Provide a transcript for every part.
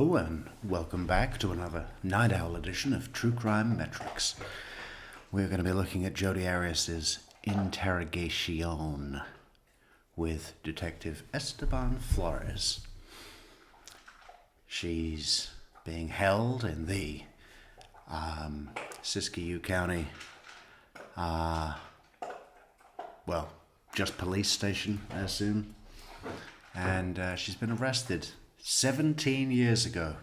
Hello and welcome back to another night owl edition of True Crime Metrix. We're going to be looking at Jodi Arias' Interrogation with Detective Esteban Flores. She's being held in the Siskiyou County, just police station, I assume. And she's been arrested 17 years ago,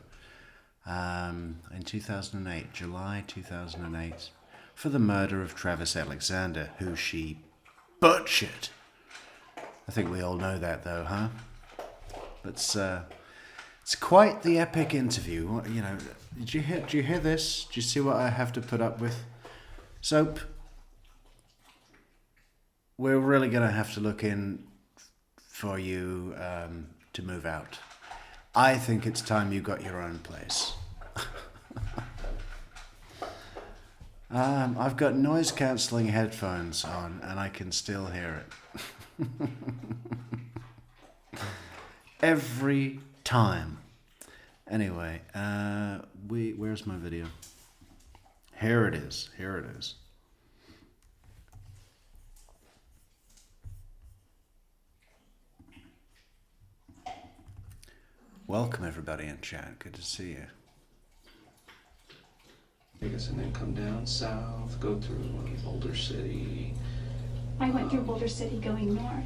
in 2008, July 2008, for the murder of Travis Alexander, who she butchered. I think we all know that, though, huh? But it's quite the epic interview. You know, did you hear this? Did you see what I have to put up with? Soap. We're really going to have to look in for you to move out. I think it's time you got your own place. I've got noise cancelling headphones on and I can still hear it. Every time. Anyway, where's my video? Here it is. Welcome everybody in chat. Good to see you. Vegas and then come down south, go through Boulder City. I went through Boulder City going north.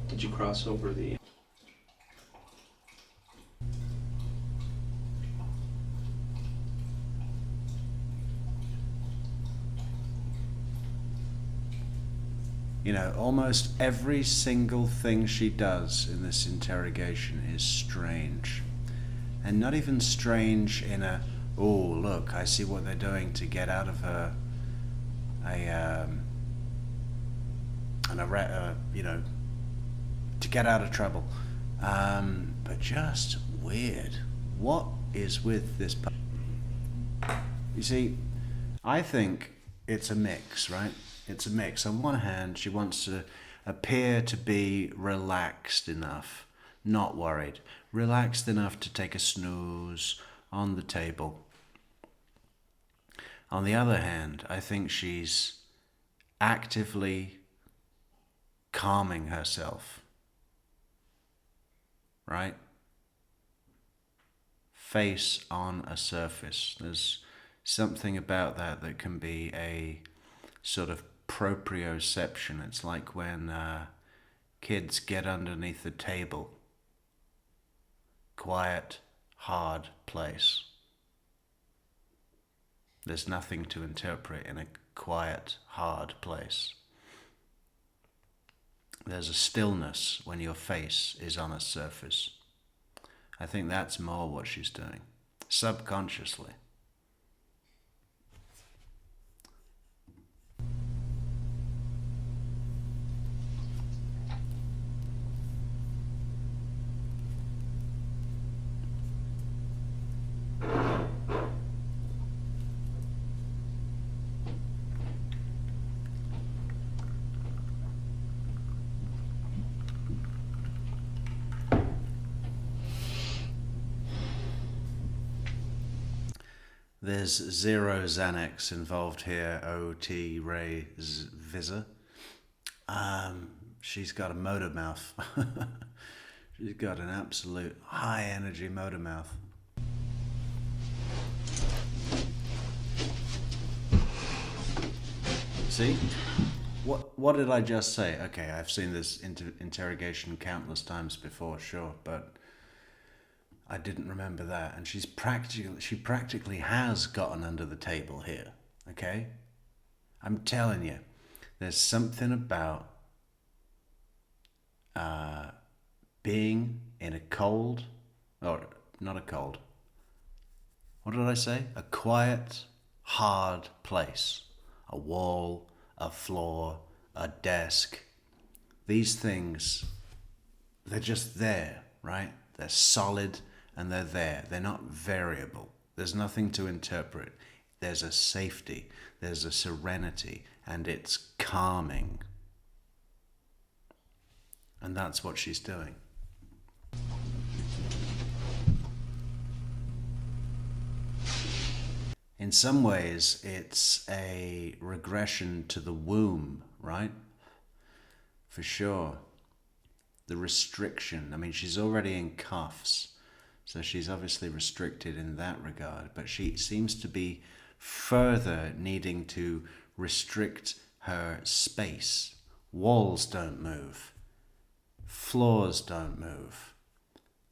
Did you cross over the... You know, almost every single thing she does in this interrogation is strange. And not even strange in a, oh, look, I see what they're doing to get out of to get out of trouble. But just weird. What is with this? You see, I think it's a mix, right? It's a mix. On one hand, she wants to appear to be relaxed enough, not worried, relaxed enough to take a snooze on the table. On the other hand, I think she's actively calming herself, right? Face on a surface. There's something about that can be a sort of proprioception. It's like when kids get underneath the table. Quiet, hard place. There's nothing to interpret in a quiet, hard place. There's a stillness when your face is on a surface. I think that's more what she's doing, subconsciously. There's zero Xanax involved here, O.T. Ray Visa. She's got a motor mouth. She's got an absolute high energy motor mouth. See? What did I just say? Okay, I've seen this interrogation countless times before, sure, but I didn't remember that. And she practically has gotten under the table here, okay? I'm telling you, there's something about being in a cold, or not a cold, what did I say? A quiet, hard place. A wall, a floor, a desk. These things, they're just there, right? They're solid and they're there. They're not variable. There's nothing to interpret. There's a safety, there's a serenity, and it's calming. And that's what she's doing. in some ways, it's a regression to the womb, right? For sure. The restriction. I mean, she's already in cuffs, so she's obviously restricted in that regard, but she seems to be further needing to restrict her space. Walls don't move. Floors don't move.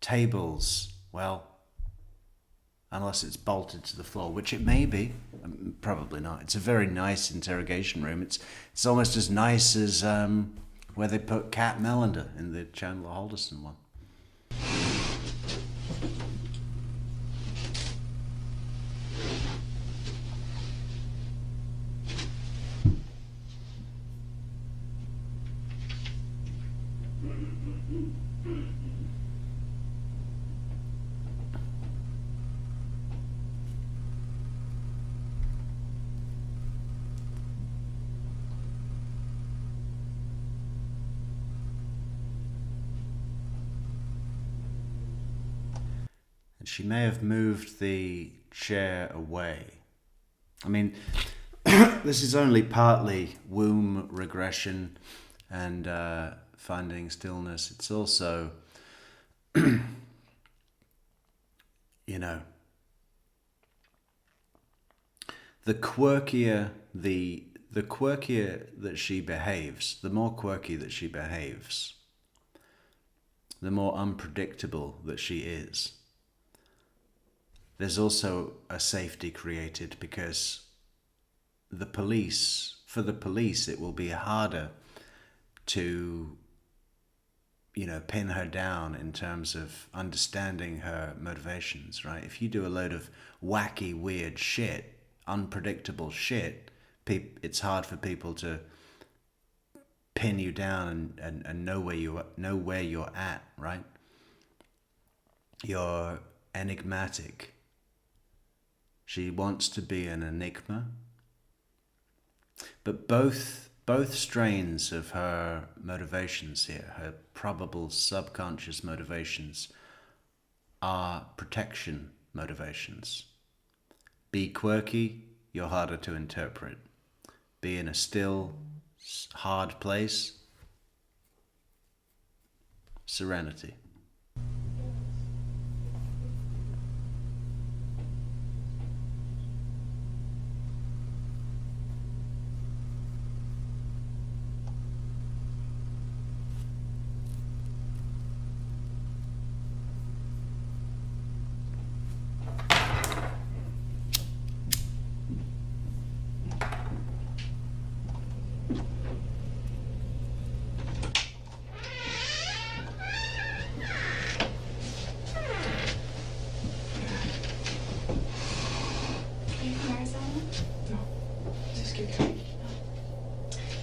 Tables, well, unless it's bolted to the floor, which it may be. Probably not. It's a very nice interrogation room. It's almost as nice as where they put Kat Melander in the Chandler Halderson one. She may have moved the chair away. I mean, this is only partly womb regression and finding stillness. It's also, you know, the quirkier that she behaves, the more quirky that she behaves, the more unpredictable that she is. There's also a safety created because for the police, it will be harder to, pin her down in terms of understanding her motivations, right? If you do a load of wacky, weird shit, unpredictable shit, it's hard for people to pin you down and know where you're at, right? You're enigmatic. She wants to be an enigma. But both strains of her motivations here, her probable subconscious motivations, are protection motivations. Be quirky, you're harder to interpret. Be in a still, hard place, serenity.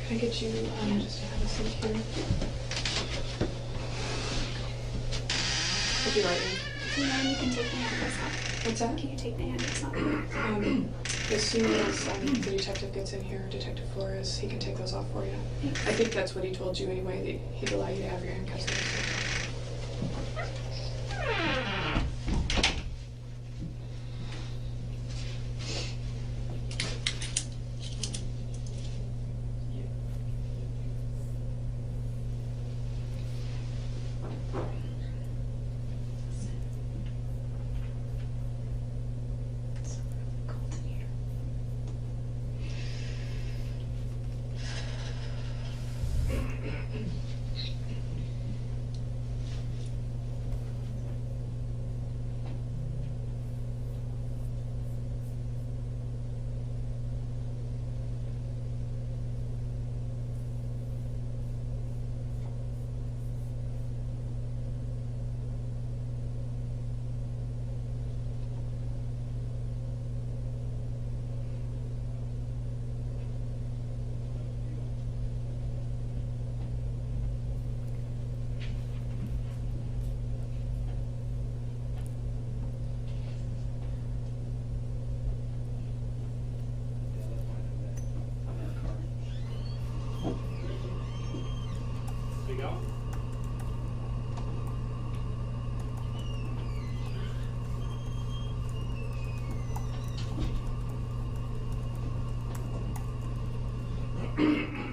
Can I get you just to have a seat here? I'll be right in. You can take the handcuffs off. What's that? Can you take the handcuffs off? As soon as the detective gets in here, Detective Flores, he can take those off for you. I think that's what he told you anyway, that he'd allow you to have your handcuffs on.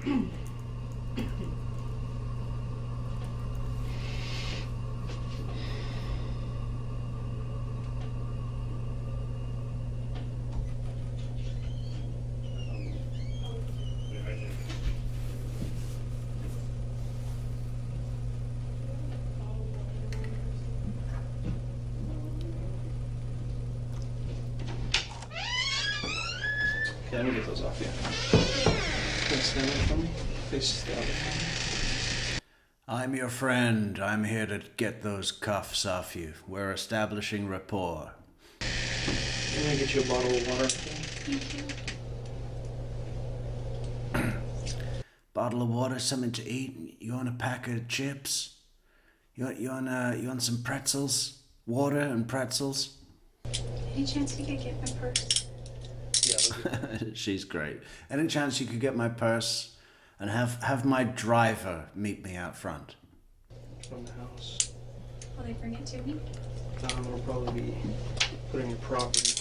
Okay, let me get those off you. Can you stand up for me? Face the other way. I'm your friend. I'm here to get those cuffs off you. We're establishing rapport. I'm gonna get you a bottle of water. Thank you. Bottle of water, something to eat. You want a pack of chips? You want some pretzels? Water and pretzels? Any chance you could get my purse? Yeah, She's great. Any chance you could get my purse and have my driver meet me out front? from the house. Will they bring it to me? We'll probably be putting your property.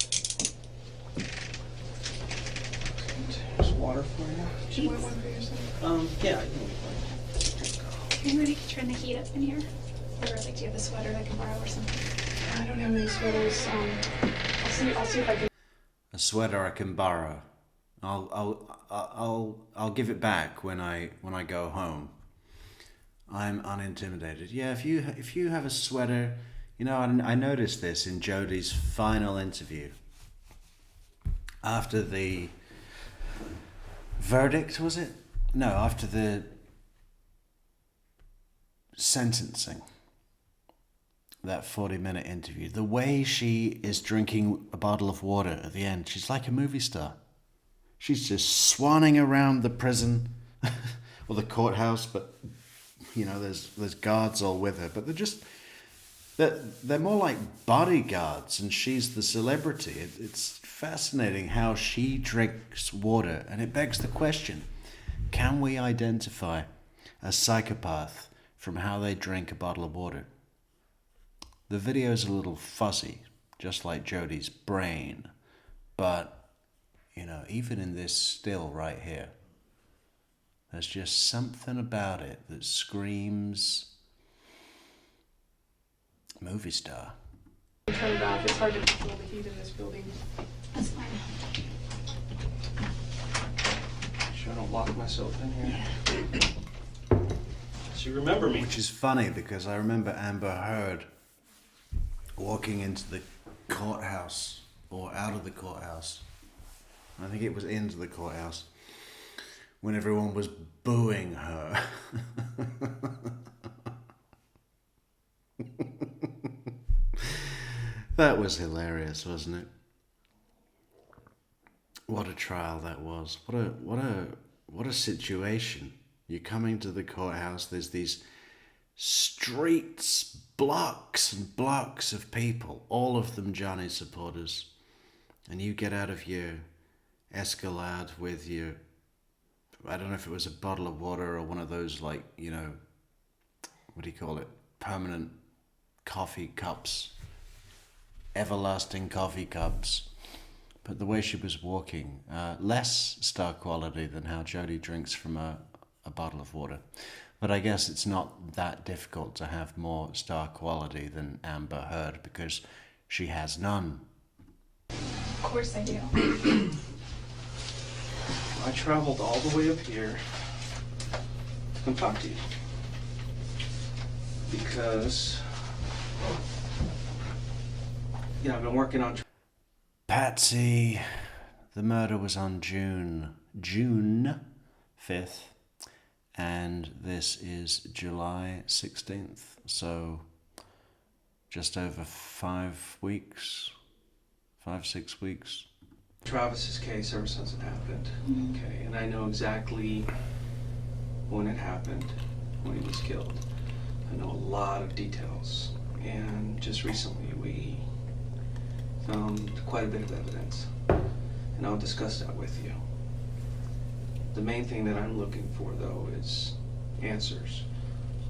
Here's water for you. Do you want one for yourself? Yeah, you can be fine. Anybody could turn the heat up in here? Or like, do you have a sweater I can borrow or something? I don't have any sweaters. I'll see if I can. A sweater I can borrow. I'll give it back when I go home. I'm unintimidated. Yeah, if you have a sweater, you know, I noticed this in Jodi's final interview. After the verdict, was it? No, after the sentencing. That 40-minute interview. The way she is drinking a bottle of water at the end, she's like a movie star. She's just swanning around the prison or the courthouse, but you know, there's guards all with her, but they're more like bodyguards, and she's the celebrity. It's fascinating how she drinks water, and it begs the question: can we identify a psychopath from how they drink a bottle of water? The video's a little fuzzy, just like Jodi's brain, but, you know, even in this still right here, there's just something about it that screams movie star. Turn it off. It's hard to control the heat in this building. That's fine. Sure I don't lock myself in here. So you remember me. Which is funny because I remember Amber Heard walking into the courthouse or out of the courthouse. I think it was into the courthouse when everyone was booing her. That was hilarious, wasn't it? What a trial that was. What a situation. You're coming to the courthouse, there's these streets, blocks and blocks of people, all of them Johnny supporters, and you get out of your Escalade with your, I don't know if it was a bottle of water or one of those, like, you know, what do you call it, permanent coffee cups, everlasting coffee cups. But the way she was walking, less star quality than how Jodi drinks from a bottle of water. But I guess it's not that difficult to have more star quality than Amber Heard because she has none. Of course I do. I traveled all the way up here to come talk to you. Because, you know, I've been working on... Patsy, the murder was on June 5th, and this is July 16th, so just over 5 weeks, 6 weeks. Travis's case ever since it happened. Okay, and I know exactly when it happened, when he was killed. I know a lot of details, and just recently we found quite a bit of evidence, and I'll discuss that with you. The main thing that I'm looking for, though, is answers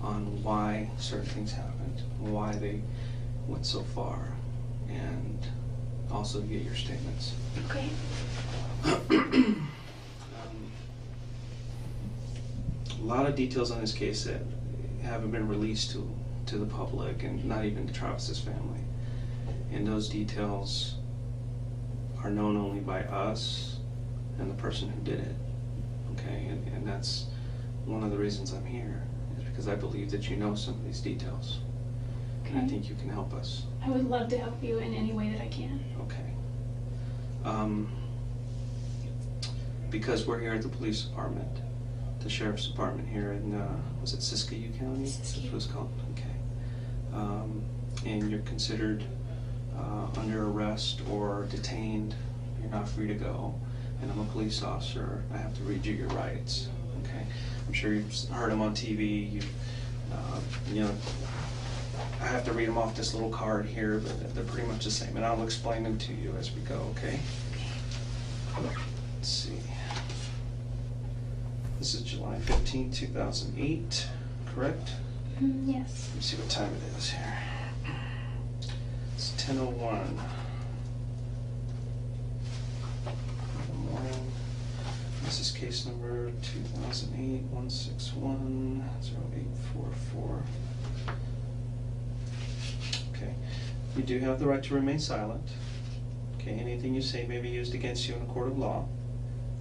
on why certain things happened, why they went so far, and also to get your statements. Okay. a lot of details on this case that haven't been released to the public and not even to Travis's family. And those details are known only by us and the person who did it. Okay, and that's one of the reasons I'm here, is because I believe that you know some of these details. And I Okay. think you can help us. I would love to help you in any way that I can. Okay. Because we're here at the police department, the sheriff's department here in, was it Siskiyou County? Siskiyou. That's what it's called, okay. And you're considered under arrest or detained, you're not free to go. And I'm a police officer, I have to read you your rights, okay? I'm sure you've heard them on TV, you know, I have to read them off this little card here, but they're pretty much the same, and I'll explain them to you as we go, okay? Let's see. This is July 15, 2008, correct? Yes. Let me see what time it is here. It's 10:01. In the morning. This is case number 2008-161-0844. Okay. You do have the right to remain silent. Okay, anything you say may be used against you in a court of law.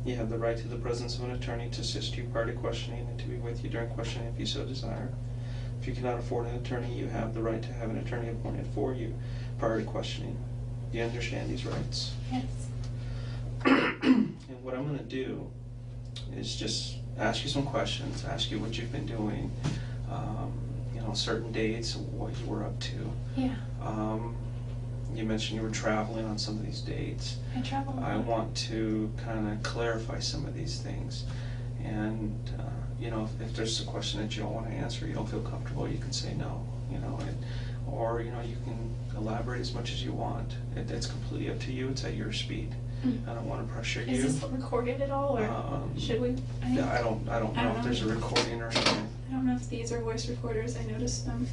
You have the right to the presence of an attorney to assist you prior to questioning and to be with you during questioning if you so desire. If you cannot afford an attorney, you have the right to have an attorney appointed for you prior to questioning. Do you understand these rights? Yes. And what I'm gonna do is just ask you some questions, ask you what you've been doing, you know, certain dates, what you were up to. Yeah. You mentioned you were traveling on some of these dates. I travel a lot. I want to kind of clarify some of these things. And, you know, if there's a question that you don't want to answer, you don't feel comfortable, you can say no, you know, or, you know, you can elaborate as much as you want. It's completely up to you, it's at your speed. I don't want to pressure you. Is this recorded at all, or should we? Yeah, I don't know if there's a recording or anything. I don't know if these are voice recorders. I noticed them.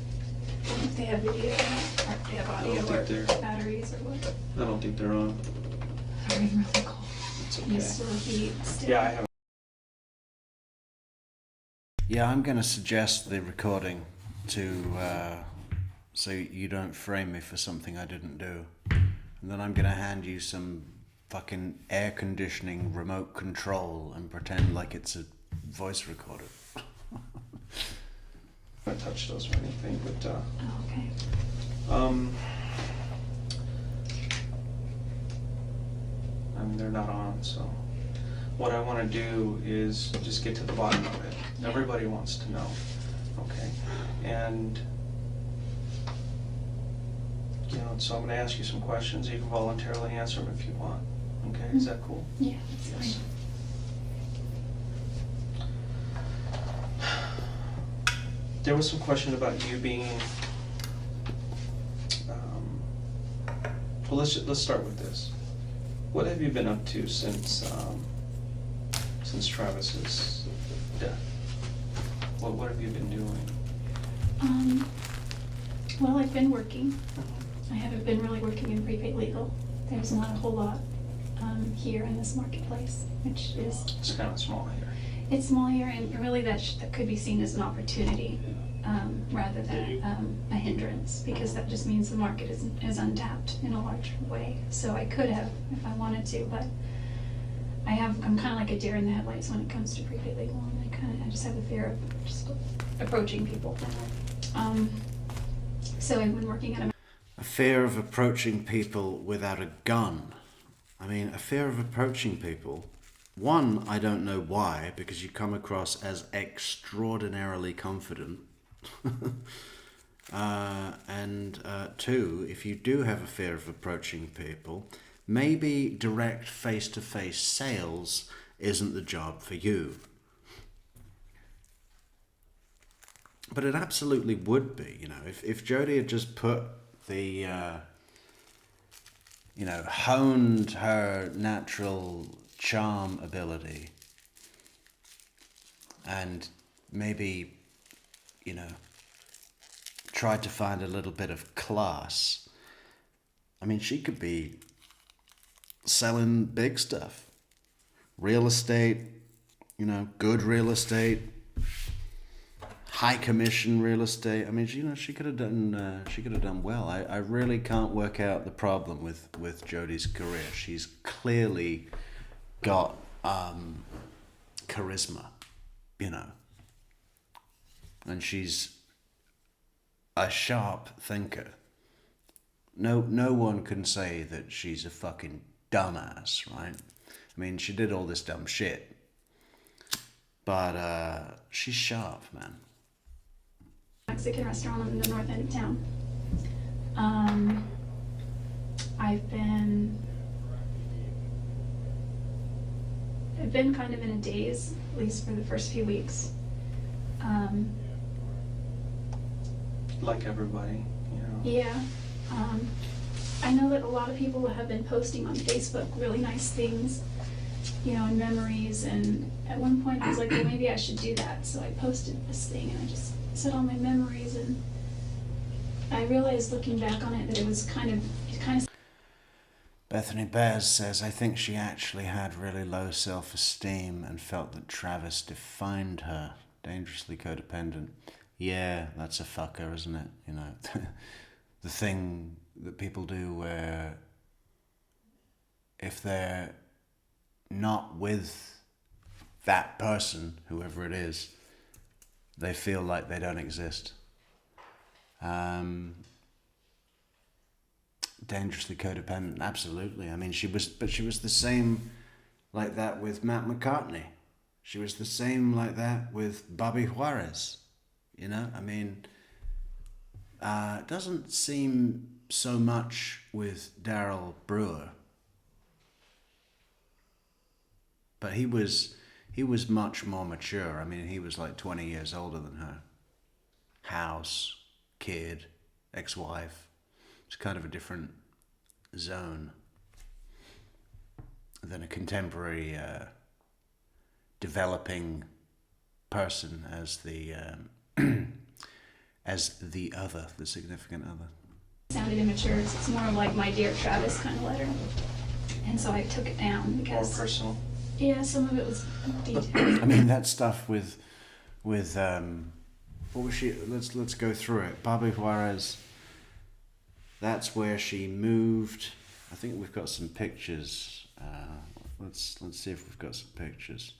If they have video, or if they have audio, don't or think they're- batteries, or what. I don't think they're on. Sorry, really cool. It's Used okay. to be still. Yeah, I haven't. Yeah, I'm going to suggest the recording to so you don't frame me for something I didn't do. And then I'm going to hand you some fucking air conditioning remote control and pretend like it's a voice recorder. I haven't touched those or anything, but Oh, okay. I mean, they're not on, so what I want to do is just get to the bottom of it. Everybody wants to know, okay? And, you know, so I'm going to ask you some questions. You can voluntarily answer them if you want, okay? Is that cool? Yeah, that's Yes. fine. There was some question about you being, well, let's start with this. What have you been up to since Travis's death? What have you been doing? Well, I've been working. I haven't been really working in prepaid legal. There's not a whole lot here in this marketplace, which is, It's kind of small here. it's small here, and really that could be seen as an opportunity rather than a hindrance, because that just means the market is untapped in a large way. So I could have if I wanted to, but I'm kind of like a deer in the headlights when it comes to prepaid legal, and I just have a fear of just approaching people. So I've been working at A fear of approaching people without a gun. I mean, a fear of approaching people. One, I don't know why, because you come across as extraordinarily confident. And two, if you do have a fear of approaching people, maybe direct face-to-face sales isn't the job for you. But it absolutely would be, you know, if Jodi had just put the, honed her natural charm ability and maybe, tried to find a little bit of class. I mean, she could be selling big stuff. Real estate, good real estate, high commission real estate. I mean, she could have done well. I really can't work out the problem with Jodi's career. She's clearly got charisma, and she's a sharp thinker. No one can say that she's a fucking dumbass, right? I mean, she did all this dumb shit, but she's sharp, man. Mexican restaurant in the north end of town. I've been kind of in a daze, at least for the first few weeks. Like everybody, Yeah. I know that a lot of people have been posting on Facebook really nice things, and memories, and at one point I was like, well, maybe I should do that. So I posted this thing and I just said all my memories, and I realized looking back on it that it kind of Bethany Bears says, I think she actually had really low self-esteem and felt that Travis defined her. Dangerously codependent. Yeah, that's a fucker, isn't it? The thing that people do where if they're not with that person, whoever it is, they feel like they don't exist. Dangerously codependent, absolutely. I mean, she was the same like that with Matt McCartney. She was the same like that with Bobby Juarez. I mean, it doesn't seem so much with Daryl Brewer, but he was much more mature. I mean, he was like 20 years older than her. House, kid, ex-wife. It's kind of a different zone than a contemporary developing person as the the significant other. sounded immature. It's more like my Dear Travis kind of letter. And so I took it down More because personal. yeah, some of it was detailed. I mean, that stuff with what was she? Let's go through it. Bobby Juarez. That's where she moved. I think we've got some pictures. Let's see if we've got some pictures.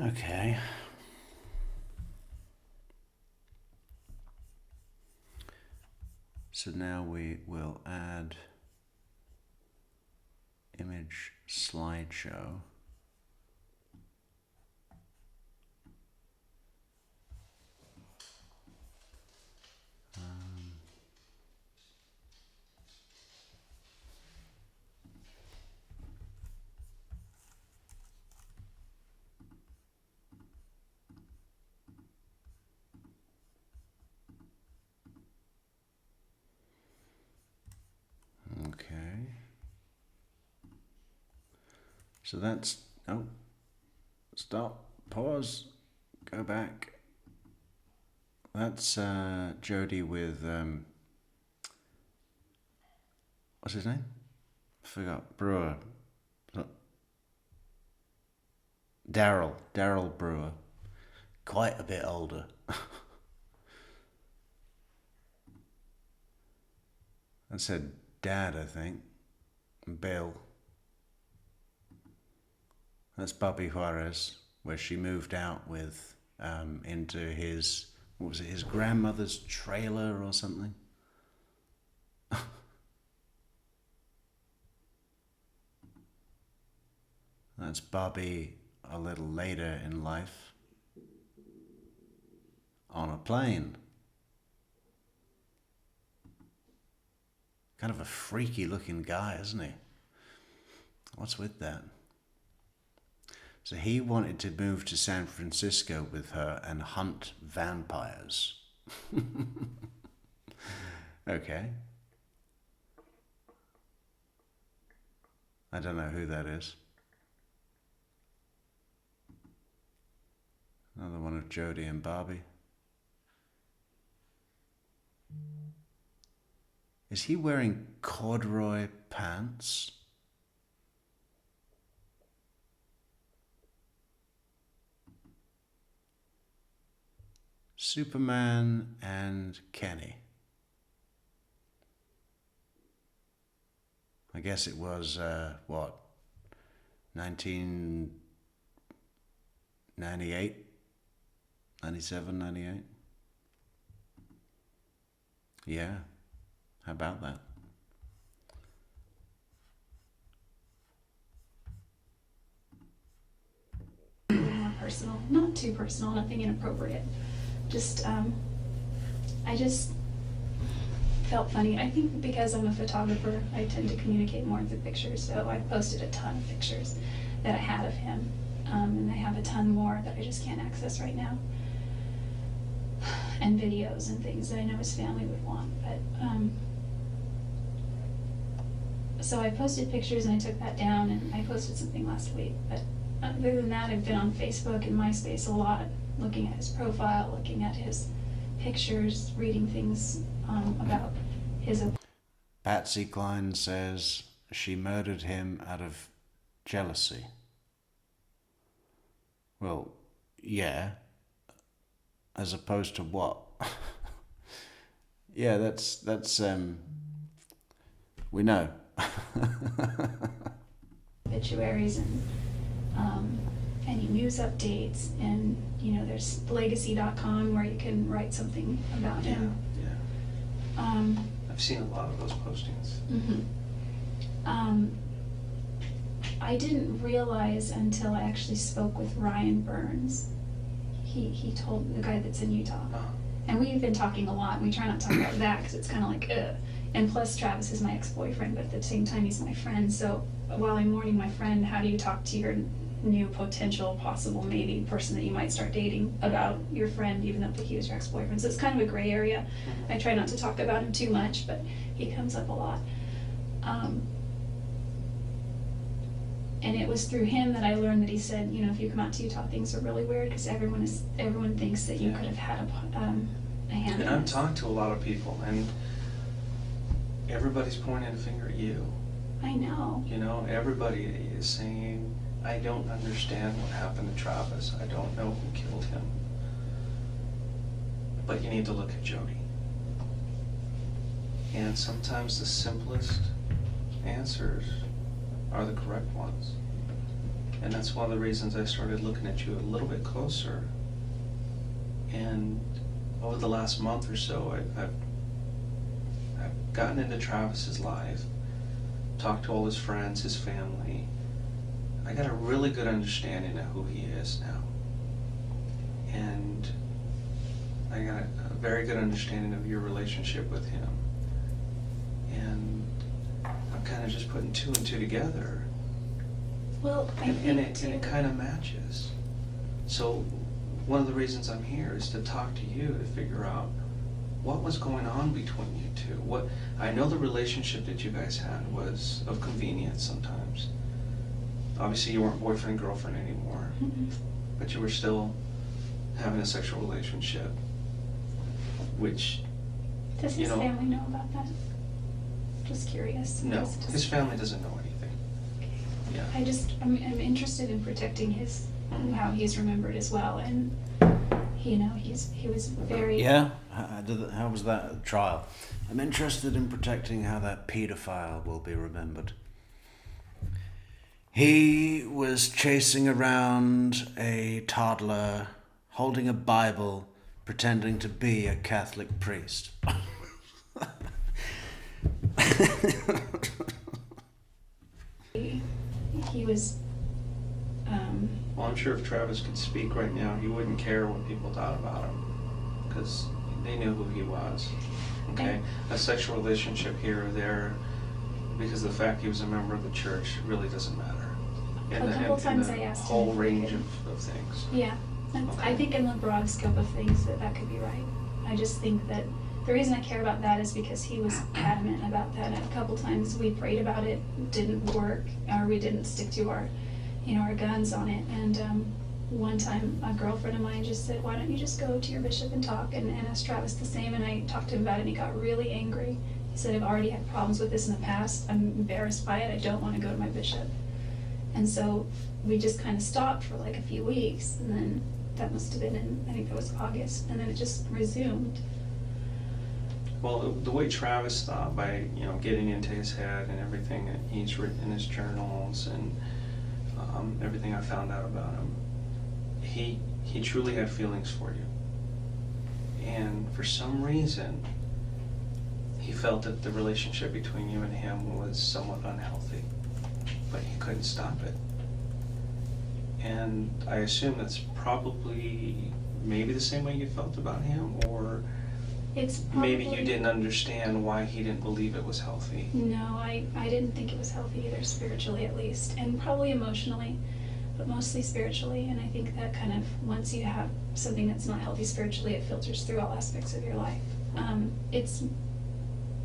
Okay. So now we will add image slideshow. Okay. So that's, oh, stop, pause, go back. That's Jodi with, what's his name? I forgot, Brewer. Daryl Brewer. Quite a bit older. I said Dad, I think. And Bill. That's Bobby Juarez, where she moved out with into his, what was it, his grandmother's trailer or something? That's Bobby a little later in life on a plane. Kind of a freaky looking guy, isn't he? What's with that? So he wanted to move to San Francisco with her and hunt vampires. Okay. I don't know who that is. Another one of Jodi and Barbie. Is he wearing corduroy pants? Superman and Kenny. I guess it was, 1998? 97, 98? Yeah, how about that? More personal, not too personal, nothing inappropriate. Just, I just felt funny. I think because I'm a photographer, I tend to communicate more through pictures. So I posted a ton of pictures that I had of him, and I have a ton more that I just can't access right now. And videos and things that I know his family would want. But so I posted pictures and I took that down, and I posted something last week. But other than that, I've been on Facebook and MySpace a lot, looking at his profile, looking at his pictures, reading things about his. Patsy Cline says she murdered him out of jealousy. Well, yeah. As opposed to what? Yeah, that's we know. Obituaries and any news updates, and there's legacy.com where you can write something about him. Yeah. I've seen a lot of those postings. I didn't realize until I actually spoke with Ryan Burns. He told the guy that's in Utah. And we've been talking a lot, and we try not to talk about that because it's kind of like, ugh. And plus, Travis is my ex-boyfriend, but at the same time, he's my friend. So while I'm mourning my friend, how do you talk to your new potential, possible, maybe person that you might start dating about your friend, even though he was your ex-boyfriend? So it's kind of a gray area. I try not to talk about him too much, but he comes up a lot. And it was through him that I learned that he said, if you come out to Utah, things are really weird because everyone thinks that you could have had a hand in And I've this. talked to a lot of people, and everybody's pointing a finger at you. I know. Everybody is saying, I don't understand what happened to Travis. I don't know who killed him. But you need to look at Jodi. And sometimes the simplest answers are the correct ones. And that's one of the reasons I started looking at you a little bit closer. And over the last month or so, I've gotten into Travis's life, talked to all his friends, his family. I got a really good understanding of who he is now. And I got a very good understanding of your relationship with him. And I'm kind of just putting two and two together. Well, I And think it kind of matches. So one of the reasons I'm here is to talk to you to figure out what was going on between you two. I know the relationship that you guys had was of convenience sometimes. Obviously you weren't boyfriend and girlfriend anymore, but you were still having a sexual relationship, which, Does his family know about that? Just curious. no, Just- his family doesn't know anything. Okay. Yeah. I'm interested in protecting his how he's remembered as well. And he was very Yeah? How was that trial? I'm interested in protecting how that paedophile will be remembered. He was chasing around a toddler, holding a Bible, pretending to be a Catholic priest. he was Well, I'm sure if Travis could speak right now, he wouldn't care what people thought about him, because they knew who he was. Okay, a sexual relationship here or there, because the fact he was a member of the church really doesn't matter. A couple times I asked him whole if he range could- of things. Yeah, I think in the broad scope of things that could be right. I just think that the reason I care about that is because he was adamant about that. A couple times we prayed about it, didn't work, or we didn't stick to our guns on it. And one time a girlfriend of mine just said, why don't you just go to your bishop and talk, and ask Travis the same. And I talked to him about it, and he got really angry. He said, I've already had problems with this in the past. I'm embarrassed by it. I don't want to go to my bishop. And so we just kind of stopped for like a few weeks, and then that must have been in, I think that was August, and then it just resumed. Well, the way Travis thought, by getting into his head and everything that he's written in his journals and everything I found out about him, he truly had feelings for you. And for some reason, he felt that the relationship between you and him was somewhat unhealthy, but he couldn't stop it. And I assume that's probably maybe the same way you felt about him, or It's probably, maybe you didn't understand why he didn't believe it was healthy. No, I didn't think it was healthy either, spiritually at least, and probably emotionally, but mostly spiritually. And I think that kind of, once you have something that's not healthy spiritually, it filters through all aspects of your life.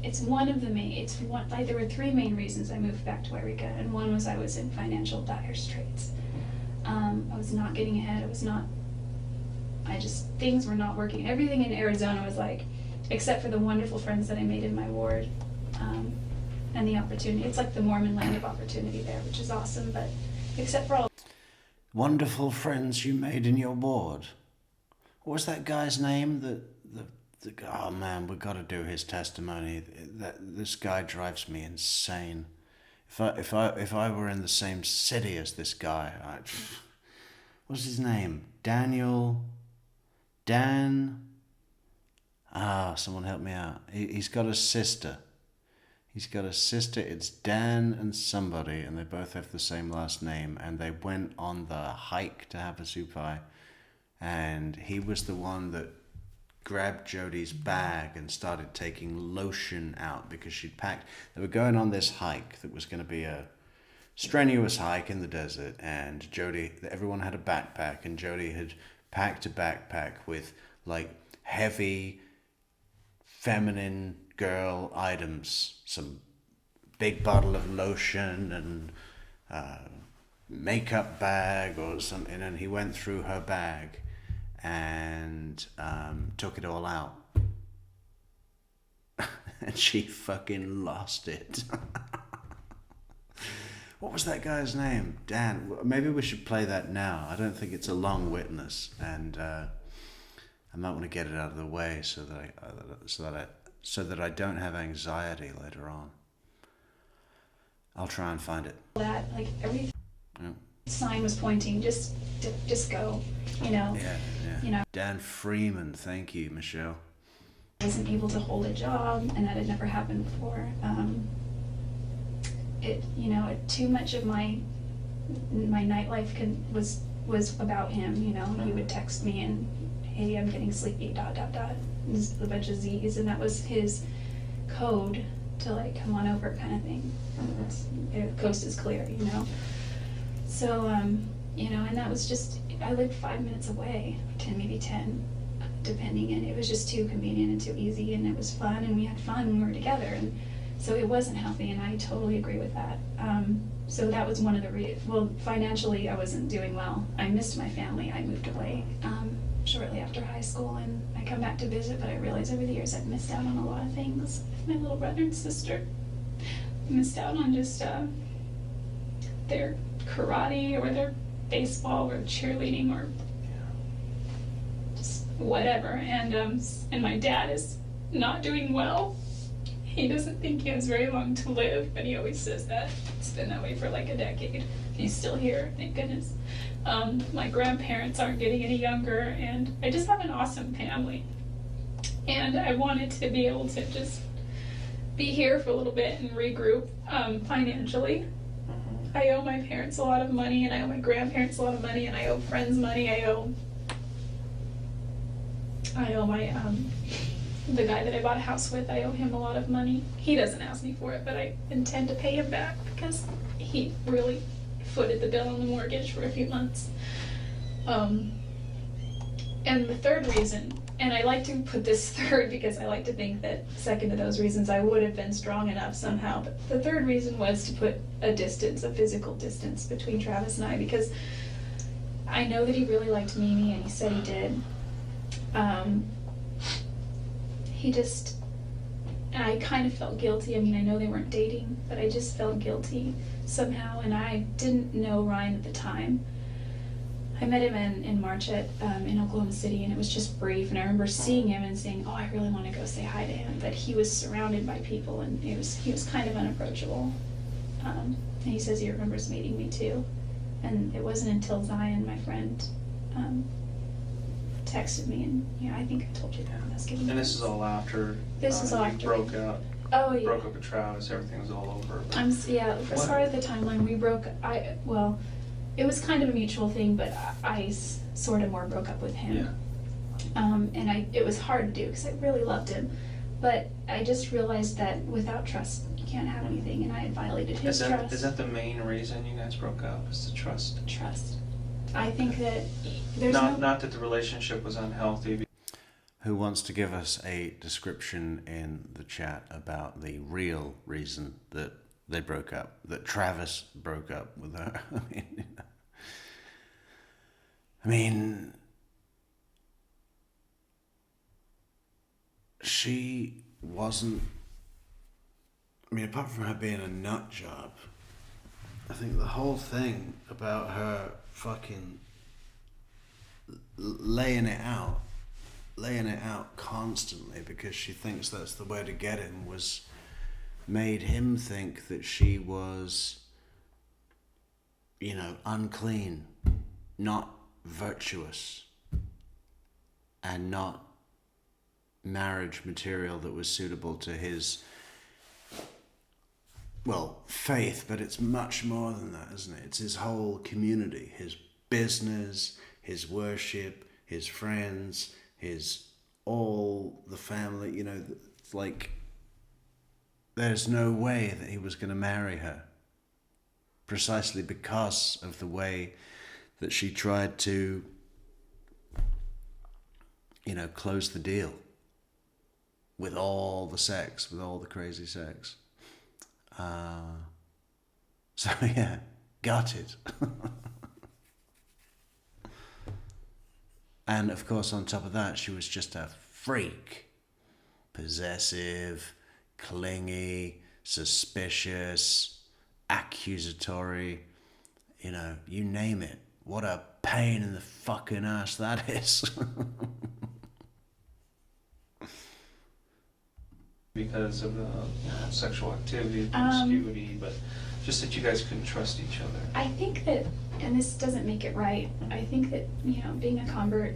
It's one of the main, there were three main reasons I moved back to Wairika, and one was I was in financial dire straits. I was not getting ahead, things were not working. Everything in Arizona was like, except for the wonderful friends that I made in my ward, and the opportunity. It's like the Mormon land of opportunity there, which is awesome, but except for all Wonderful friends you made in your ward. What was that guy's name? Oh man, we've got to do his testimony. This guy drives me insane. If I were in the same city as this guy, what's his name? Dan? Someone help me out. He's got a sister. It's Dan and somebody, and they both have the same last name, and they went on the hike to Havasupai, and he was the one that grabbed Jodi's bag and started taking lotion out because she'd packed. They were going on this hike that was going to be a strenuous hike in the desert, and everyone had a backpack, and Jodi had packed a backpack with like heavy feminine girl items, some big bottle of lotion and makeup bag or something, and he went through her bag and took it all out. And she fucking lost it. What was that guy's name? Dan. Maybe we should play that now. I don't think it's a long witness, and I might want to get it out of the way so that I don't have anxiety later on. I'll try and find it. that, like every sign was pointing, just go, Yeah. You know. Dan Freeman, thank you, Michelle. I wasn't able to hold a job, and that had never happened before. Too much of my nightlife was about him. He would text me and, hey, I'm getting sleepy, ... Just a bunch of Z's, and that was his code to like come on over kind of thing. The coast is clear, So, and that was just, I lived 5 minutes away, 10, maybe 10, depending, and it was just too convenient and too easy, and it was fun, and we had fun when we were together, and so it wasn't healthy, and I totally agree with that. So that was one of the financially I wasn't doing well. I missed my family. I moved away shortly after high school, and I come back to visit, but I realized over the years I've missed out on a lot of things with my little brother and sister. I missed out on just their karate or their baseball or cheerleading or just whatever. And my dad is not doing well. He doesn't think he has very long to live, but he always says that. It's been that way for like a decade. He's still here, thank goodness. My grandparents aren't getting any younger, and I just have an awesome family. And I wanted to be able to just be here for a little bit and regroup financially. I owe my parents a lot of money, and I owe my grandparents a lot of money, and I owe friends money. I owe my the guy that I bought a house with, I owe him a lot of money. He doesn't ask me for it, but I intend to pay him back because he really footed the bill on the mortgage for a few months. And the third reason, and I like to put this third because I like to think that second to those reasons I would have been strong enough somehow, but the third reason was to put a distance, a physical distance between Travis and I, because I know that he really liked Mimi, and he said he did. I kind of felt guilty. I mean, I know they weren't dating, but I just felt guilty somehow, and I didn't know Ryan at the time. I met him in March in Oklahoma City, and it was just brief, and I remember seeing him and saying, oh, I really want to go say hi to him, but he was surrounded by people, and he was kind of unapproachable. And he says he remembers meeting me too, and it wasn't until Zion, my friend, texted me, and I think I told you that when I was giving you. And this is all after This is all you after. broke up. Oh yeah. Broke up with Travis. Everything was all over. As far as the timeline, it was kind of a mutual thing, but I sort of more broke up with him. And it was hard to do because I really loved him, but I just realized that without trust, you can't have anything, and I had violated his trust. Is that the main reason you guys broke up? Is the trust? Trust. I think that there's not that the relationship was unhealthy. Who wants to give us a description in the chat about the real reason that they broke up, that Travis broke up with her? I mean, she wasn't, apart from her being a nut job, I think the whole thing about her fucking laying it out constantly because she thinks that's the way to get him made him think that she was, unclean, not virtuous, and not marriage material that was suitable to his, faith, but it's much more than that, isn't it? It's his whole community, his business, his worship, his friends, all the family, it's like there's no way that he was going to marry her precisely because of the way that she tried to, close the deal with all the sex, with all the crazy sex. So yeah, gutted. And of course, on top of that, she was just a freak. Possessive, clingy, suspicious, accusatory, you name it. What a pain in the fucking ass that is. Because of the sexual activity, promiscuity, but just that you guys couldn't trust each other. I think that, and this doesn't make it right, I think that, being a convert,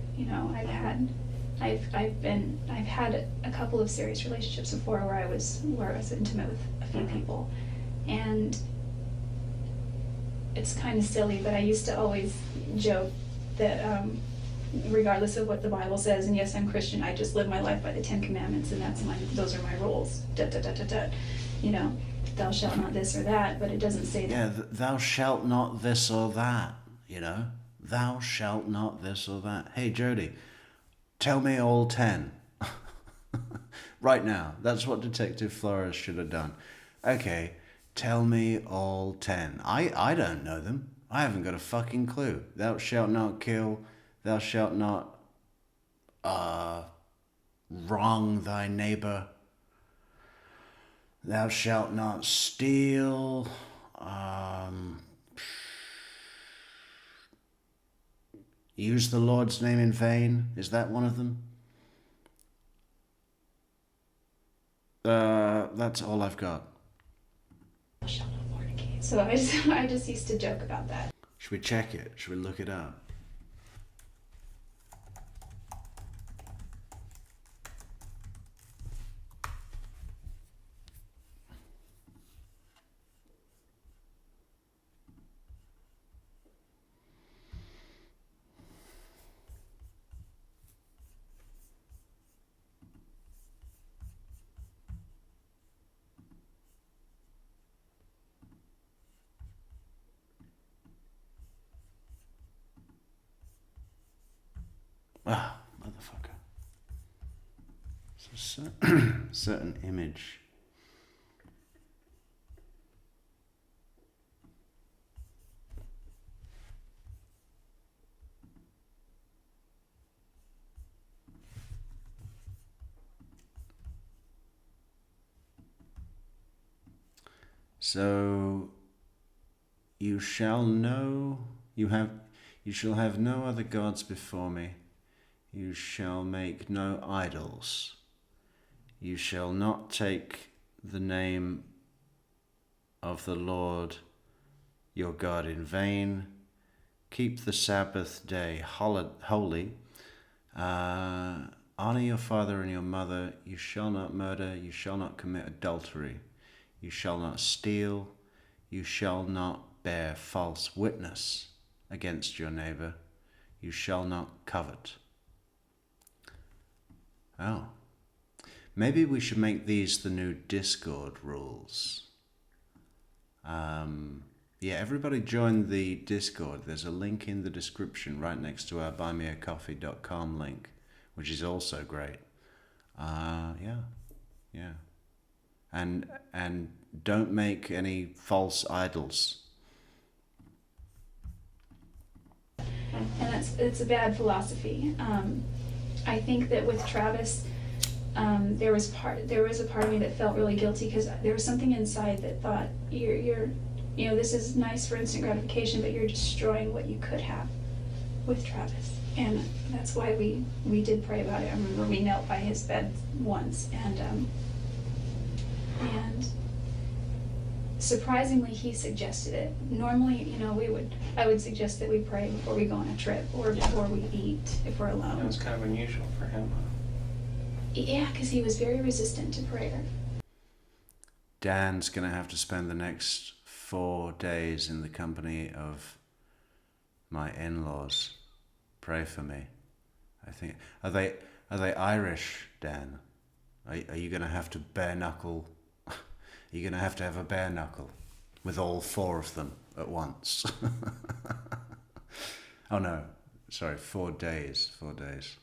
I've had a couple of serious relationships before where I was intimate with a few people, and it's kind of silly, but I used to always joke that regardless of what the Bible says, and yes, I'm Christian, I just live my life by the 10 Commandments, and those are my rules. Thou shalt not this or that, but it doesn't say that. Yeah, thou shalt not this or that, Thou shalt not this or that. Hey, Jodi, tell me all 10. Right now, that's what Detective Flores should have done. Okay, tell me all 10. I don't know them. I haven't got a fucking clue. Thou shalt not kill. Thou shalt not wrong thy neighbor. Thou shalt not steal. Use the Lord's name in vain. Is that one of them? That's all I've got. Shall not fornicate. So I just used to joke about that. Should we check it? Should we look it up? Ah, motherfucker. It's a certain image. So you shall have no other gods before me. You shall make no idols. You shall not take the name of the Lord your God in vain. Keep the Sabbath day holy. Honor your father and your mother. You shall not murder. You shall not commit adultery. You shall not steal. You shall not bear false witness against your neighbor. You shall not covet. Oh. Maybe we should make these the new Discord rules. Yeah, everybody join the Discord. There's a link in the description right next to our buymeacoffee.com link, which is also great. Yeah. And don't make any false idols. And it's a bad philosophy. I think that with Travis, there was a part of me that felt really guilty because there was something inside that thought you're this is nice for instant gratification, but you're destroying what you could have with Travis. And that's why we did pray about it. I remember we knelt by his bed once, and surprisingly he suggested it. Normally, I would suggest that we pray before we go on a trip or before we eat if we're alone. That was kind of unusual for him. Yeah, because he was very resistant to prayer. Dan's going to have to spend the next 4 days in the company of my in-laws. Pray for me. I think are they Irish, Dan? Are you going to have to bare knuckle? Are you going to have a bare knuckle with all 4 of them at once? Oh no, sorry, 4 days. 4 days.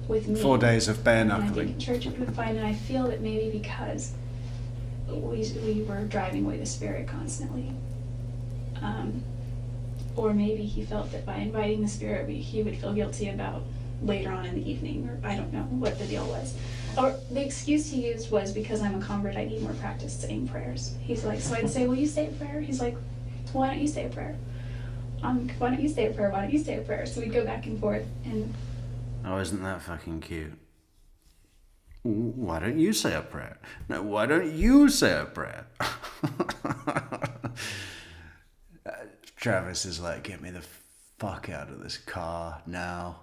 With me. 4 days of bare And I think knuckling. in church it would find, and I feel that maybe because we were driving away the Spirit constantly, or maybe he felt that by inviting the Spirit he would feel guilty about later on in the evening, or I don't know what the deal was. Or the excuse he used was because I'm a convert, I need more practice saying prayers. He's like, so I'd say, will you say a prayer? He's like, why don't you say a prayer? Why don't you say a prayer? Why don't you say a prayer? So we'd go back and forth, and Oh, isn't that fucking cute? Why don't you say a prayer? No, why don't you say a prayer? Travis is like, get me the fuck out of this car now.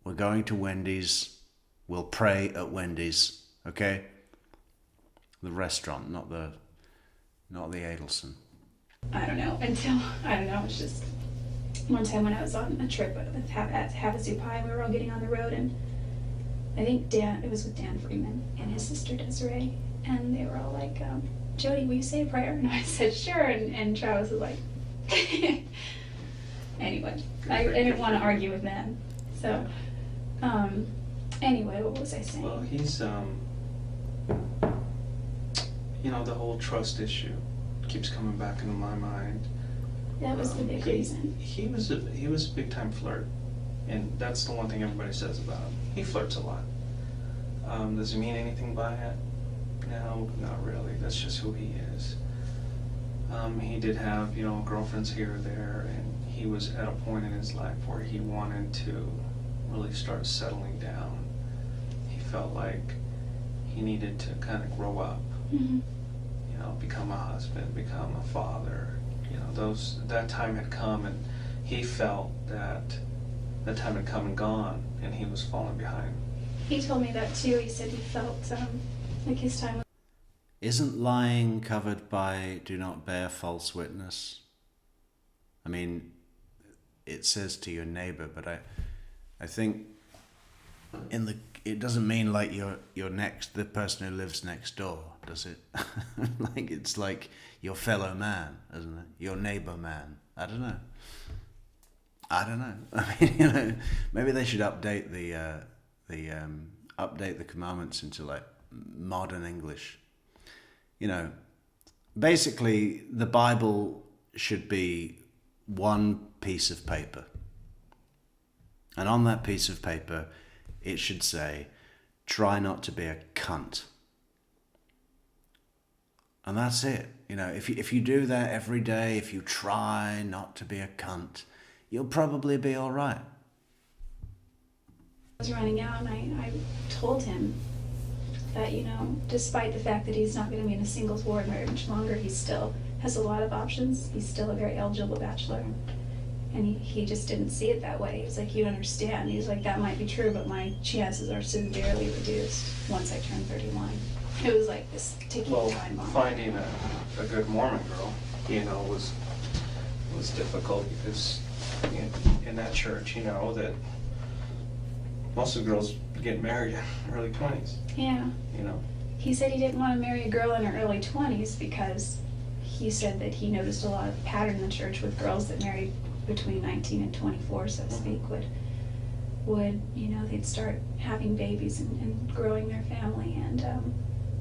We're going to Wendy's. We'll pray at Wendy's, okay? The restaurant, not the Adelson. I don't know, it's just one time when I was on a trip at Havasu Pie, we were all getting on the road, and I think it was with Dan Freeman and his sister Desiree, and they were all like, Jodi, will you say a prayer? And I said, sure, and Travis was like, anyway, I didn't want to argue with them, so, anyway, what was I saying? Well, he's, the whole trust issue keeps coming back into my mind. That was the big reason. He was a big time flirt, and that's the one thing everybody says about him. He flirts a lot. Does he mean anything by it? No, not really. That's just who he is. He did have, girlfriends here or there, and he was at a point in his life where he wanted to really start settling down. He felt like he needed to kind of grow up, Mm-hmm. you know, become a husband, become a father. You know, that time had come, and he felt that that time had come and gone, and he was falling behind. He told me that too. He said he felt like his time was... Isn't lying covered by do not bear false witness? I mean, it says to your neighbor, but I think it doesn't mean like your next, the person who lives next door, does it? Like it's like your fellow man, isn't it? Your neighbor man. I don't know. I mean, you know, maybe they should update the commandments into like modern English. You know, basically the Bible should be one piece of paper. And on that piece of paper, it should say, try not to be a cunt. And that's it. You know, if you do that every day, if you try not to be a cunt, you'll probably be all right. I was running out, and I told him that, you know, despite the fact that he's not going to be in a singles ward very much longer, he still has a lot of options. He's still a very eligible bachelor. And he just didn't see it that way. He was like, you understand. He's like, that might be true, but my chances are severely reduced once I turn 31. It was like this ticking time bomb. Finding a good Mormon girl, you know, was difficult because in that church, you know, that most of the girls get married in early 20s. Yeah. You know. He said he didn't want to marry a girl in her early 20s because he said that he noticed a lot of pattern in the church with girls that married between 19 and 24, so to speak, would you know, they'd start having babies and growing their family, and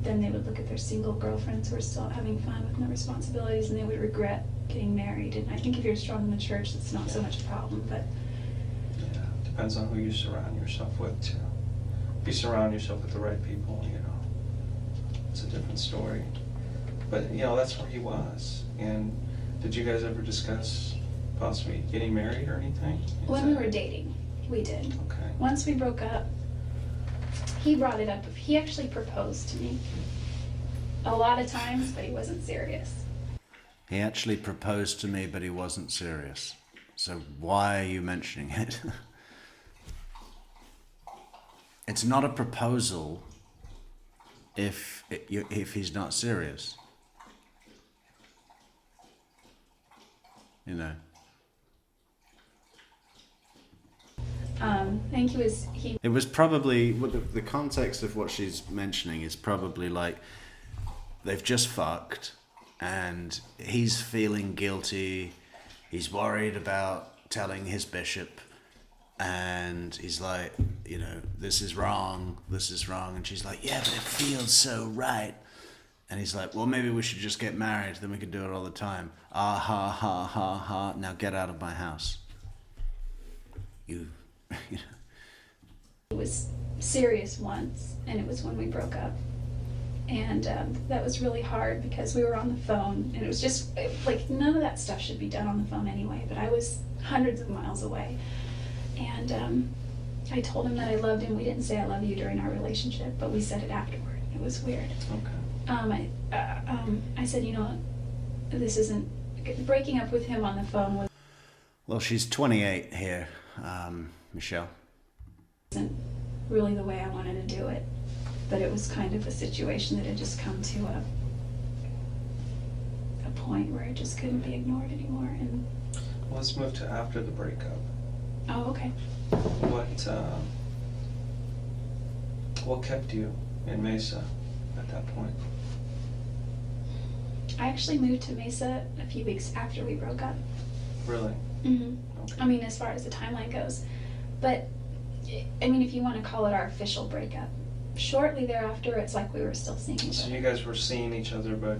then they would look at their single girlfriends who are still having fun with no responsibilities, and they would regret getting married. And I think if you're strong in the church, it's not so much a problem, but... Yeah, depends on who you surround yourself with, too. If you surround yourself with the right people, you know, it's a different story. But, you know, that's where he was. And did you guys ever discuss possibly getting married or anything? When we were dating, we did. Okay. Once we broke up, he brought it up. He actually proposed to me a lot of times, but he wasn't serious. He actually proposed to me, but he wasn't serious. So why are you mentioning it? It's not a proposal if he's not serious. You know. I think he It was probably, the context of what she's mentioning is probably like they've just fucked and he's feeling guilty, he's worried about telling his bishop, and he's like, you know, this is wrong, and she's like, yeah, but it feels so right. And he's like, well, maybe we should just get married, then we can do it all the time. Ah, ha, ha, ha, ha, now get out of my house. You know. It was serious once, and it was when we broke up. And that was really hard because we were on the phone, and it was just, like, none of that stuff should be done on the phone anyway, but I was hundreds of miles away. And I told him that I loved him. We didn't say I love you during our relationship, but we said it afterward. It was weird. Okay. I said, you know, this isn't, breaking up with him on the phone was... Well, she's 28 here, Michelle. Wasn't really the way I wanted to do it, but it was kind of a situation that had just come to a point where it just couldn't be ignored anymore. And Well, let's move to after the breakup. oh, okay. What kept you in Mesa at that point? I actually moved to Mesa a few weeks after we broke up. Really? Mm-hmm. Okay. I mean, as far as the timeline goes, but I mean, if you want to call it our official breakup, shortly thereafter, it's like we were still seeing each So other. you guys were seeing each other, but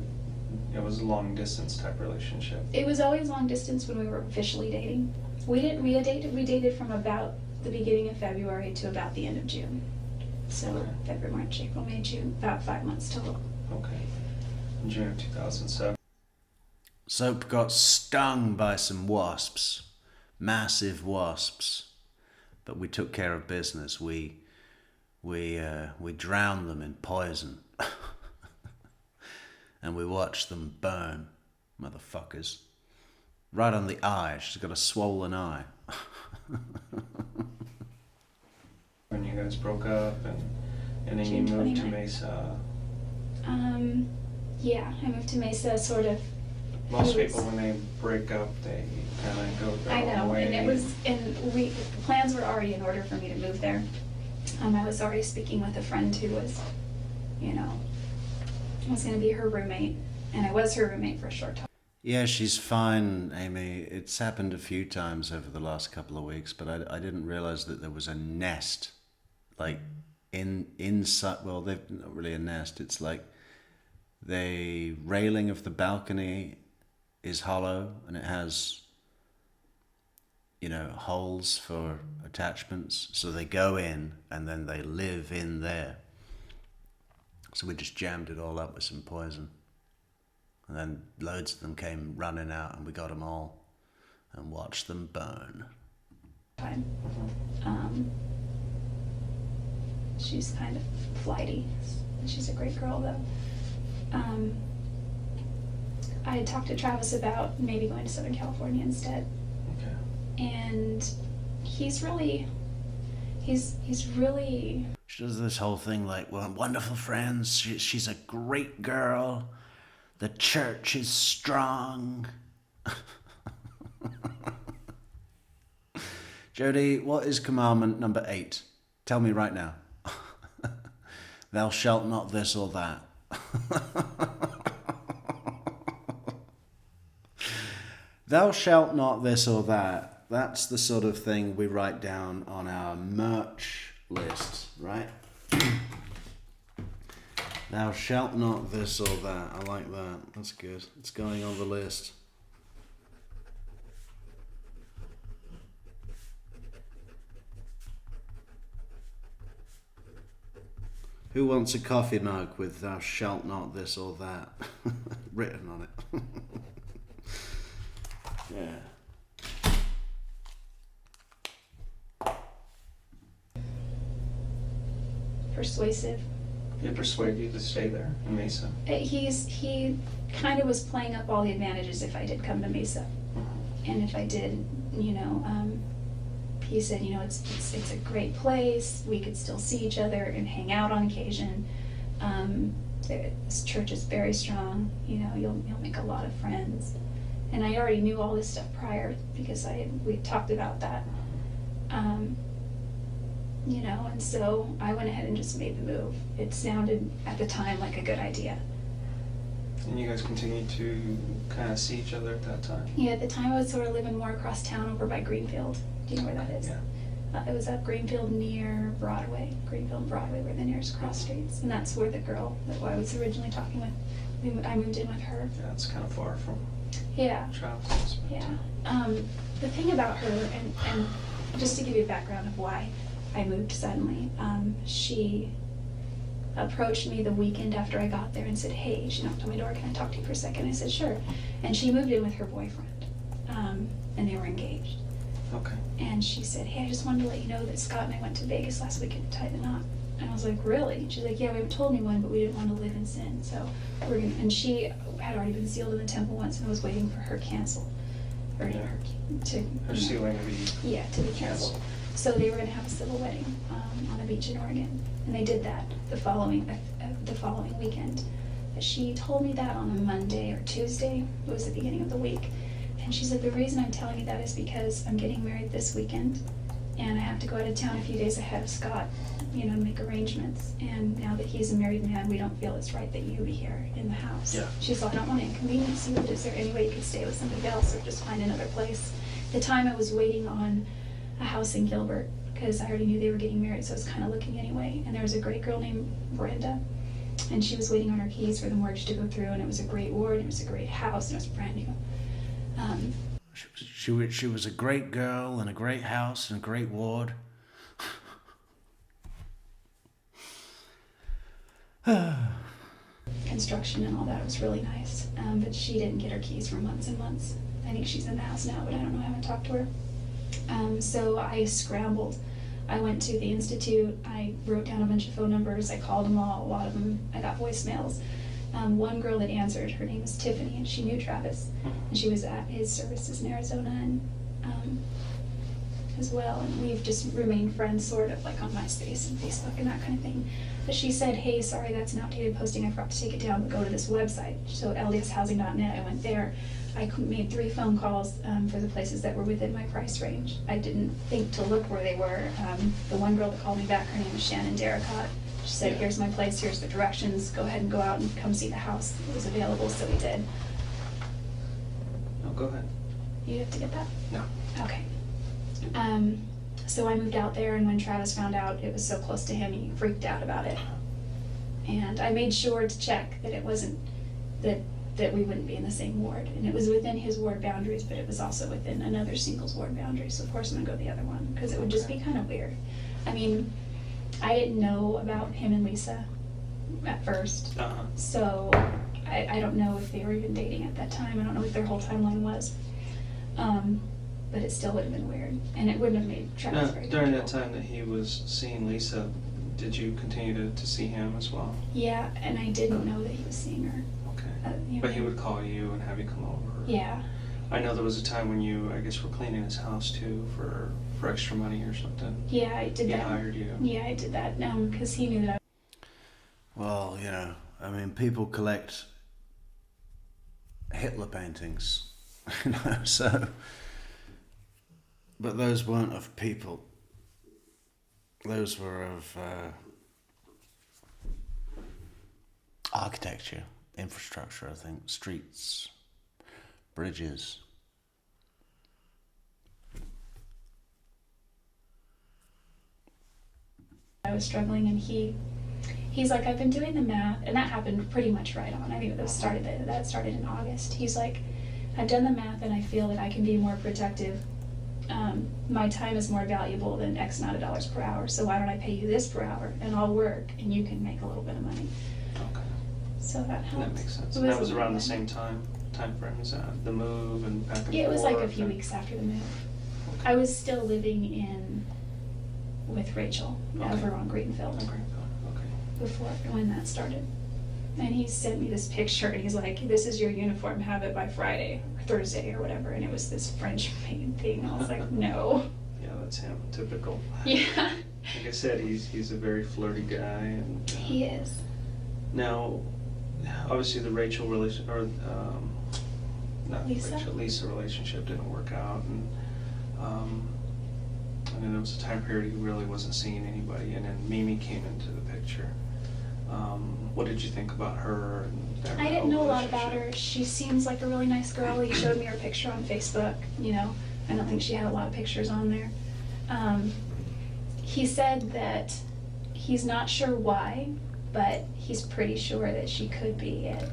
it was a long distance type relationship. It was always long distance when we were officially dating. We dated from about the beginning of February to about the end of June. So Okay. February, March, April, May, June, about 5 months total. Okay. In June of 2007. Soap got stung by some wasps. massive wasps, but we took care of business. We drowned them in poison, and we watched them burn, motherfuckers. Right on the eye. She's got a swollen eye. When you guys broke up and then you June moved to 29th. Mesa. Yeah, I moved to Mesa sort of. Most it was- people, when they break up, they kind of go their I own know, way. and it was, and we, plans were already in order for me to move there. I was already speaking with a friend who was, you know, was gonna be her roommate, and I was her roommate for a short time. Yeah, she's fine, Amy. It's happened a few times over the last couple of weeks, but I didn't realize that there was a nest, like inside. Well, they're not really a nest. It's like the railing of the balcony is hollow, and it has, you know, holes for attachments. So they go in, and then they live in there. So we just jammed it all up with some poison. And then loads of them came running out, and we got them all and watched them burn. Time. She's kind of flighty. She's a great girl, though. I had talked to Travis about maybe going to Southern California instead, Okay. and he's really. She does this whole thing like, we're wonderful friends. She's a great girl. The church is strong. Jodi, what is commandment number 8? Tell me right now. Thou shalt not this or that. Thou shalt not this or that. That's the sort of thing we write down on our merch list, right? Thou shalt not this or that. I like that. That's good. It's going on the list. Who wants a coffee mug with thou shalt not this or that written on it? Yeah. Persuasive. He persuaded you to stay there in Mesa. He kind of was playing up all the advantages if I did come to Mesa, and if I did, you know, he said, you know, it's a great place. We could still see each other and hang out on occasion. This church is very strong. You know, you'll make a lot of friends. And I already knew all this stuff prior because we talked about that. You know, and so I went ahead and just made the move. It sounded at the time like a good idea. And you guys continued to kind of see each other at that time? Yeah, at the time I was sort of living more across town over by Greenfield. Do you know where that is? Yeah. It was up Greenfield near Broadway. Greenfield and Broadway were the nearest cross streets. And that's where the girl that I was originally talking with, I moved in with her. Yeah, it's kind of far from Yeah. Travis. Yeah. The thing about her, and just to give you a background of why I moved suddenly, she approached me the weekend after I got there and said, hey, she knocked on my door, can I talk to you for a second? I said, sure. And she moved in with her boyfriend, and they were engaged. Okay. And she said, hey, I just wanted to let you know that Scott and I went to Vegas last weekend to tie the knot. And I was like, really? She's like, yeah, we haven't told anyone, but we didn't want to live in sin. So we're gonna, and she had already been sealed in the temple once and was waiting for her cancel, or Yeah. her Her sealing to be yeah, to be canceled. So they were gonna have a civil wedding on a beach in Oregon, and they did that the following weekend. But she told me that on a Monday or Tuesday. It was the beginning of the week, and she said the reason I'm telling you that is because I'm getting married this weekend, and I have to go out of town a few days ahead of Scott, you know, to make arrangements. And now that he's a married man, we don't feel it's right that you be here in the house. Yeah. She's like, I don't want to inconvenience you, but is there any way you could stay with somebody else or just find another place? At the time I was waiting on a house in Gilbert because I already knew they were getting married, so I was kind of looking anyway. And there was a great girl named Brenda, and she was waiting on her keys for the mortgage to go through, and it was a great ward, and it was a great house, and it was brand new. She was a great girl and a great house and a great ward. Construction and all that, it was really nice. But she didn't get her keys for months and months. I think she's in the house now, but I don't know, I haven't talked to her. So I scrambled. I went to the Institute, I wrote down a bunch of phone numbers, I called them all, a lot of them, I got voicemails. One girl that answered, her name was Tiffany, and she knew Travis, and she was at his services in Arizona and as well, and we've just remained friends sort of like on MySpace and Facebook and that kind of thing. But she said, hey, sorry, that's an outdated posting, I forgot to take it down, but go to this website. So ldshousing.net, I went there. I made 3 phone calls for the places that were within my price range. I didn't think to look where they were. The one girl that called me back, her name was Shannon Darracott. She said, here's my place, here's the directions, go ahead and go out and come see the house. It was available, so we did. No, go ahead. You have to get that? No. Okay. So I moved out there, and when Travis found out it was so close to him, he freaked out about it. And I made sure to check that it wasn't, that we wouldn't be in the same ward. And it was within his ward boundaries, but it was also within another singles ward boundary. So of course I'm gonna go the other one, because it would just be kind of weird. I mean, I didn't know about him and Lisa at first. So I don't know if they were even dating at that time. I don't know what their whole timeline was. But it still would have been weird, and it wouldn't have made Travis Now, very during that comfortable. time that he was seeing Lisa, did you continue to see him as well? Yeah, and I didn't know that he was seeing her. Okay. You know, But he would call you and have you come over? Yeah. I know there was a time when you, I guess, were cleaning his house too for extra money or something. Yeah, I did He that. hired you. Yeah, I did that, because he knew that Well, you know, I mean, people collect Hitler paintings, you know, so. But those weren't of people. Those were of architecture, infrastructure, I think, streets, bridges. I was struggling, and he's like, I've been doing the math, and that happened pretty much right on. I think that started in August. He's like, I've done the math, and I feel that I can be more protective. My time is more valuable than X amount of dollars per hour, so why don't I pay you this per hour, and I'll work, and you can make a little bit of money. Okay. So that helped. That makes sense. It And that a was little around the bit. same time frame as the move and back and forth? Yeah, it was like a few and- weeks after the move. Okay. I was still living with Rachel Okay. over on Greenfield Okay. Okay. before, when that started. And he sent me this picture, and he's like, this is your uniform, have it by Friday or Thursday or whatever, and it was this French paint thing. I was like, no. Yeah, that's him. Typical. Yeah, Like I said, he's a very flirty guy, and he is. now, obviously, the Rachel relation or not Lisa? Lisa relationship didn't work out, and then there was a time period he really wasn't seeing anybody, and then Mimi came into the picture. What did you think about her? And their I didn't know a whole lot about relationship? her. She seems like a really nice girl. He showed me her picture on Facebook, you know. I don't think she had a lot of pictures on there. He said that he's not sure why, but he's pretty sure that she could be it.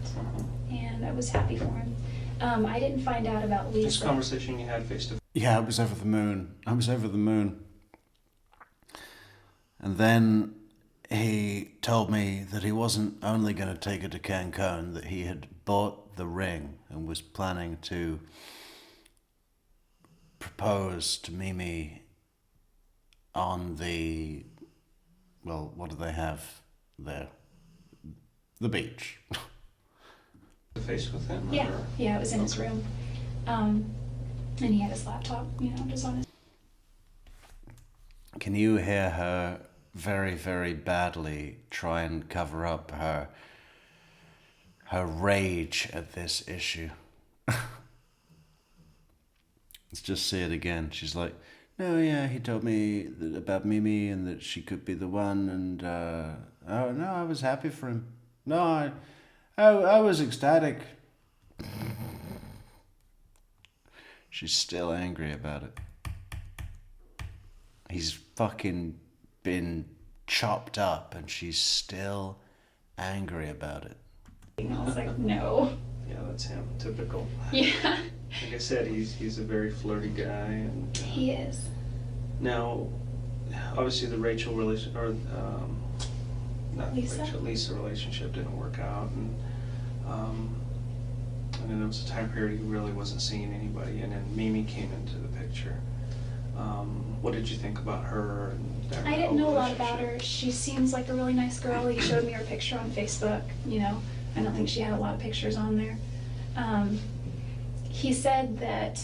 And I was happy for him. I didn't find out about Lisa. This conversation you had face to face. Yeah, I was over the moon. And then he told me that he wasn't only going to take her to Cancun, that he had bought the ring and was planning to propose to Mimi on the, well, what do they have there? The beach. Face with him? Yeah, or- yeah, it was in his Okay. room. And he had his laptop, you know, just on his. Can you hear her very, very badly try and cover up her rage at this issue? Let's just see it again. She's like, no, yeah, he told me about Mimi and that she could be the one, and oh no, I was happy for him. No, I was ecstatic. She's still angry about it. He's fucking been chopped up, and she's still angry about it. I was like, no. Yeah, that's him. Typical. Yeah, Like I said, he's a very flirty guy, and he is. now, obviously, the Rachel relation or not Lisa? Lisa relationship didn't work out, and then there was a time period he really wasn't seeing anybody, and then Mimi came into the picture. What did you think about her? And their I didn't know a lot relationship? about her. She seems like a really nice girl. He showed me her picture on Facebook. You know, I don't think she had a lot of pictures on there. He said that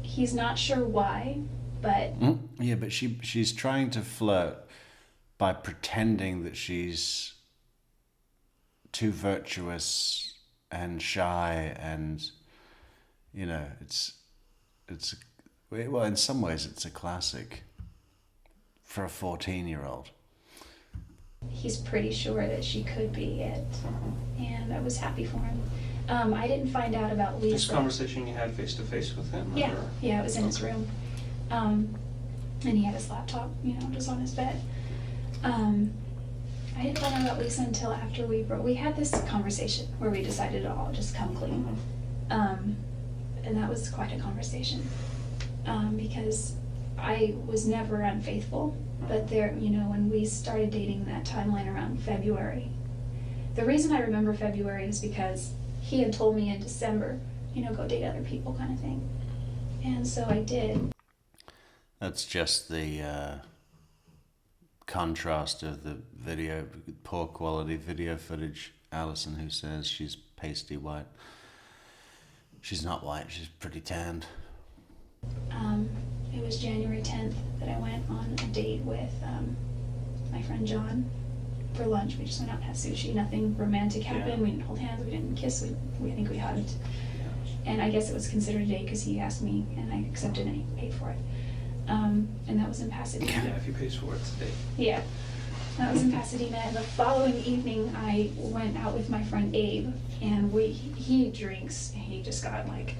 he's not sure why, but Yeah, but she's trying to flirt by pretending that she's too virtuous and shy, and you know, well, in some ways it's a classic for a 14-year-old. he's pretty sure that she could be it, and I was happy for him. I didn't find out about Lisa. This conversation you had face to face with him? Yeah, or- yeah, it was in his Okay. room. And he had his laptop, you know, just on his bed. I didn't find out about Lisa until after we had this conversation where we decided to all just come clean. And that was quite a conversation. Because I was never unfaithful, but there, you know, when we started dating, that timeline around February. The reason I remember February is because he had told me in December, you know, go date other people kind of thing. And so I did. That's just the contrast of the video, poor quality video footage. Alison, who says she's pasty white. She's not white, she's pretty tanned. It was January 10th that I went on a date with my friend John for lunch. We just went out and had sushi. Nothing romantic happened. Yeah. We didn't hold hands. We didn't kiss. I think we hugged. Yeah. And I guess it was considered a date because he asked me and I accepted and he paid for it. And that was in Pasadena. Yeah, if he pays for it today. Yeah, that was in Pasadena. And the following evening, I went out with my friend Abe, and he drinks. He just got like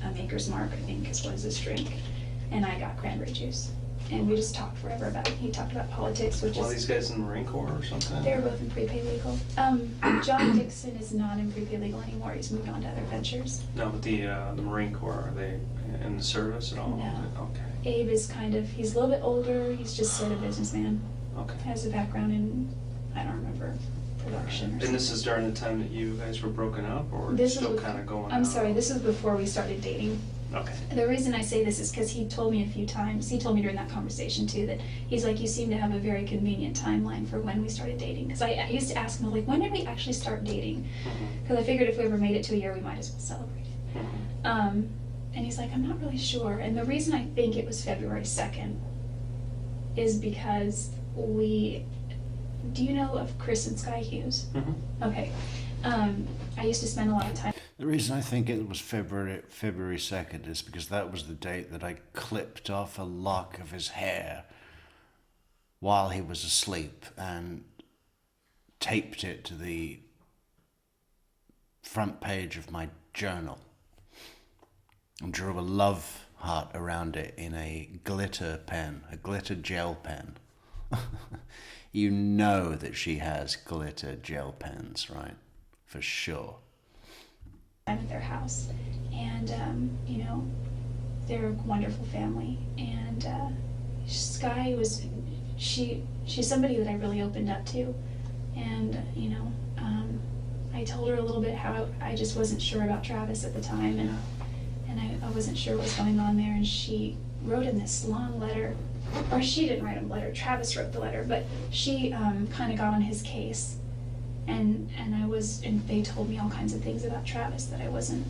a Maker's Mark, I think, is what is his drink, and I got cranberry juice. And we just talked forever about it. He talked about politics, which One of is these guys in the Marine Corps or something? they're both in prepaid legal. John Dixon is not in prepaid legal anymore. He's moved on to other ventures. No, but the Marine Corps, are they in the service at all? No. Okay. Abe is he's a little bit older. He's just sort of businessman. Okay. Has a background in, I don't remember, production or something. And this is during the time that you guys were broken up, or This is still with- kind of going? I'm out? sorry, this was before we started dating. Okay. The reason I say this is because he told me a few times, he told me during that conversation too, that he's like, you seem to have a very convenient timeline for when we started dating. Because I used to ask him, like, when did we actually start dating? Because I figured if we ever made it to a year, we might as well celebrate it. Mhm. And he's like, I'm not really sure. And the reason I think it was February 2nd is because do you know of Chris and Sky Hughes? Mhm. Okay. I used to spend a lot of time. The reason I think it was February 2nd is because that was the date that I clipped off a lock of his hair while he was asleep and taped it to the front page of my journal and drew a love heart around it in a glitter pen, a glitter gel pen. You know that she has glitter gel pens, right? For sure. At their house, and you know, they're a wonderful family. And Sky she's somebody that I really opened up to, and you know, I told her a little bit how I just wasn't sure about Travis at the time, and I wasn't sure what was going on there, and she wrote in this long letter, or she didn't write a letter, Travis wrote the letter, but she kind of got on his case. And they told me all kinds of things about Travis that I wasn't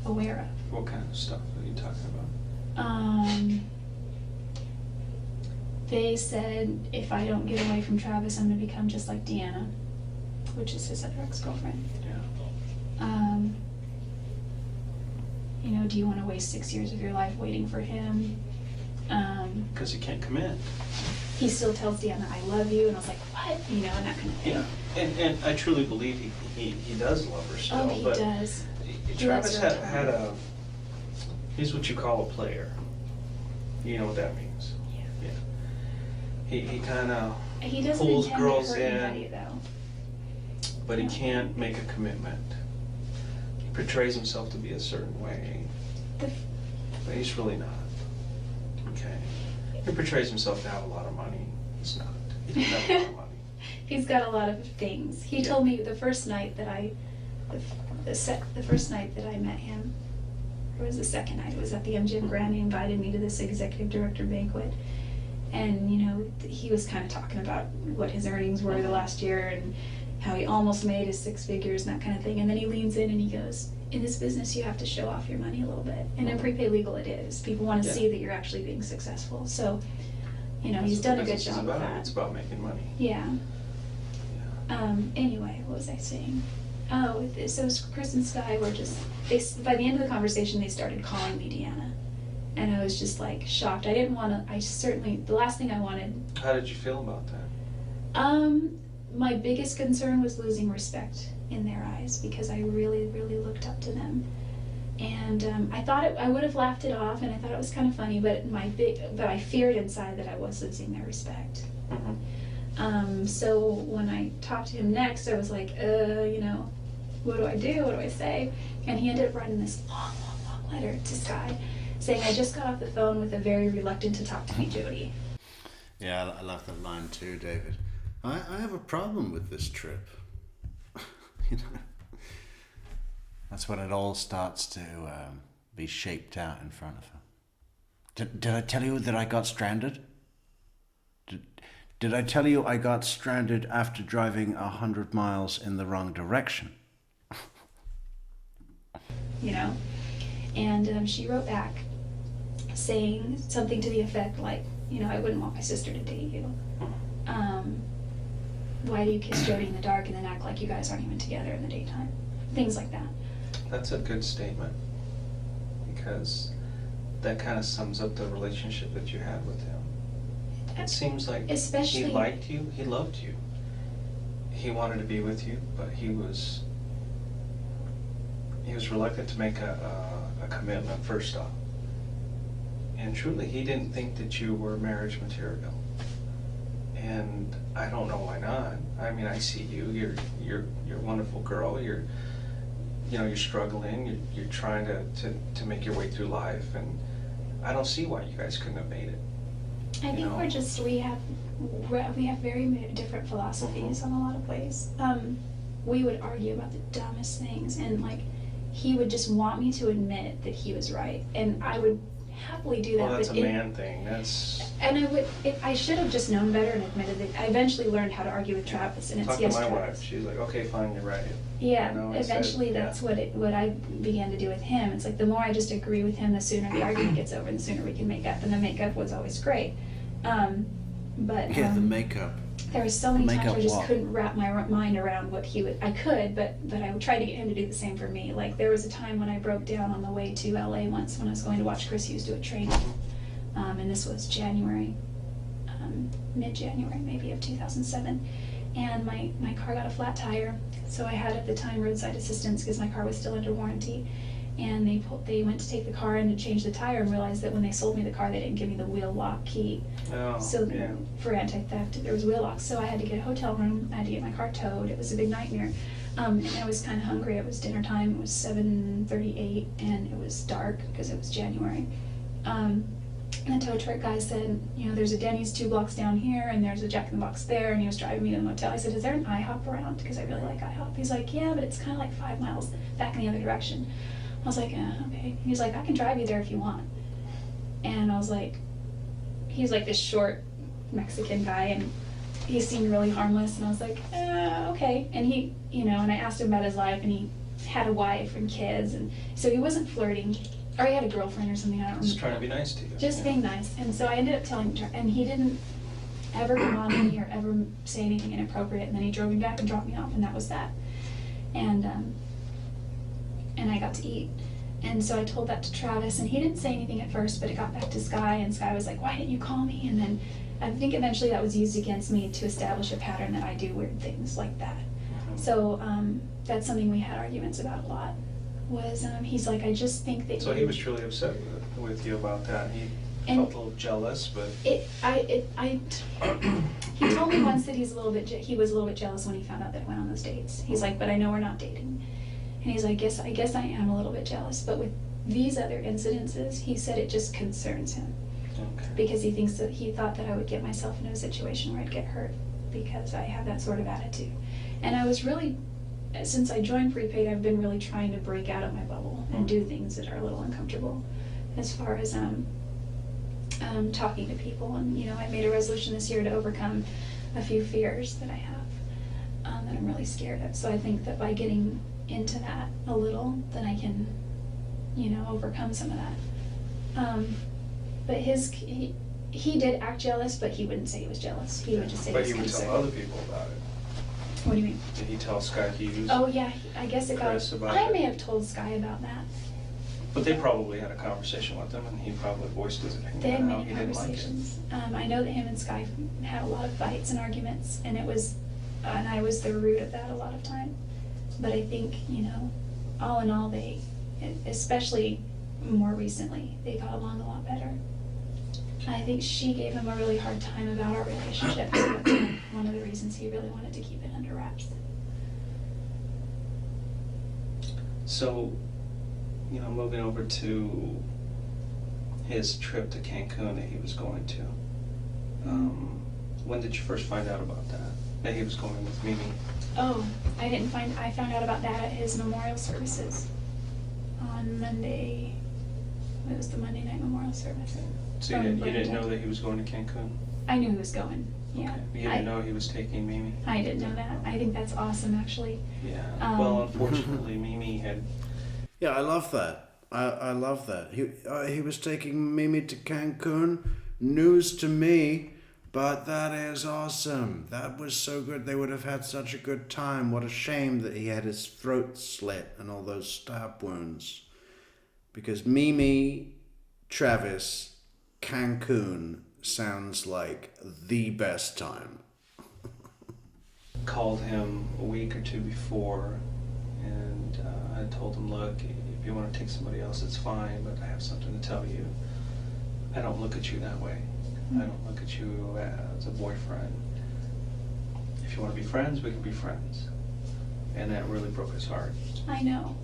aware of. What kind of stuff are you talking about? They said if I don't get away from Travis, I'm gonna become just like Deanna, which is his other ex-girlfriend. Yeah. You know, do you want to waste 6 years of your life waiting for him? Because you can't commit. He still tells Deanna, I love you, and I was like, what? You know, and that kind of thing. Yeah. And I truly believe he does love her still. Oh, he but does. Travis loves her. had he's what you call a player. You know what that means. Yeah. He kind of He doesn't pulls intend girls to hurt in, anybody, though. but he can't make a commitment. He portrays himself to be a certain way, but he's really not. Okay. He portrays himself to have a lot of money. He's not. He doesn't have a lot of money. He's got a lot of things. He Yeah. told me the first night that I met him, it was the second night, it was at the MGM Grand. He invited me to this executive director banquet. And, you know, he was kind of talking about what his earnings were the last year and how he almost made his 6 figures and that kind of thing. And then he leans in and he goes, in this business, you have to show off your money a little bit. And in prepaid legal, it is. People want to Yeah. see that you're actually being successful. So, you know, That's he's what done a good business is job of about. that. It's about making money. Yeah. Yeah. Anyway, what was I saying? Oh, so Chris and Sky were just, by the end of the conversation, they started calling me Deanna. And I was just like shocked. I didn't want to, the last thing I wanted. How did you feel about that? My biggest concern was losing respect in their eyes because I really, really looked up to them. And I thought I would have laughed it off, and I thought it was kind of funny, but I feared inside that I was losing their respect. Mm-hmm. So when I talked to him next, I was like, you know, what do I do? What do I say? And he ended up writing this long, long, long letter to Sky saying, I just got off the phone with a very reluctant to talk to me Jodi. Yeah, I love that line too, David. I have a problem with this trip. You know, that's when it all starts to be shaped out in front of her. Did I tell you that I got stranded? Did I tell you I got stranded after driving 100 miles in the wrong direction? You know? And she wrote back saying something to the effect like, you know, I wouldn't want my sister to date you. Why do you kiss Jodi in the dark and then act like you guys aren't even together in the daytime? Things like that. That's a good statement, because that kind of sums up the relationship that you had with him. It seems like Especially, he liked you, he loved you. He wanted to be with you, but he was reluctant to make a commitment first off. And truly, he didn't think that you were marriage material. And I don't know why not. I mean, I see you. You're a wonderful girl. You're struggling. You're trying to make your way through life, and I don't see why you guys couldn't have made it. I think we have very different philosophies on a lot of ways. We would argue about the dumbest things, and like he would just want me to admit that he was right, and I would happily do that. Well, that's but a man thing. And I should have just known better and admitted that. I eventually learned how to argue with Travis, and it's Talk to yes, my Travis. wife. She's like, okay, fine, you're right. Yeah, You know, eventually yeah. that's what I began to do with him. It's like the more I just agree with him, the sooner the argument gets over, and the sooner we can make up. And the makeup was always great. But Yeah, the makeup. there were so many times Makeup where I just what? couldn't wrap my mind around what he would. I could, but I would try to get him to do the same for me. Like there was a time when I broke down on the way to LA once when I was going to watch Chris Hughes do a training, and this was January, mid-January maybe of 2007, and my car got a flat tire, so I had at the time roadside assistance because my car was still under warranty. And they went to take the car in to change the tire and realized that when they sold me the car, they didn't give me the wheel lock key. Oh, So yeah. for anti-theft, there was wheel locks. So I had to get a hotel room. I had to get my car towed. It was a big nightmare. And I was kind of hungry. It was dinner time. It was 7:38, and it was dark because it was January. And the tow truck guy said, you know, there's a Denny's 2 blocks down here, and there's a Jack in the Box there, and he was driving me to the motel. I said, is there an IHOP around? Because I really like IHOP. He's like, yeah, but it's kind of like 5 miles back in the other direction. I was like, okay. He's like, I can drive you there if you want. And I was like, he's like this short Mexican guy, and he seemed really harmless. And I was like, okay. And he, you know, and I asked him about his life, and he had a wife and kids, and so he wasn't flirting, or he had a girlfriend or something. I don't remember. Just trying to be nice to you. Just yeah. being nice. And so I ended up telling him, and he didn't ever come on me or ever say anything inappropriate. And then he drove me back and dropped me off, and that was that. And I got to eat. And so I told that to Travis, and he didn't say anything at first, but it got back to Sky, and Sky was like, why didn't you call me? And then I think eventually that was used against me to establish a pattern that I do weird things like that. So that's something we had arguments about a lot, was he's like, I just think that So he was truly upset with you about that. He felt a little jealous, but he told me once that he was a little bit jealous when he found out that I went on those dates. He's like, but I know we're not dating. And he's like, I guess I am a little bit jealous, but with these other incidences, he said it just concerns him. okay. Because he thought that I would get myself into a situation where I'd get hurt because I have that sort of attitude. And I was really since I joined prepaid, I've been really trying to break out of my bubble and do things that are a little uncomfortable, as far as talking to people. And I made a resolution this year to overcome a few fears that I have, that I'm really scared of. So I think that by getting into that a little, then I can overcome some of that. But he did act jealous, but he wouldn't say he was jealous. He would just say But he he was would tell other people about it. What do you mean? Did he tell Sky Hughes? Oh yeah, I guess Chris about I it? may have told Sky about that. But they probably had a conversation with him, and he probably voiced his opinion They had on how many he didn't like it. conversations. I know that him and Sky had a lot of fights and arguments, and and I was the root of that a lot of time. But I think, all in all, they, especially more recently, they got along a lot better. I think she gave him a really hard time about our relationship, so that's one of the reasons he really wanted to keep it under wraps. So, moving over to his trip to Cancun that he was going to, when did you first find out about that he was going with Mimi? Oh, I found out about that at his memorial services on Monday. It was the Monday night memorial service. So you didn't know that he was going to Cancun? I knew he was going, yeah. Okay. You didn't know he was taking Mimi? I didn't know that. I think that's awesome, actually. Yeah. Well, unfortunately, Mimi had... Yeah, I love that. I love that. He was taking Mimi to Cancun. News to me, but that is awesome. That was so good. They would have had such a good time. What a shame that he had his throat slit and all those stab wounds. Because Mimi, Travis, Cancun sounds like the best time. Called him a week or two before, and I told him, look, if you want to take somebody else, it's fine, but I have something to tell you. I don't look at you that way. I don't look at you as a boyfriend. If you want to be friends, we can be friends. And that really broke his heart. I know.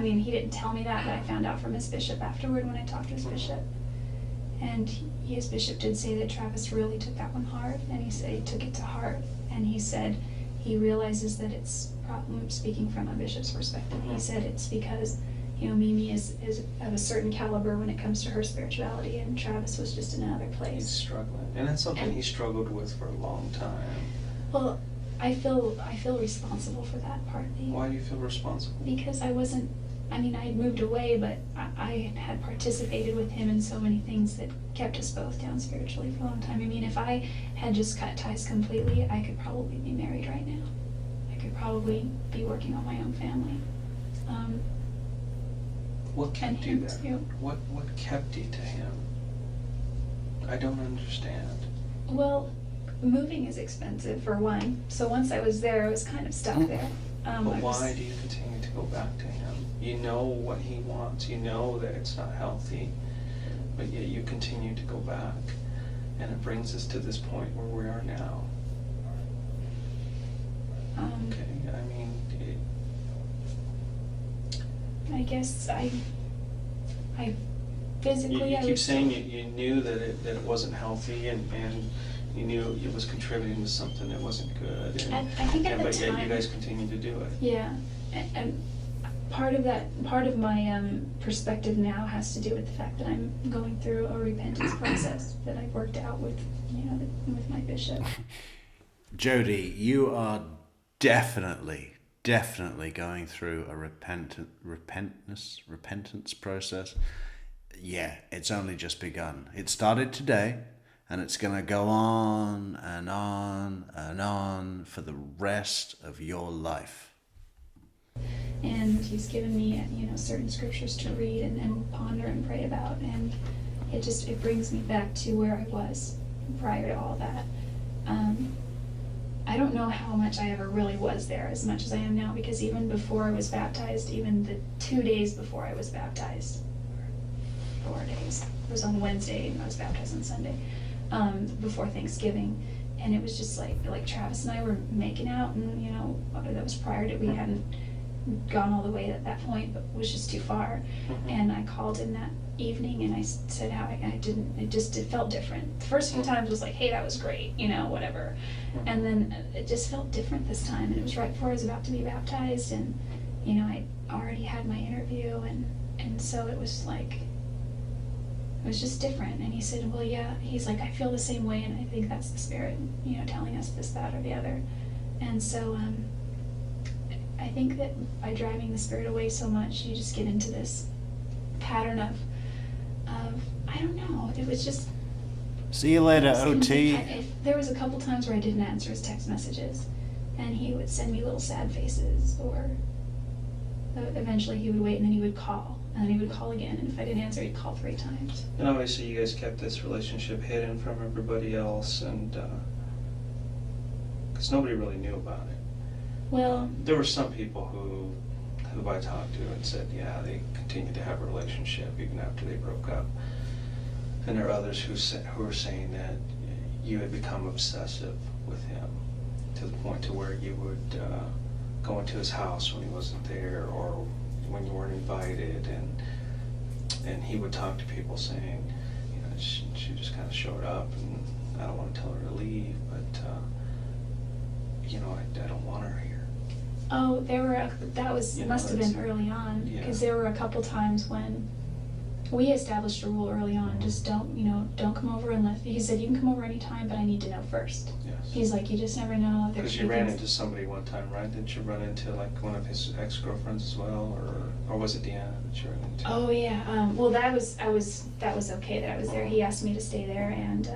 He didn't tell me that, but I found out from his bishop afterward when I talked to his bishop. And his bishop did say that Travis really took that one hard, and he said he took it to heart. And he said he realizes that it's, speaking from a bishop's perspective, he said it's because, Mimi is of a certain caliber when it comes to her spirituality, and Travis was just in another He's place. struggling. And that's something he struggled with for a long time. Well, I feel responsible for that partly. Why do you feel responsible? Because I wasn't, I had moved away, but I had participated with him in so many things that kept us both down spiritually for a long time. If I had just cut ties completely, I could probably be married right now. I could probably be working on my own family. What kept you him there? too. What kept you to him? I don't understand. Well, moving is expensive for one, so once I was there, I was kind of stuck there. But why do you continue to go back to him? You know what he wants, you know that it's not healthy, but yet you continue to go back. And it brings us to this point where we are now. Okay, I guess I physically, you I keep was saying still- you knew that it wasn't healthy, and you knew it was contributing to something that wasn't good. And, I think at the but yet you time- guys continue to do it. Yeah, and part of my perspective now has to do with the fact that I'm going through a repentance process that I've worked out with, with my bishop. Jodi, you are definitely going through a repentance process. Yeah, it's only just begun. It started today, and it's going to go on and on and on for the rest of your life. And he's given me, certain scriptures to read and ponder and pray about, and it brings me back to where I was prior to all that. I don't know how much I ever really was there as much as I am now, because even before I was baptized, even the 2 days before I was baptized, 4 days, it was on Wednesday and I was baptized on Sunday, before Thanksgiving, and it was just like Travis and I were making out, and that was prior to, we hadn't gone all the way at that point, but was just too far. And I called him evening, and I said how I didn't, it felt different. The first few times was like, hey, that was great, you know, whatever. And then it just felt different this time, and it was right before I was about to be baptized, and, you know, I already had my interview, and so it was like, it was just different. And he said, well, yeah, he's like, I feel the same way, and I think that's the Spirit, you know, telling us this, that, or the other. And so I think that by driving the Spirit away so much, you just get into this pattern of I don't know, it was just, See you later, it was OT. there was a couple times where I didn't answer his text messages, and he would send me little sad faces, or eventually he would wait, and then he would call, and then he would call again, and if I didn't answer, he'd call 3 times. And obviously you guys kept this relationship hidden from everybody else, and because nobody really knew about it. Well, There were some people who I talked to and said, yeah, they continued to have a relationship even after they broke up. And there are others who were saying that you had become obsessive with him to the point to where you would go into his house when he wasn't there, or when you weren't invited, and he would talk to people saying, you know, she just kind of showed up, and I don't want to tell her to leave, but you know, I don't want her here. oh, You know, must have it's- been early on, Yeah. because there were a couple times when we established a rule early on, just don't come over unless, he said, you can come over anytime, but I need to know first. Yes. He's like, you just never know. There Because could you be ran things- into somebody one time, right? Didn't you run into like one of his ex-girlfriends as well, or was it Deanna that you ran into? Oh yeah, well that was okay that I was there. He asked me to stay there and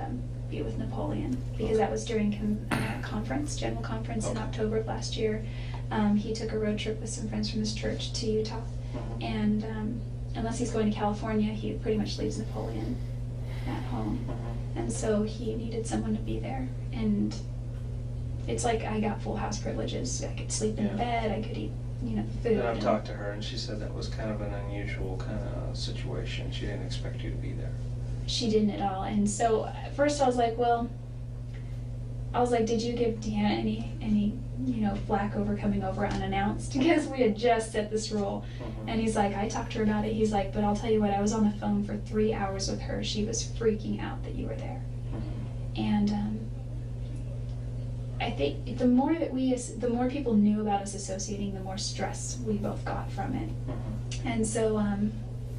be with Napoleon, because that was during conference, general conference in Okay. October of last year. He took a road trip with some friends from his church to Utah, Mhm. and unless he's going to California, he pretty much leaves Napoleon at home. Mhm. And so he needed someone to be there, and it's like I got full house privileges. I could sleep in the Yeah. bed, I could eat, you know, food. And I've and- talked to her, and she said that was kind of an unusual kind of situation. She didn't expect you to be there. She didn't at all. And so at first I was like, did you give Deanna any you know, flack over coming over unannounced? Because we had just set this rule. Mhm. And he's like, I talked to her about it. He's like, but I'll tell you what, I was on the phone for 3 hours with her. She was freaking out that you were there. Mhm. And I think the more people knew about us associating, the more stress we both got from it. Mhm. And so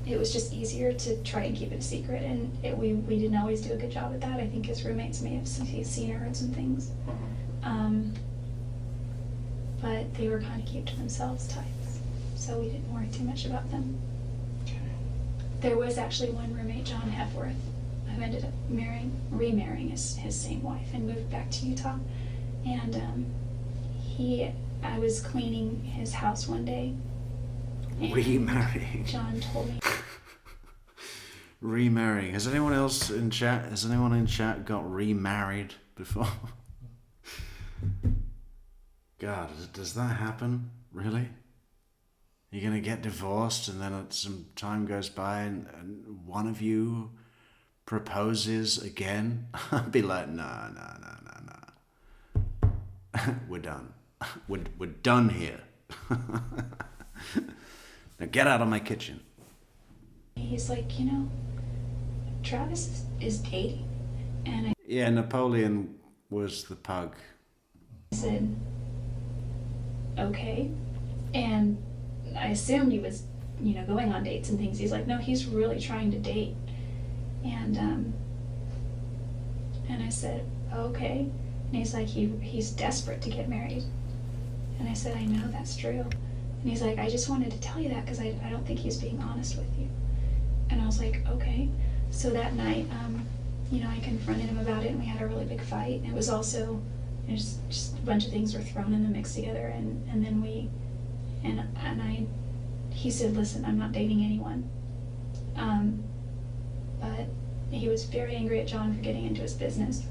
it was just easier to try and keep it a secret, and we didn't always do a good job at that. I think his roommates may have seen or heard some things. Mhm. But they were kind of kept to themselves types, so we didn't worry too much about them. Okay. There was actually one roommate, John Hepworth, who ended up remarrying his same wife and moved back to Utah. And I was cleaning his house one day, and Remarrying. John told me, Remarrying. Has anyone in chat got remarried before? God, does that happen? Really? You're gonna get divorced, and then some time goes by, and one of you proposes again? I'd be like, no. We're done. We're done here. Now get out of my kitchen. he's like, you know, Travis is dating. And I Yeah, Napoleon was the pug. said, okay. And I assumed he was, you know, going on dates and things. He's like, no, he's really trying to date. And I said, okay. And he's like, he's desperate to get married. And I said, I know that's true. And he's like, I just wanted to tell you that because I don't think he's being honest with you. And I was like, okay. So that night, you know, I confronted him about it, and we had a really big fight. And it was also, you know, just a bunch of things were thrown in the mix together, and then he said, listen, I'm not dating anyone. But he was very angry at John for getting into his business.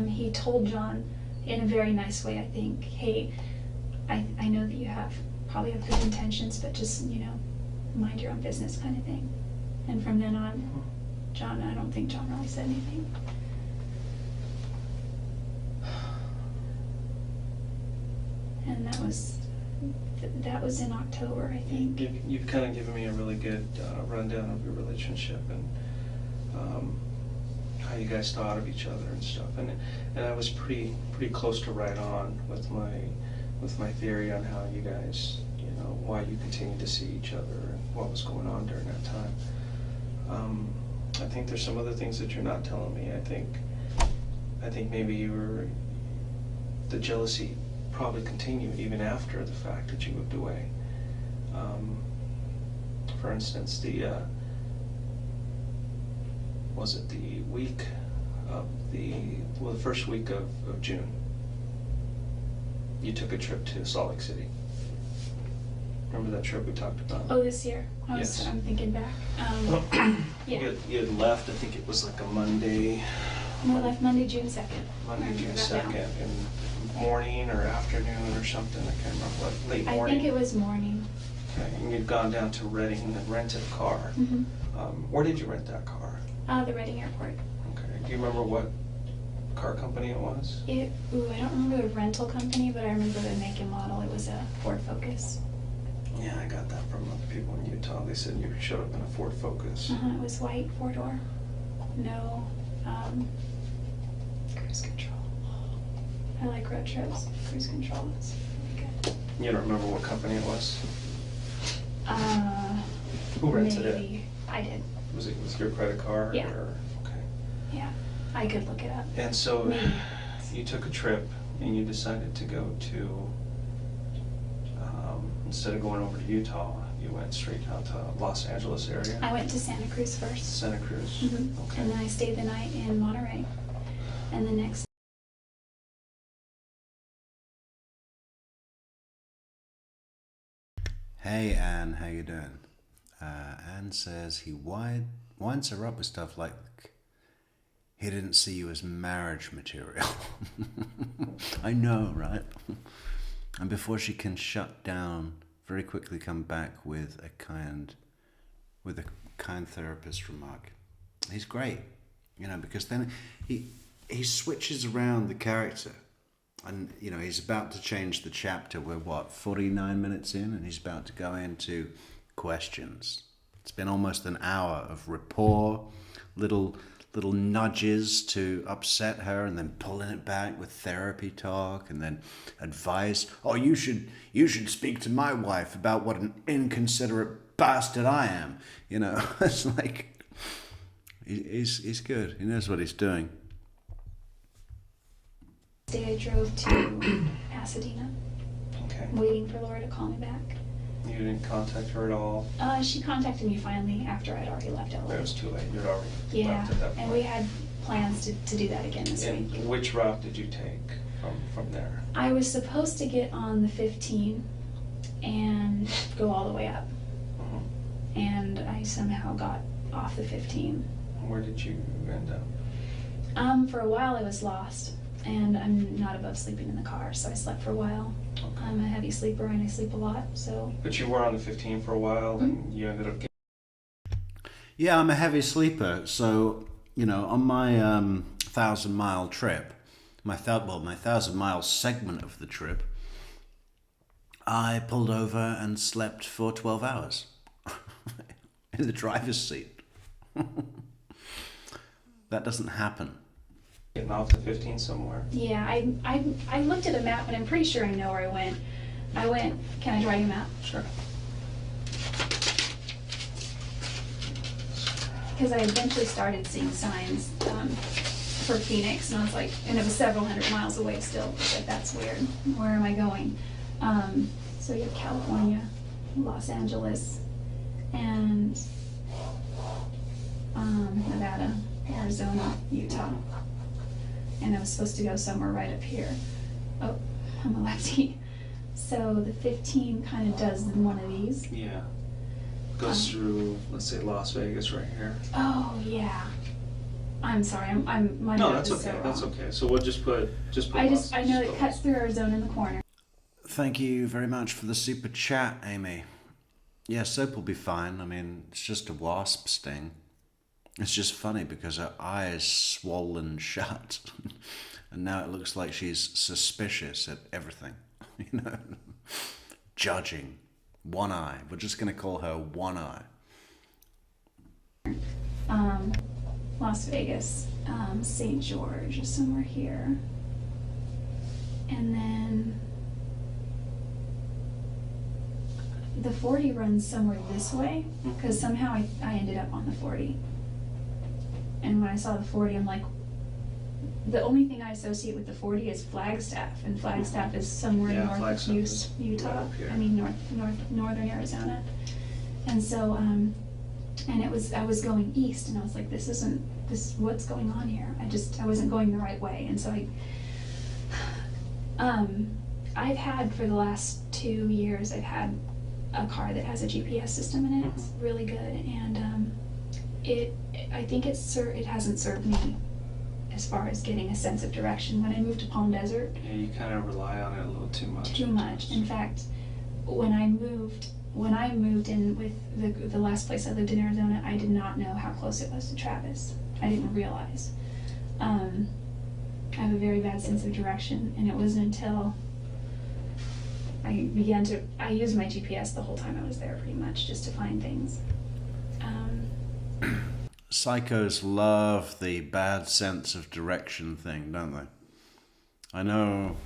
He told John in a very nice way, I think, hey, I know that you probably have good intentions, but just, you know, mind your own business kind of thing. And from then on, I don't think John really said anything. And that was That was in October, I think. You've kind of given me a really good rundown of your relationship and how you guys thought of each other and stuff. And I was pretty close to right on with my theory on how you guys, you know, why you continued to see each other and what was going on during that time. I think there's some other things that you're not telling me. I think maybe the jealousy probably continued even after the fact that you moved away. For instance, was it the week of the first week of June, you took a trip to Salt Lake City. Remember that trip we talked about? Oh, this year? Yes. I'm thinking back. Yeah. You had left, I think it was like a Monday. No, I left Monday, June 2nd. Monday, June I remember that 2nd, in morning or afternoon or something, I can't remember what, late now. I morning. think it was morning. Okay, and you'd gone down to Reading and rented a car. Mm-hmm. Where did you rent that car? The Reading Airport. Okay, do you remember what car company it was? I don't remember the rental company, but I remember the make and model. It was a Ford Focus. Yeah, I got that from other people in Utah. They said you showed up in a Ford Focus. It was white, 4-door. No cruise control. I like road trips. Cruise control is really good. You don't remember what company it was? Who Maybe. rented it? I did. Was it with your credit card? Yeah. Or, okay. Yeah, I could look it up. And so Maybe. you took a trip and you decided to go to, instead of going over to Utah, you went straight out to Los Angeles area? I went to Santa Cruz first. Santa Cruz? Mhm. Okay. And then I stayed the night in Monterey. And the next Hey Anne, how you doing? Anne says he winds her up with stuff like he didn't see you as marriage material. I know, right? And before she can shut down, very quickly come back with a kind therapist remark. He's great, you know, because then he switches around the character. And, you know, he's about to change the chapter. We're, 49 minutes in? And he's about to go into questions. It's been almost an hour of rapport, little nudges to upset her, and then pulling it back with therapy talk, and then advice. Oh, you should speak to my wife about what an inconsiderate bastard I am. You know, it's like, he's good. He knows what he's doing. day I drove to Pasadena, Okay. waiting for Laura to call me back. You didn't contact her at all? She contacted me finally after I'd already left LA. It was too late. You'd already Yeah, left at that point. and we had plans to do that again this And week. which route did you take from there? I was supposed to get on the 15 and go all the way up, Mhm. and I somehow got off the 15. Where did you end up? For a while I was lost, and I'm not above sleeping in the car, so I slept for a while. Okay. I'm a heavy sleeper and I sleep a lot, so. But you were on the 15 for a while, and you ended up getting... Yeah, I'm a heavy sleeper, so, you know, on my 1,000-mile trip, my 1,000-mile segment of the trip, I pulled over and slept for 12 hours in the driver's seat. That doesn't happen. Getting off the 15 somewhere. Yeah, I looked at a map and I'm pretty sure I know where I went, can I draw you a map? Sure. Because I eventually started seeing signs for Phoenix, and I was like, and it was several hundred miles away still. I was like, that's weird. Where am I going? So you have California, Los Angeles, and Nevada, Arizona, Utah. And I was supposed to go somewhere right up here. Oh, I'm a lefty. So the 15 kind of does one of these. Yeah. Goes through, let's say, Las Vegas right here. Oh yeah. I'm sorry. My No, map that's is so okay. wrong. That's okay. So we'll just put I know it cuts through Arizona in the corner. Thank you very much for the super chat, Amy. Yeah, soap will be fine. I mean, it's just a wasp sting. It's just funny because her eye is swollen shut. And now it looks like she's suspicious at everything. You know? judging. One Eye. We're just going to call her One Eye. Las Vegas, St. George is somewhere here. And then the 40 runs somewhere this way, because somehow I ended up on the 40. And when I saw the 40, I'm like, the only thing I associate with the 40 is Flagstaff, and Flagstaff is somewhere Yeah, north of Flagstaff is Utah. right up here. I mean, northern Arizona. And so, and I was going east, and I was like, what's going on here? I wasn't going the right way, and so I've had for the last 2 years, I've had a car that has a GPS system in it. It's really good, and I think it hasn't served me as far as getting a sense of direction. When I moved to Palm Desert, Yeah, you kind of rely on it a little too much. too much. In fact, when I moved in with the last place I lived in Arizona, I did not know how close it was to Travis. I didn't realize. I have a very bad sense of direction, and it wasn't until I used my GPS the whole time I was there, pretty much, just to find things. Psychos love the bad sense of direction thing, don't they? I know.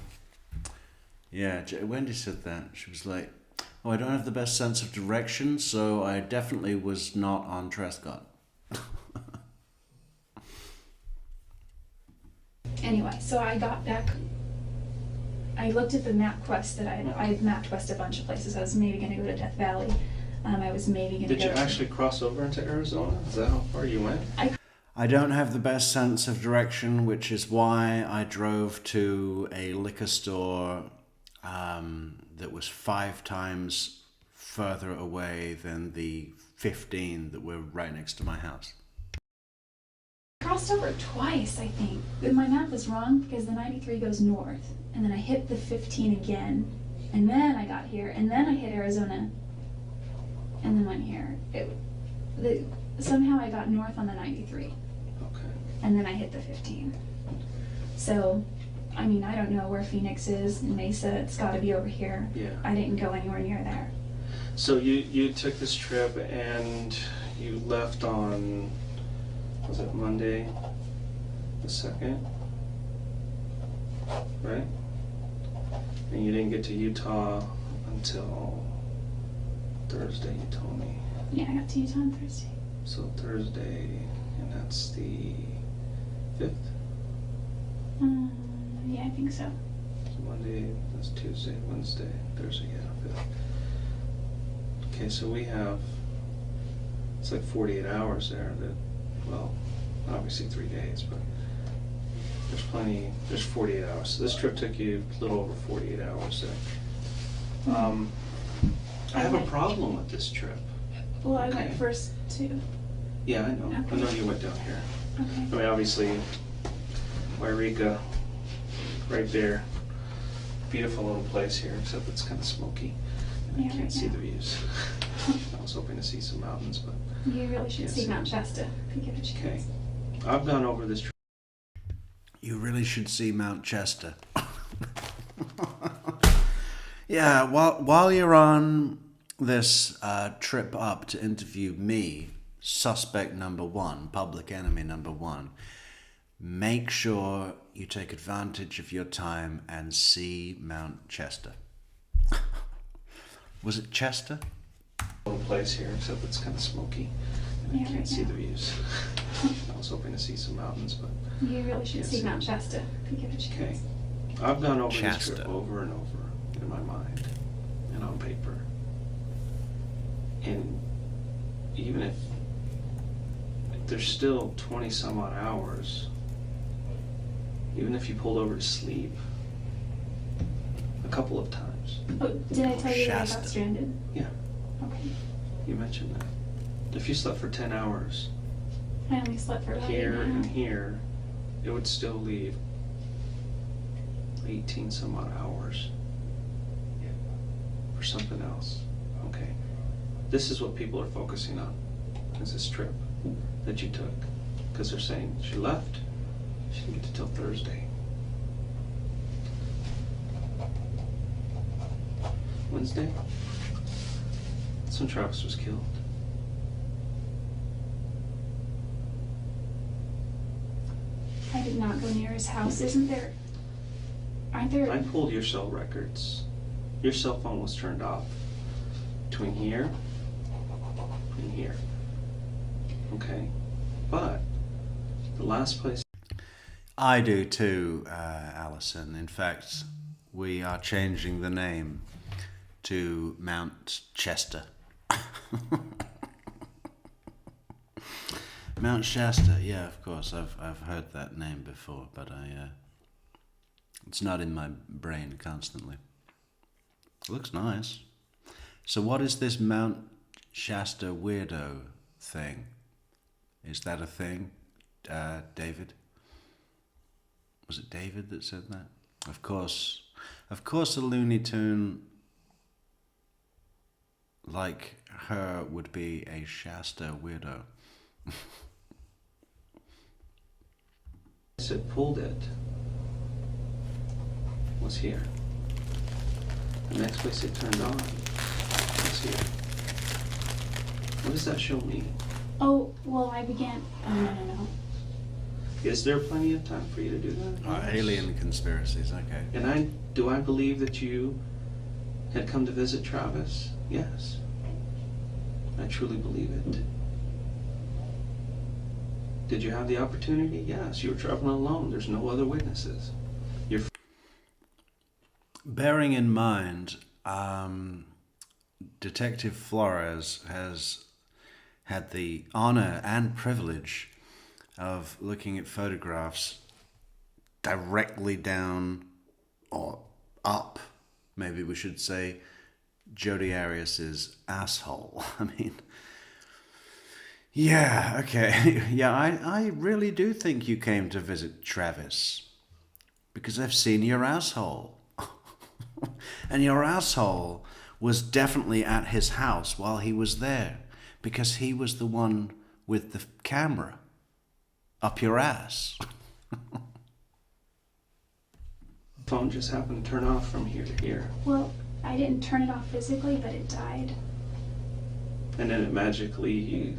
Yeah, Wendy said that. She was like, oh, I don't have the best sense of direction, so I definitely was not on Trescott. Anyway, so I got back. I looked at the MapQuest that I had MapQuest a bunch of places. I was maybe going to go to Death Valley. I was maybe going to go. Did you actually cross over into Arizona? Is that how far you went? I don't have the best sense of direction, which is why I drove to a liquor store that was 5 times further away than the 15 that were right next to my house. I crossed over twice, I think. But my map was wrong because the 93 goes north, and then I hit the 15 again, and then I got here, and then I hit Arizona, and then went here. Somehow I got north on the 93. Okay. And then I hit the 15. So, I mean, I don't know where Phoenix is, Mesa. It's got to be over here. Yeah. I didn't go anywhere near there. So you took this trip and you left on, was it Monday the 2nd? Right? And you didn't get to Utah until Thursday, you told me. Yeah, I got to Utah on Thursday. So Thursday, and that's the 5th? Yeah, I think so. So Monday, that's Tuesday, Wednesday, Thursday, yeah, 5th. Okay, so we have, it's like 48 hours there that, well, obviously 3 days, but there's 48 hours. So this trip took you a little over 48 hours there. I have a problem with this trip. Well, I Okay. went first too. Yeah, I know. Okay. I know you went down here. Okay. I mean, obviously, Wairika, right there. Beautiful little place here, except it's kind of smoky. And Yeah, I can't right see now. the views. I was hoping to see some mountains, but You really should Yes. see Mount Shasta if you get a okay. chance. I've gone over this trip. You really should see Mount Chester. Yeah, while you're on this trip up to interview me, suspect number 1, public enemy number 1, make sure you take advantage of your time and see Mount Chester. Was it Chester? Little place here, except it's kind of smoky. And Yeah, I can't right see now. the views. I was hoping to see some mountains, but You really should Yes. see Mount Shasta if you get a okay. chance. I've gone over this Shasta. trip over and over in my mind and on paper. And even if there's still 20 some odd hours, even if you pulled over to sleep a couple of times, Oh, did I tell you that I Shasta. got stranded? yeah, Okay. you mentioned that. If you slept for 10 hours I only slept for about here 8 and hours. here, it would still leave 18 some odd hours for something else. Okay. This is what people are focusing on, is this trip that you took. Because they're saying she left, she didn't get to till Thursday. When Wednesday. That's when Travis was killed. I did not go near his house. Aren't there? I pulled your cell records. Your cell phone was turned off between here and here. Okay? But the last place. I do too, Alison. In fact, we are changing the name to Mount Chester. Mount Shasta, yeah, of course. I've heard that name before, but it's not in my brain constantly. It looks nice. So what is this Mount Shasta weirdo thing? Is that a thing, David? Was it David that said that? Of course, a Looney Tune like her would be a Shasta weirdo. I said pulled it was here. The next place it turned on was here. What does that show me? Oh, well, I began. Oh, no. Is there plenty of time for you to do that? Alien conspiracies, okay. And do I believe that you had come to visit Travis? Yes. I truly believe it. Did you have the opportunity? Yes. You were traveling alone. There's no other witnesses. Bearing in mind, Detective Flores has had the honor and privilege of looking at photographs directly down or up, maybe we should say, Jodi Arias's asshole. I mean, yeah, okay. Yeah, I really do think you came to visit Travis because I've seen your asshole. And your asshole was definitely at his house while he was there because he was the one with the camera up your ass. Phone just happened to turn off from here to here. Well, I didn't turn it off physically, but it died. And then it magically, you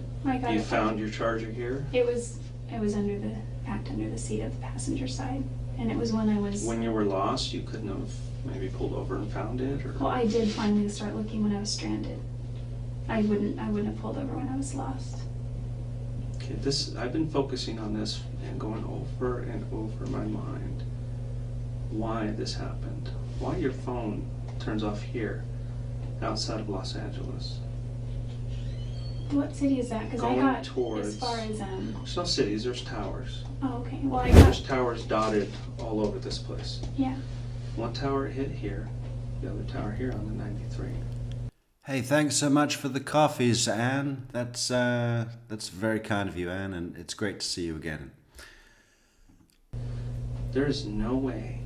found your charger here? It was packed under the seat of the passenger side. And it was when I was... When you were lost, you couldn't have maybe pulled over and found it? Or? Well, I did finally start looking when I was stranded. I wouldn't have pulled over when I was lost. Okay, I've been focusing on this and going over and over in my mind why this happened. Why your phone turns off here, outside of Los Angeles. What city is that? Because I Going got towards... as far as There's no cities, there's towers. Oh, okay. Well, There's towers dotted all over this place. Yeah. One tower hit here, the other tower here on the 93. Hey, thanks so much for the coffees, Anne. That's very kind of you, Anne, and it's great to see you again. There is no way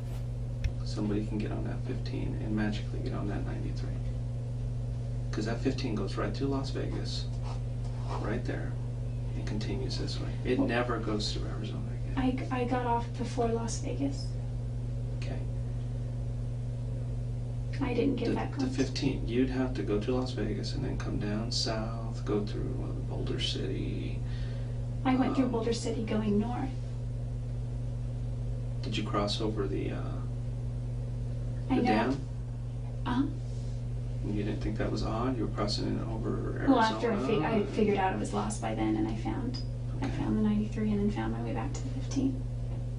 somebody can get on that 15 and magically get on that 93. Because that 15 goes right through Las Vegas, right there, and continues this way. It never goes through Arizona again. I got off before Las Vegas. Okay. I didn't get that The close. 15, you'd have to go to Las Vegas and then come down south, go through Boulder City. I went through Boulder City going north. Did you cross over the I know. dam? Uh-huh. You didn't think that was odd? You were crossing it over Arizona? Well, after I figured out it was lost by then, and I found the 93 and then found my way back to the 15.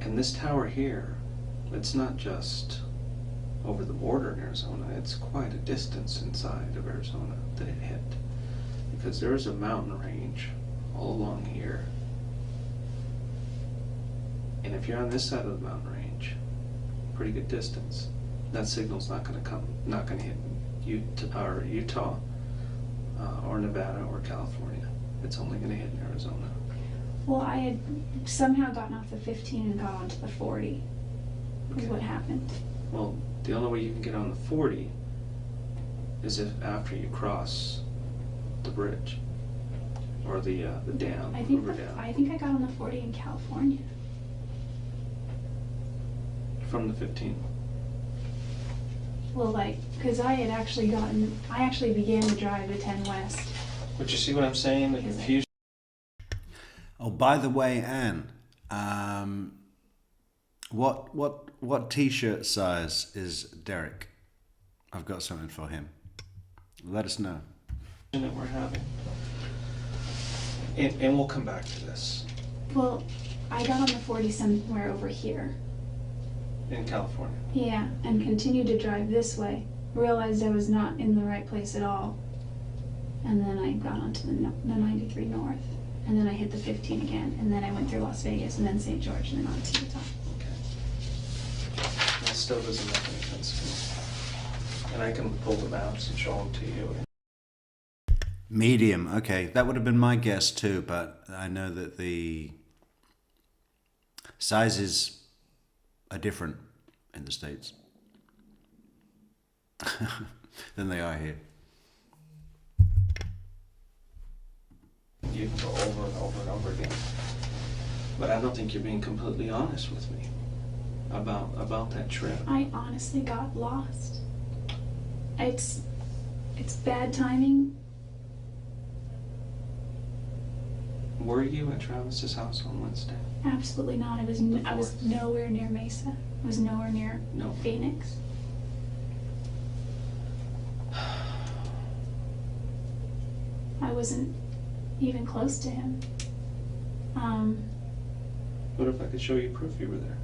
And this tower here, it's not just over the border in Arizona, it's quite a distance inside of Arizona that it hit. Because there is a mountain range all along here. And if you're on this side of the mountain range, pretty good distance, that signal's not going to hit Utah or Nevada or California. It's only going to hit in Arizona. Well, I had somehow gotten off the 15 and got onto the 40. Is what happened. Well, the only way you can get on the 40 is if after you cross the bridge or the dam, I think Hoover Dam. I think I got on the 40 in California. From the 15. Well, like, because I actually began to drive to 10 West. But you see what I'm saying? The confusion. Oh, by the way, Anne, what T-shirt size is Derek? I've got something for him. Let us know. That we're having. And we'll come back to this. Well, I got on the 40 somewhere over here. In California. Yeah, and continued to drive this way. Realized I was not in the right place at all. And then I got onto the 93 North. And then I hit the 15 again. And then I went through Las Vegas and then St. George and then on to Utah. Okay. That still doesn't make any sense to me. And I can pull the maps and show them to you. Medium, okay. That would have been my guess too, but I know that the sizes are different in the States than they are here. You can go over and over and over again. But I don't think you're being completely honest with me about that trip. I honestly got lost. It's bad timing. Were you at Travis's house on Wednesday? Absolutely not. I was nowhere near Mesa. I was nowhere near No. Phoenix. I wasn't even close to him. What if I could show you proof you were there?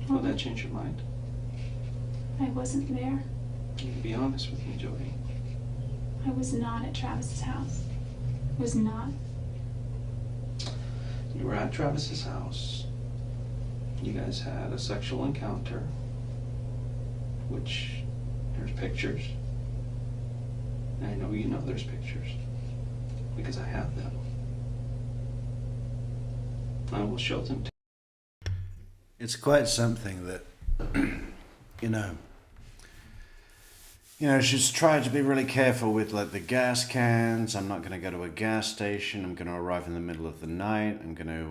Would that change your mind? I wasn't there. You can be honest with me, Jodi. I was not at Travis's house. Was not. You were at Travis's house. You guys had a sexual encounter, which there's pictures. And I know you know there's pictures because I have them. I will show them to you. It's quite something that, you know, she's tried to be really careful with like the gas cans. I'm not going to go to a gas station. I'm going to arrive in the middle of the night. I'm going to,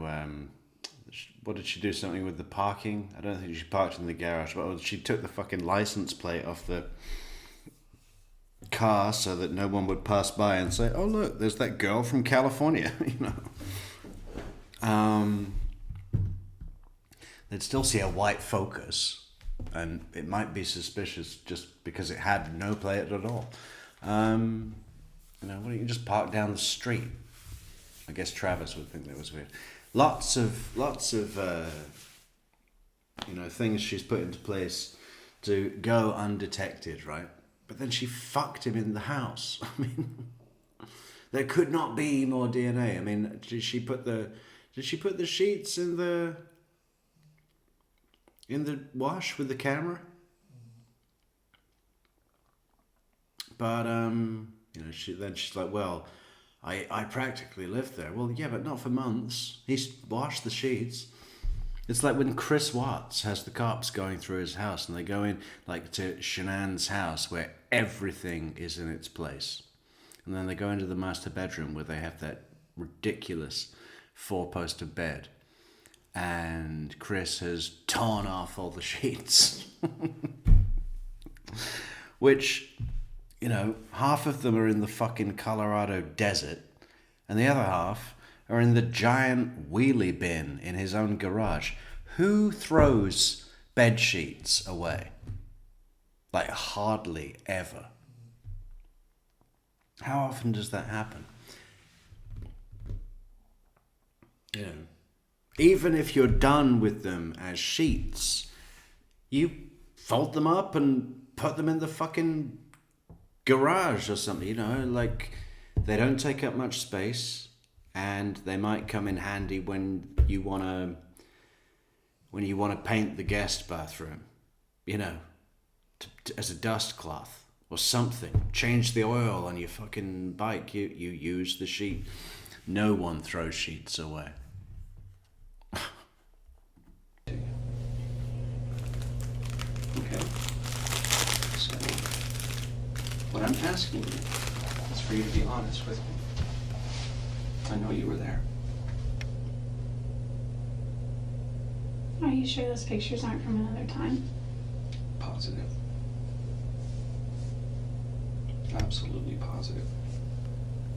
what did she do? Something with the parking? I don't think she parked in the garage, but she took the fucking license plate off the car so that no one would pass by and say, oh look, there's that girl from California, They'd still see a white Focus, and it might be suspicious just because it had no plate at all. Why don't you just park down the street? I guess Travis would think that was weird. Lots of things she's put into place to go undetected, right? But then she fucked him in the house. I mean, there could not be more DNA. I mean, did she put the sheets in the wash with the camera? But she's like, well, I practically lived there. Well, yeah, but not for months. He's washed the sheets. It's like when Chris Watts has the cops going through his house and they go in like to Shanann's house where everything is in its place. And then they go into the master bedroom where they have that ridiculous 4-poster bed. And Chris has torn off all the sheets. Which, half of them are in the fucking Colorado desert. And the other half are in the giant wheelie bin in his own garage. Who throws bed sheets away? Like, hardly ever. How often does that happen? Even if you're done with them as sheets, you fold them up and put them in the fucking garage or something, like they don't take up much space. And they might come in handy when you want to paint the guest bathroom, as a dust cloth or something. Change the oil on your fucking bike. You use the sheet. No one throws sheets away. Okay. So, what I'm asking you is for you to be honest with me. I know you were there. Are you sure those pictures aren't from another time? Positive. Absolutely positive.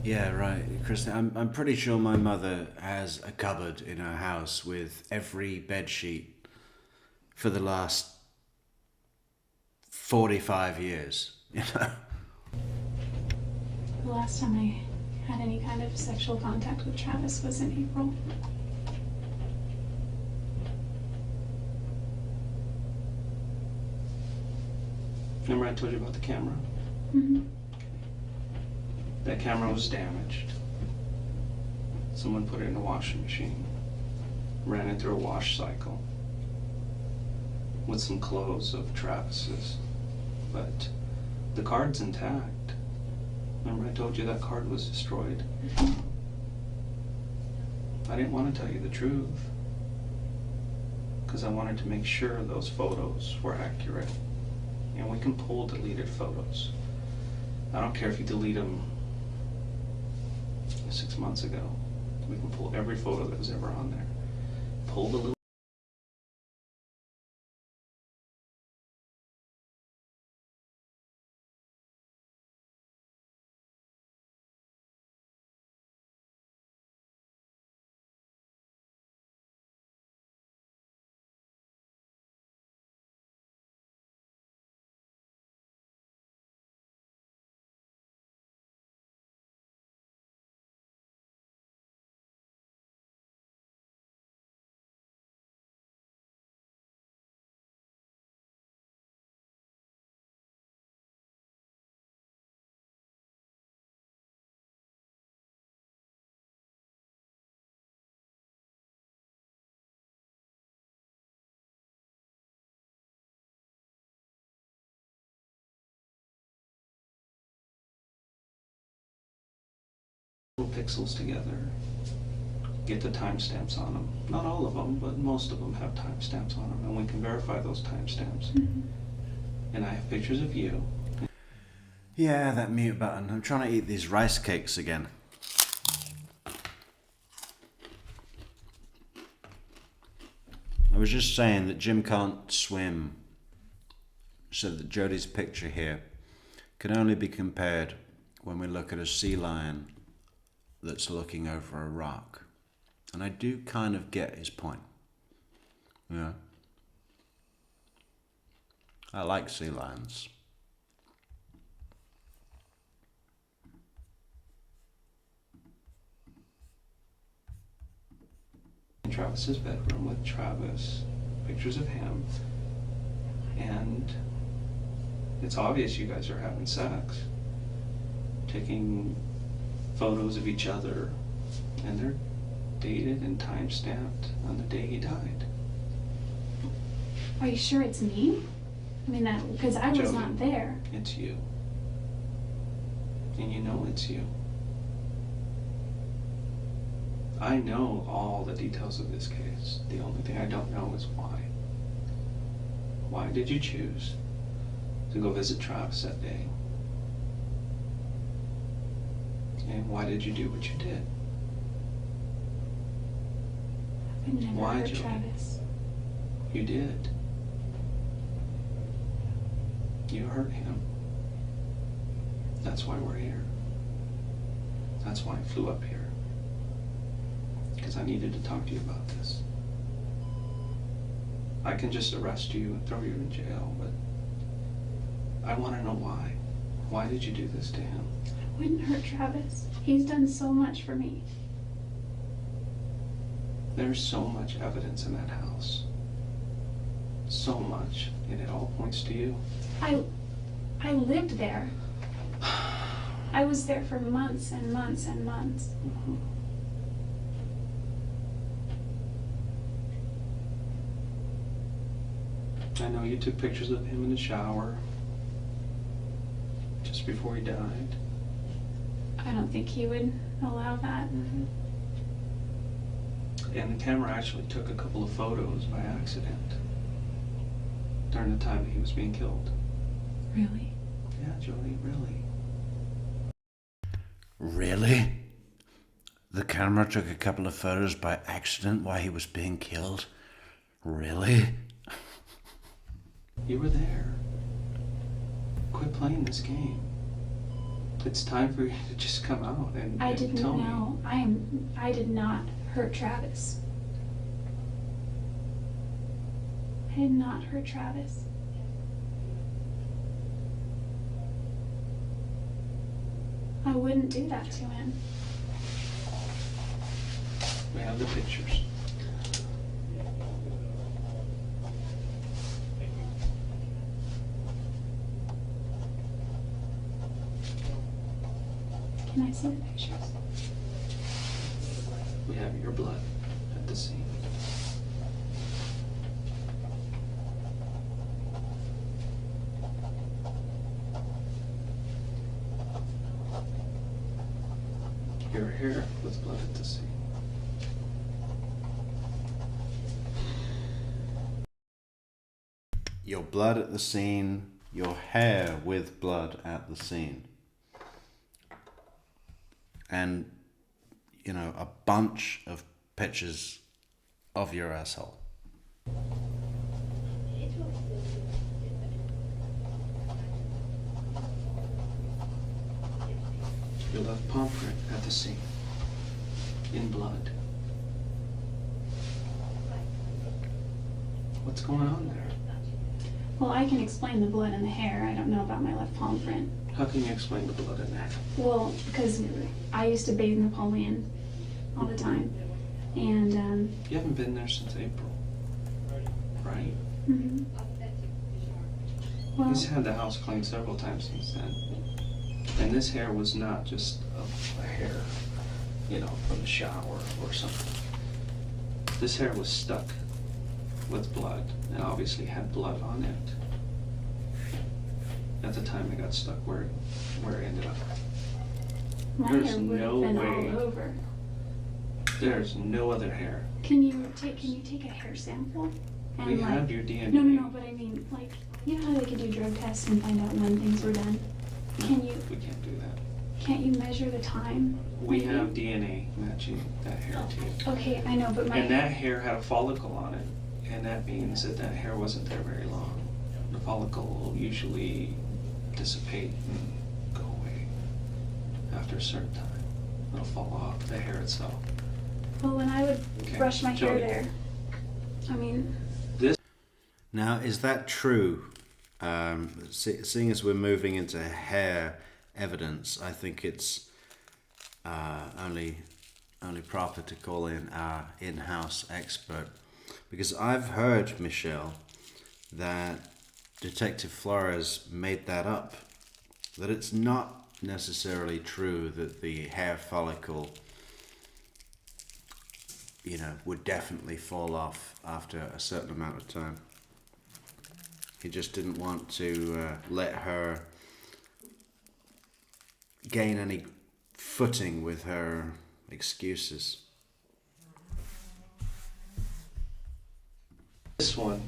Yeah, right, Kristen. I'm pretty sure my mother has a cupboard in her house with every bed sheet for the last 45 years. You know. The last time I had any kind of sexual contact with Travis was in April. Remember I told you about the camera? Mm-hmm. That camera was damaged. Someone put it in a washing machine, ran it through a wash cycle with some clothes of Travis's, but the card's intact. Remember I told you that card was destroyed? I didn't want to tell you the truth because I wanted to make sure those photos were accurate. And we can pull deleted photos. I don't care if you delete them 6 months ago. We can pull every photo that was ever on there. Pull the little pixels together, get the timestamps on them. Not all of them, but most of them have timestamps on them, and we can verify those timestamps. Mm-hmm. And I have pictures of you. Yeah, that mute button. I'm trying to eat these rice cakes again. I was just saying that Jim can't swim, so that Jodi's picture here can only be compared when we look at a sea lion that's looking over a rock. And I do kind of get his point. Yeah. I like sea lions. In Travis's bedroom with Travis, pictures of him, and it's obvious you guys are having sex, taking photos of each other, and they're dated and time-stamped on the day he died. Are you sure it's me? I mean, that because I was Jodi. not there. It's you. And you know it's you. I know all the details of this case. The only thing I don't know is why. Why did you choose to go visit Travis that day? And why did you do what you did? I never Why, hurt Jodi? Travis. You did. You hurt him. That's why we're here. That's why I flew up here. Because I needed to talk to you about this. I can just arrest you and throw you in jail, but I want to know why. Why did you do this to him? I wouldn't hurt Travis. He's done so much for me. There's so much evidence in that house. So much, and it all points to you. I lived there. I was there for months and months and months. Mhm. I know you took pictures of him in the shower just before he died. I don't think he would allow that. And the camera actually took a couple of photos by accident during the time that he was being killed. Really? Yeah, Jodi, really. Really? The camera took a couple of photos by accident while he was being killed? Really? You were there. Quit playing this game. It's time for you to just come out and I didn't tell me. know. I did not hurt Travis. I did not hurt Travis. I wouldn't do that to him. We have the pictures. Can I see the pictures? We have your blood at the scene. Your hair with blood at the scene. Your blood at the scene, your hair with blood at the scene. And, you know, a bunch of pictures of your asshole. Your left palm print at the scene. In blood. What's going on there? Well, I can explain the blood and the hair. I don't know about my left palm print. How can you explain the blood in that? Well, because I used to bathe Napoleon all the time. And, You haven't been there since April, right? mhm. Well, He's had the house cleaned several times since then. And this hair was not just a hair, you know, from the shower or something. This hair was stuck with blood and obviously had blood on it. At the time it got stuck where it ended up. my there's hair would no have been way. all over. There's no other hair. Can you take a hair sample? And We like, have your DNA. no, but I mean, like, you know how they could do drug tests and find out when things were done? Can you, We can't do that. can't you measure the time? We maybe? have DNA matching that hair to you. Okay, I know, but my. And that hair had a follicle on it, and that means that that hair wasn't there very long. The follicle will usually dissipate and go away after a certain time. It'll fall off, the hair itself. Well, when I would Okay, brush my hair Jodi. there, I mean, Now, is that true? Seeing as we're moving into hair evidence, I think it's only proper to call in our in-house expert, because I've heard, Michelle, that Detective Flores made that up, that it's not necessarily true that the hair follicle, you know, would definitely fall off after a certain amount of time. He just didn't want to let her gain any footing with her excuses. This one,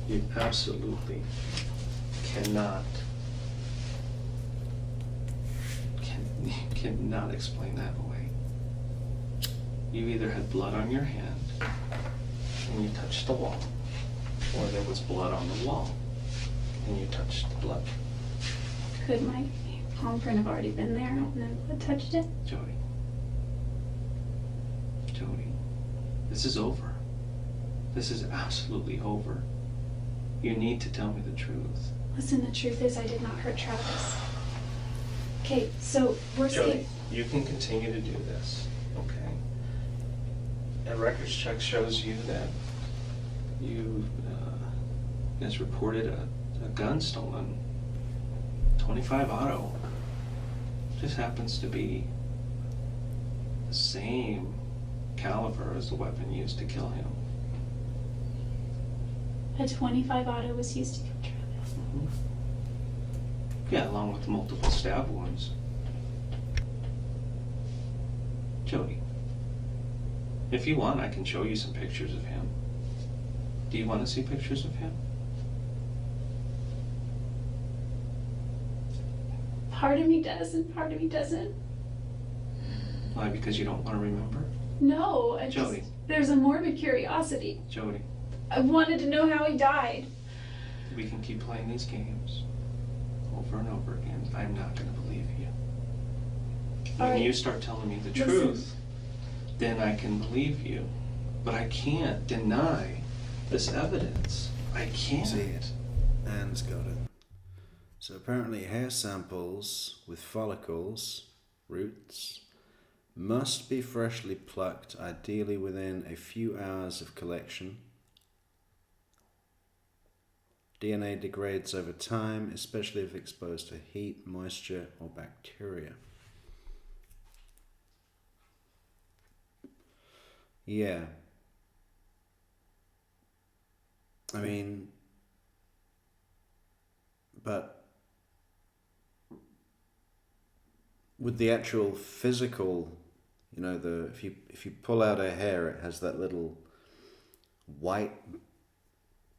you absolutely cannot explain that away. You either had blood on your hand and you touched the wall, or there was blood on the wall and you touched the blood. could my palm print have already been there and then blood touched it? Jodi, this is over. This is absolutely over. You need to tell me the truth. Listen, the truth is I did not hurt Travis. Okay, so we're Jodi, saying, you can continue to do this, okay? A records check shows you that you guys reported a gun stolen. 25 auto. Just happens to be the same caliber as the weapon used to kill him. a 25 auto was used to kill Travis. Mhm. Yeah, along with multiple stab wounds. Jodi, if you want, I can show you some pictures of him. Do you want to see pictures of him? Part of me does and part of me doesn't. Why? Because you don't want to remember? No, I just, Jodi, There's a morbid curiosity. Jodi, I wanted to know how he died. we can keep playing these games over and over again. I'm not going to believe you. All When right. you start telling me the Listen. truth, then I can believe you. But I can't deny this evidence. I can't. See it. Anne's got it. So apparently hair samples with follicles, roots, must be freshly plucked, ideally within a few hours of collection. DNA degrades over time, especially if exposed to heat, moisture, or bacteria. Yeah. I mean, but with the actual physical, you know, the if you pull out her hair, it has that little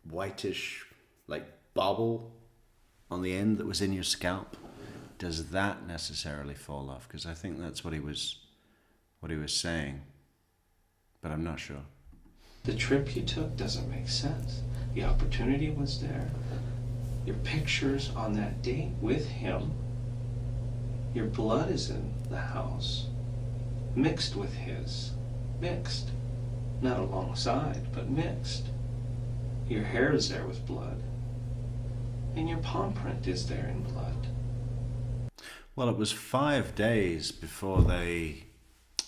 whitish like bubble on the end that was in your scalp. Does that necessarily fall off? Because I think that's what he was saying, but I'm not sure. The trip you took doesn't make sense. The opportunity was there. Your pictures on that date with him. Your blood is in the house, mixed with his. Mixed. Not alongside, but mixed. Your hair is there with blood. And your palm print is there in blood. Well, it was 5 days before they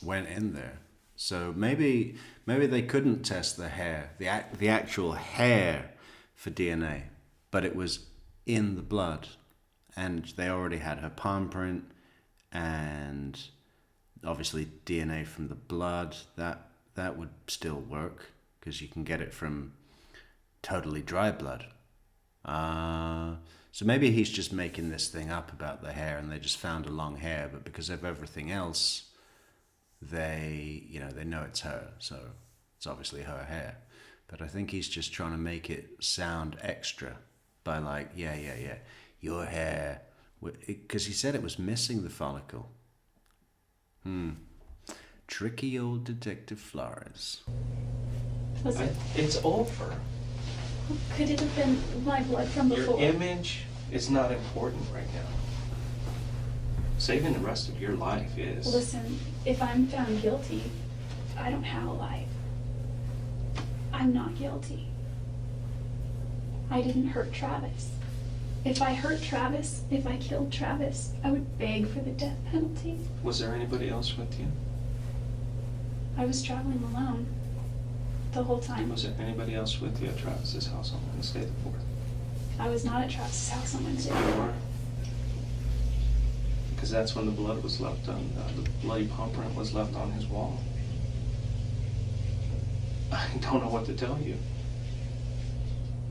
went in there. So maybe they couldn't test the hair, the actual hair for DNA, but it was in the blood, and they already had her palm print, and obviously DNA from the blood. That would still work because you can get it from totally dry blood. So maybe he's just making this thing up about the hair, and they just found a long hair, but because of everything else, they know it's her, so it's obviously her hair. But I think he's just trying to make it sound extra by like, yeah, your hair, because he said it was missing the follicle. Tricky old Detective Flores. Listen, It's over. could it have been my blood from before? Your image is not important right now. Saving the rest of your life is. Listen, if I'm found guilty, I don't have a life. I'm not guilty. I didn't hurt Travis. If I hurt Travis, if I killed Travis, I would beg for the death penalty. Was there anybody else with you? I was traveling alone the whole time. Was there anybody else with you at Travis's house on Wednesday the 4th? I was not at Travis's house on Wednesday. You were? Because that's when the blood was left on, the bloody palm print was left on his wall. I don't know what to tell you.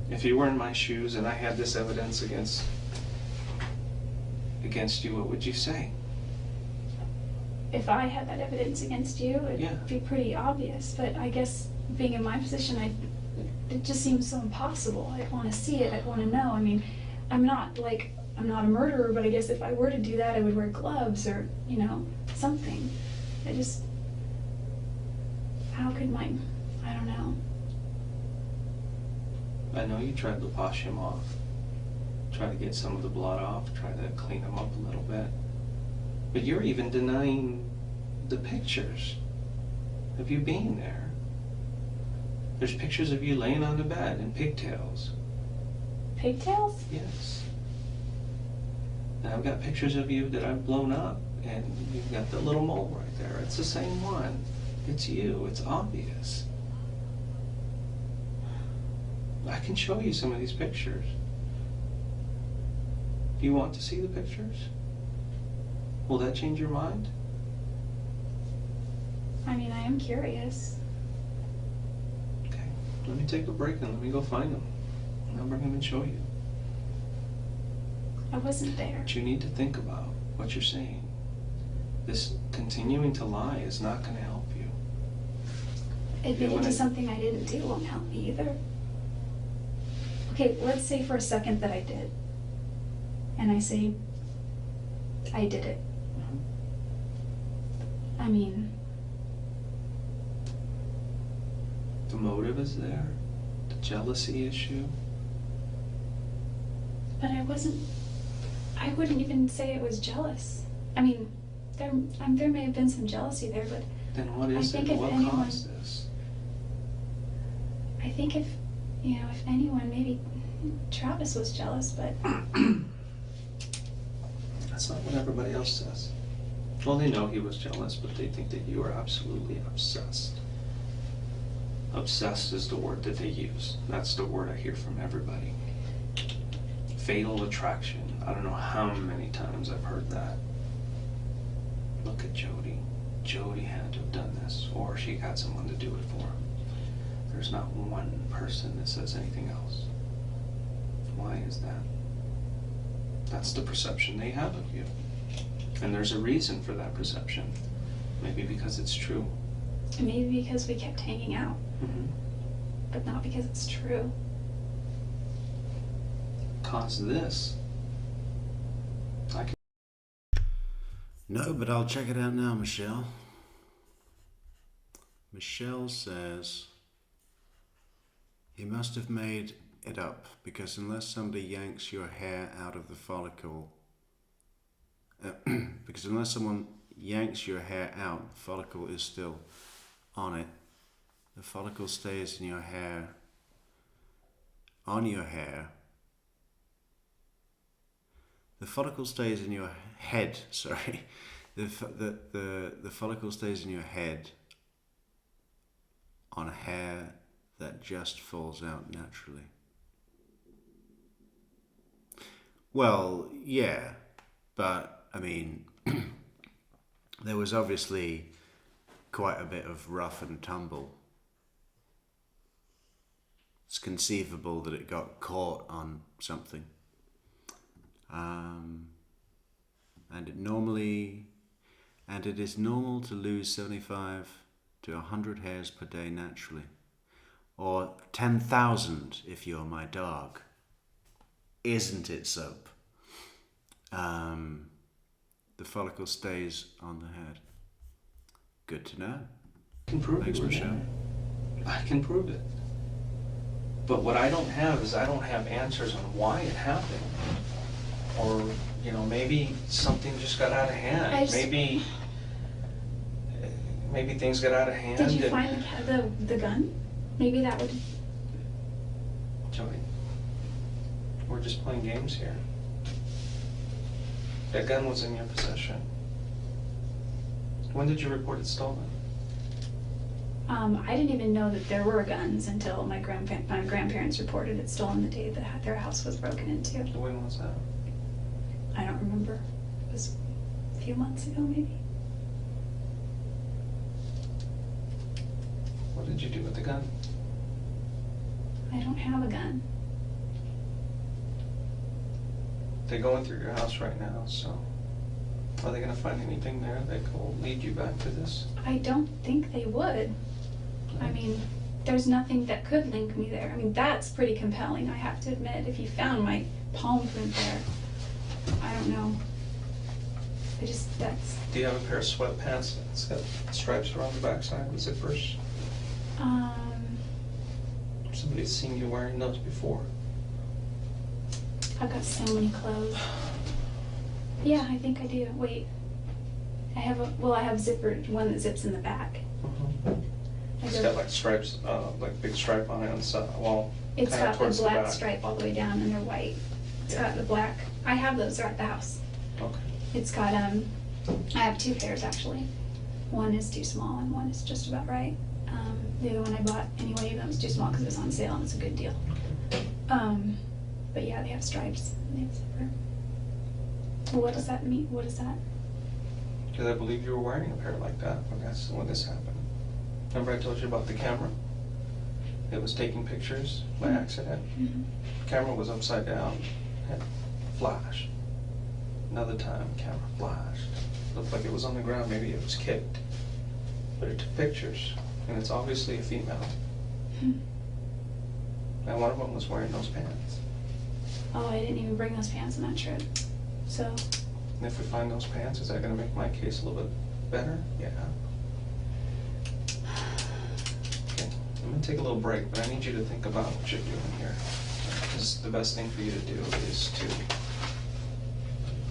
If you were in my shoes and I had this evidence against you, what would you say? If I had that evidence against you, it'd Yeah. be pretty obvious. But I guess being in my position, it just seems so impossible. I'd want to see it. I'd want to know. I mean, I'm not a murderer, but I guess if I were to do that, I would wear gloves or, something. How could I don't know. I know you tried to wash him off. Try to get some of the blood off, try to clean him up a little bit. But you're even denying the pictures of you being there. There's pictures of you laying on the bed in pigtails. Pigtails? Yes. And I've got pictures of you that I've blown up, and you've got the little mole right there. It's the same one. It's you. It's obvious. I can show you some of these pictures. Do you want to see the pictures? Will that change your mind? I mean, I am curious. Okay. Let me take a break and let me go find them. And I'll bring them and show you. I wasn't there. But you need to think about what you're saying. This continuing to lie is not going to help you. Admitting when to I- something I didn't do won't help me either. Okay, let's say for a second that I did. And I say, I did it. I mean, the motive is there, the jealousy issue. But I wouldn't even say it was jealous. I mean, there may have been some jealousy there, but Then what is I think it? if What anyone- caused this? I think if anyone, maybe Travis was jealous, but That's not what everybody else says. Well, they know he was jealous, but they think that you are absolutely obsessed. Obsessed is the word that they use. That's the word I hear from everybody. Fatal attraction. I don't know how many times I've heard that. Look at Jodi. Jodi had to have done this, or she got someone to do it for him. There's not one person that says anything else. Why is that? That's the perception they have of you. And there's a reason for that perception. Maybe because it's true. maybe because we kept hanging out, Mm-hmm. but not because it's true. Cause this. I can. No, but I'll check it out now, Michelle. Michelle says he must have made it up because unless somebody yanks your hair out of the follicle, because unless someone yanks your hair out, the follicle is still on it. The follicle stays in your hair, on your hair. The follicle stays in your head, sorry. The follicle stays in your head on hair that just falls out naturally. Well, yeah, but I mean, there was obviously quite a bit of rough and tumble. It's conceivable that it got caught on something. And it is normal to lose 75 to 100 hairs per day naturally, or 10,000 if you're my dog. Isn't it, Soap? The follicle stays on the head. Good to know. I can prove Thanks, it. Michelle. I can prove it. But what I don't have is I don't have answers on why it happened. Or, maybe something just got out of hand. Maybe things got out of hand. Did you and- find the gun? Maybe that would. Jodi, we're just playing games here. That gun was in your possession. When did you report it stolen? I didn't even know that there were guns until my grandparents reported it stolen the day that their house was broken into. When was that? I don't remember. It was a few months ago, maybe. What did you do with the gun? I don't have a gun. They're going through your house right now, so are they gonna find anything there that will lead you back to this? I don't think they would. I mean, there's nothing that could link me there. I mean, that's pretty compelling, I have to admit. If you found my palm print there, I don't know. That's, Do you have a pair of sweatpants that's got stripes around the backside with zippers? Somebody's seen you wearing those before. I've got so many clothes. Yeah, I think I do. Wait. I have zippered one that zips in the back. It's got like stripes, like big stripe on it on the side. Well, It's kinda got a towards the black back. stripe all the way down and they're white. It's got the black. I have those. They're at the house. Okay. It's got, I have two pairs actually. One is too small and one is just about right. The other one I bought anyway, even though it was too small because it was on sale and it's a good deal. But yeah, they have stripes and they have zipper. Well, what does that mean? What is that? Because I believe you were wearing a pair like that when this happened. Remember I told you about the camera? It was taking pictures by accident. Mm-hmm. The camera was upside down, had flashed. Another time, camera flashed. Looked like it was on the ground, maybe it was kicked. But it took pictures, and it's obviously a female. Hmm. And one of them was wearing those pants. Oh, I didn't even bring those pants on that trip. So, And if we find those pants, is that gonna make my case a little bit better? Yeah. Okay, let me take a little break, but I need you to think about what you're doing here. Because the best thing for you to do is to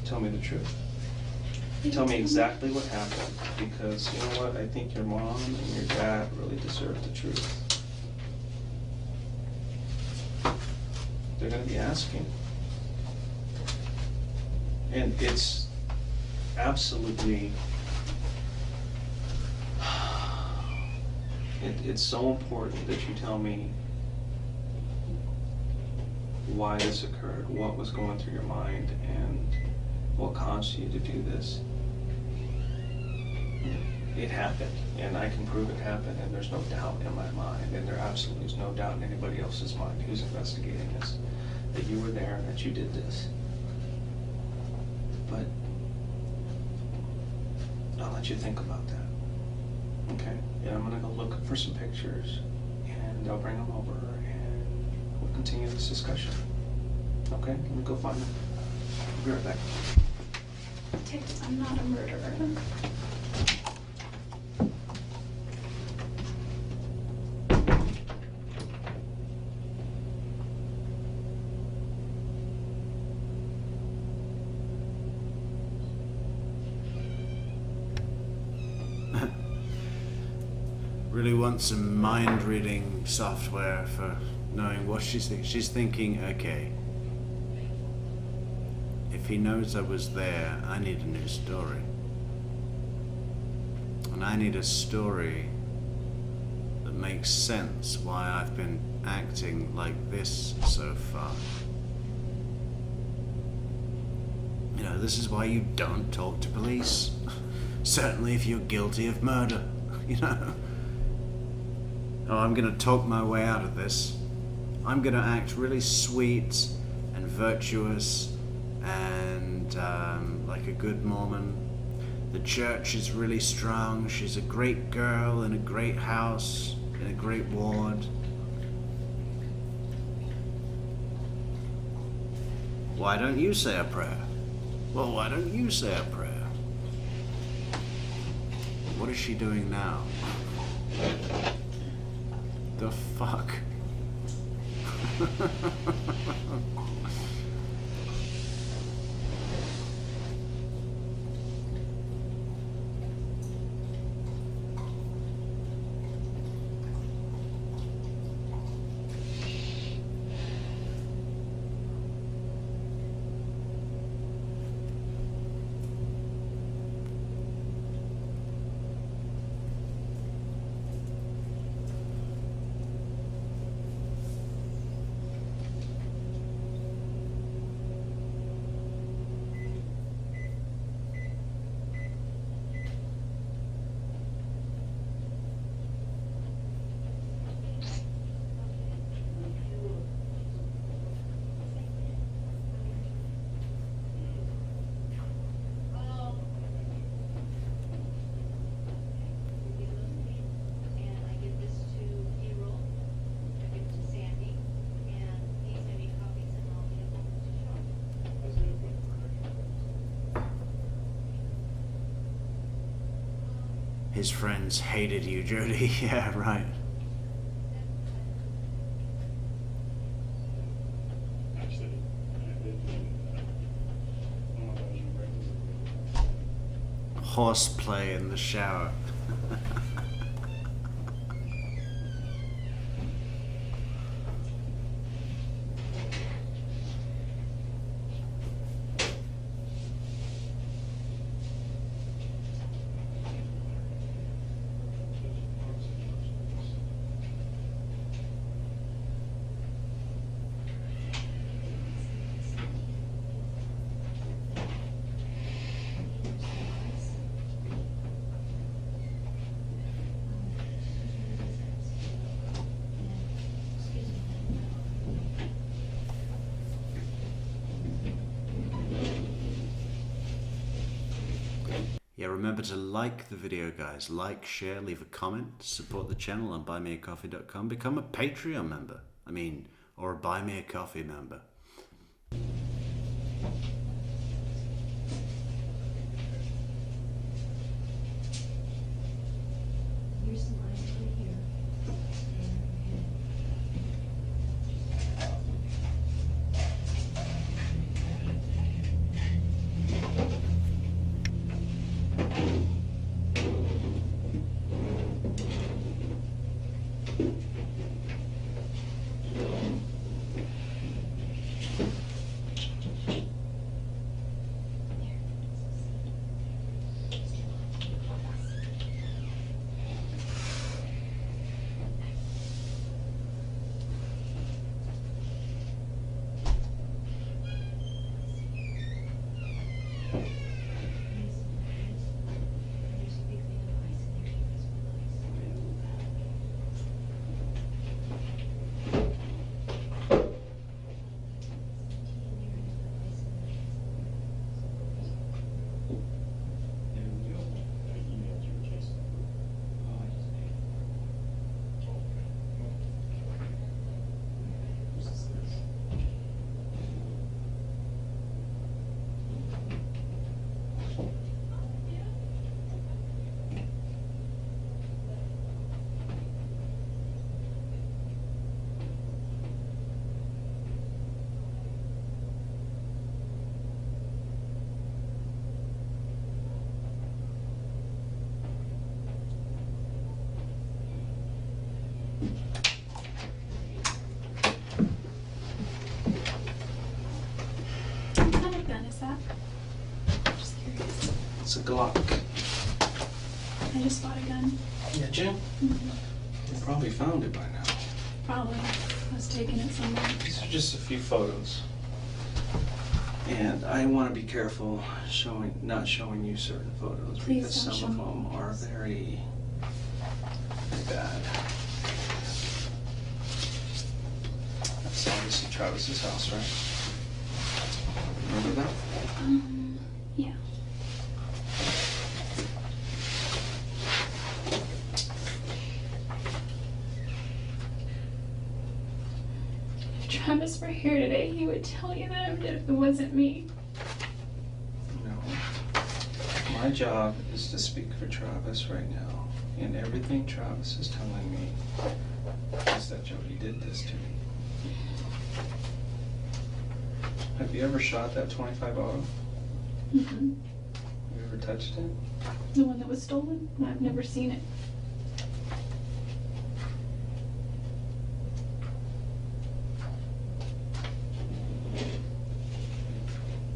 tell me the truth. Tell me exactly what happened, because you know what? I think your mom and your dad really deserve the truth. They're gonna be asking. And it's absolutely, it's so important that you tell me why this occurred, what was going through your mind, and what caused you to do this. It happened, and I can prove it happened, and there's no doubt in my mind, and there absolutely is no doubt in anybody else's mind who's investigating this, that you were there and that you did this. But I'll let you think about that, okay? And I'm gonna go look for some pictures, and I'll bring them over, and we'll continue this discussion, okay? Let me go find them. I'll be right back. I'm not a murderer. Really want some mind-reading software for knowing what she's thinking. She's thinking, okay, if he knows I was there, I need a new story. And I need a story that makes sense why I've been acting like this so far. You know, this is why you don't talk to police. Certainly if you're guilty of murder, you know. Oh, I'm gonna talk my way out of this. I'm gonna act really sweet and virtuous and like a good Mormon. The church is really strong. She's a great girl in a great house, in a great ward. Why don't you say a prayer? Well, why don't you say a prayer? What is she doing now? The fuck? His friends hated you, Jodi. Yeah, right. Horseplay in the shower. Yeah, remember to like the video, guys. Like, share, leave a comment, support the channel on buymeacoffee.com. Become a Patreon member. Or a Buy Me a Coffee member. Here's some ice right here. And It's a Glock. I just bought a gun. Yeah, Jim? Mhm. You probably found it by now. Probably. I was taking it somewhere. These are just a few photos. And I want to be careful not showing you certain photos Please because don't some of show me. them are very, very bad. That's obviously Travis's house, right? Remember that? Yeah. If Travis were here today, he would tell you that it wasn't me. No. My job is to speak for Travis right now. And everything Travis is telling me is that Jodi did this to me. Have you ever shot that 25 auto? Mm-hmm. Have you ever touched it? The one that was stolen? I've never seen it.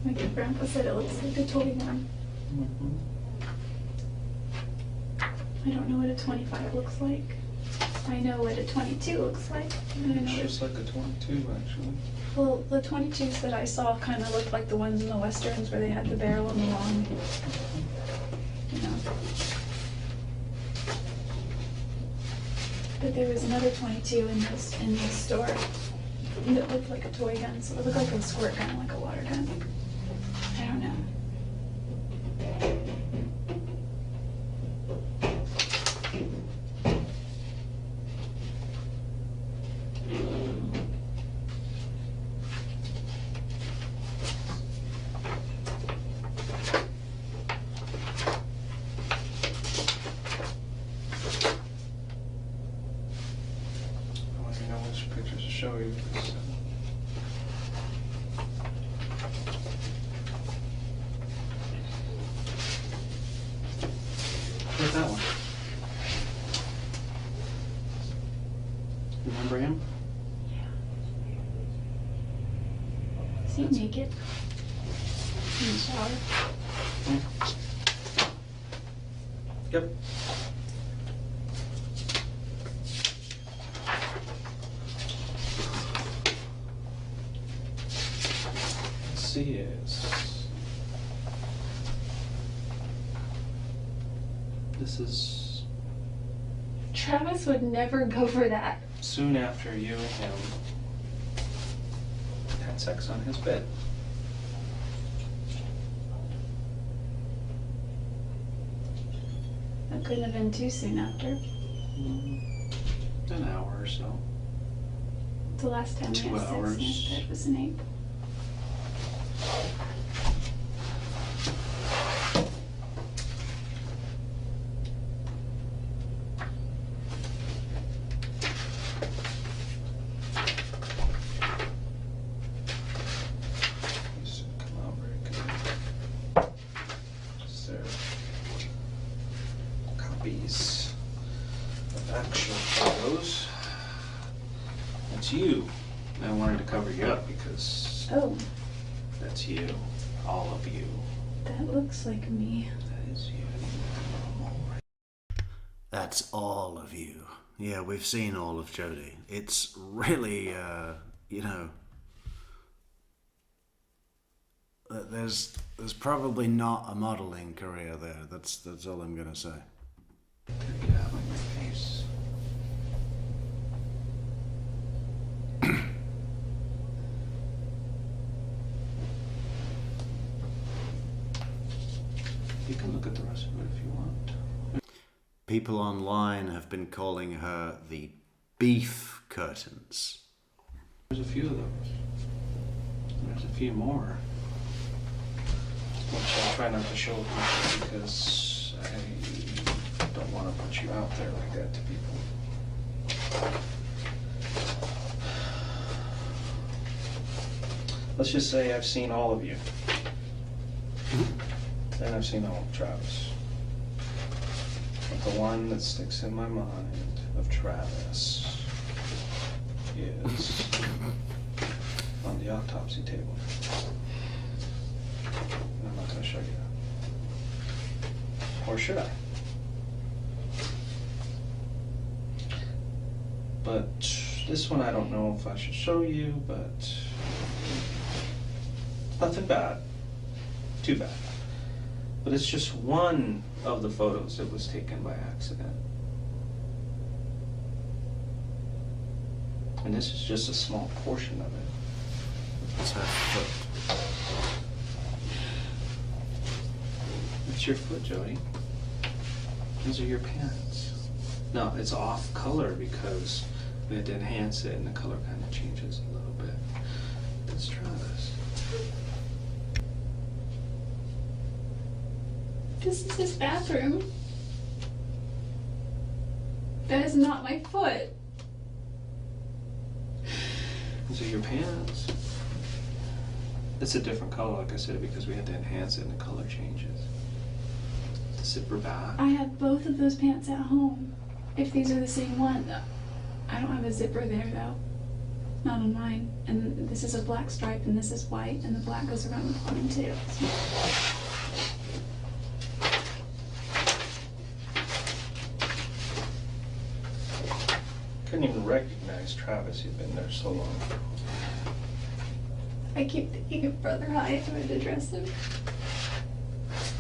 My good grandpa said it looks like a toy gun. I don't know what a 25 looks like. I know what a 22 looks like. And I It's know just like a 22, actually. well, the 22s that I saw kind of looked like the ones in the westerns where they had the barrel and the long, you know. But there was another 22 in this store that looked like a toy gun, so it looked like a squirt gun, like a water gun. I don't know. I want to know which pictures to show you. Where's that one? Remember him? Is he naked? In the shower? Yep. Let's see this is Travis would never go for that. soon after you and him had sex on his bed. That couldn't have been too soon after. An hour or so. The last time we 2 had sex in hours. his bed was an 8. These should come out very good. So, copies of actual photos. That's you. I wanted to cover you up because Oh, that's you. All of you. that looks like me. That is you. That's all of you. Yeah, we've seen all of Jodi. It's really, you know, there's probably not a modeling career there. That's all I'm gonna say. Get out of my face. You can look at the rest of it if you want. People online have been calling her the beef curtains. There's a few of those. There's a few more. Which I'll try not to show people because I don't want to put you out there like that to people. Let's just say I've seen all of you. And I've seen all of Travis. But the one that sticks in my mind of Travis is on the autopsy table. And I'm not going to show you that. Or should I? But this one I don't know if I should show you, but it's nothing bad. Too bad. But it's just one of the photos that was taken by accident. And this is just a small portion of it. That's her foot. It's your foot, Jodi. Those are your pants. No, it's off color because we had to enhance it and the color kind of changes a little bit. Let's try this. This is his bathroom. That is not my foot. These are your pants. It's a different color, like I said, because we had to enhance it and the color changes. The zipper back. I have both of those pants at home. If these are the same one. I don't have a zipper there though. Not on mine. And this is a black stripe and this is white and the black goes around the bottom too. Couldn't even recognize Travis, he'd been there so long. I keep thinking of Brother Hyatt when to dress him.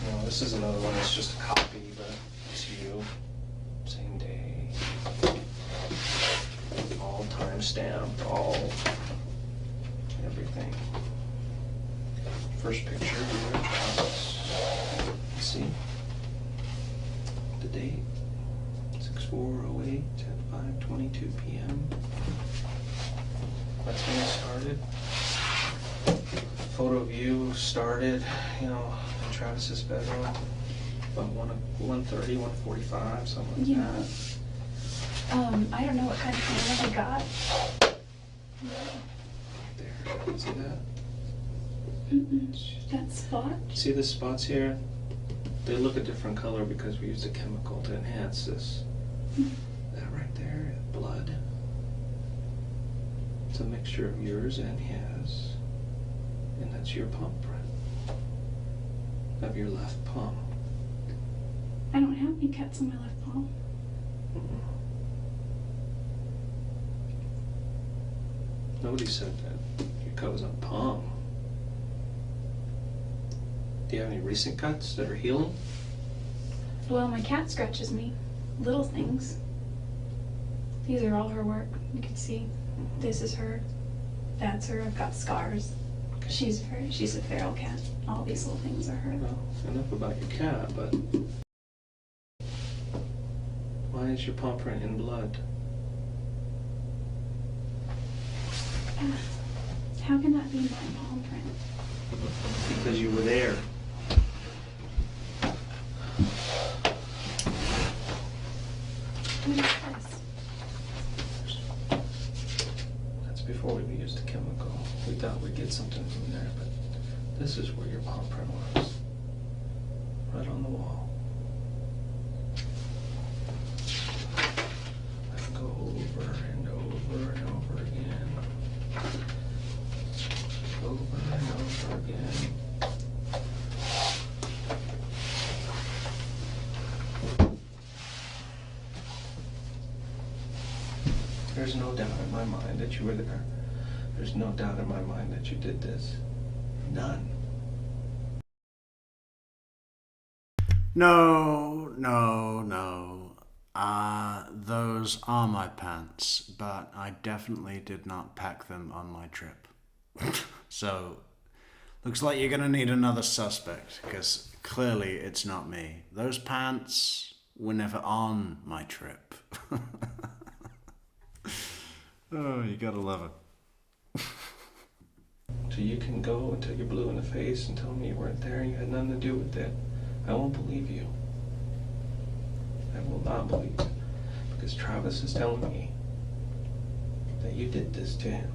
No, this is another one that's just a copy, but it's you. Same day. All time stamped, all everything. First picture, you were Travis. See? The date. 6/4/08, 10/5/22 p.m. That's when it started. Photo of you started, in Travis's bedroom, about 1:30, 1:45, something like Yeah. that. I don't know what kind of camera I got. There, see that? That spot. See the spots here? They look a different color because we used a chemical to enhance this. That right there, blood. It's a mixture of yours and his. And that's your palm print. Of your left palm. I don't have any cuts on my left palm. Nobody said that your cut was on palm. Do you have any recent cuts that are healing? Well, my cat scratches me. Little things. These are all her work. You can see. This is her. That's her. I've got scars. She's a feral cat. All these little things are her. Well, enough about your cat, but why is your palm print in blood? How can that be my palm print? Because you were there. What is this? That's before we used a chemical. We thought we'd get something from there, but this is where your palm print was. Right on the wall. I can go over and over and over again. Over and over again. There's no doubt in my mind that you were there. There's no doubt in my mind that you did this. None. No. Those are my pants, but I definitely did not pack them on my trip. So, looks like you're gonna need another suspect, because clearly it's not me. Those pants were never on my trip. Oh, you gotta love it. So you can go until you're blue in the face and tell me you weren't there and you had nothing to do with it. I won't believe you. I will not believe it. Because Travis is telling me that you did this to him.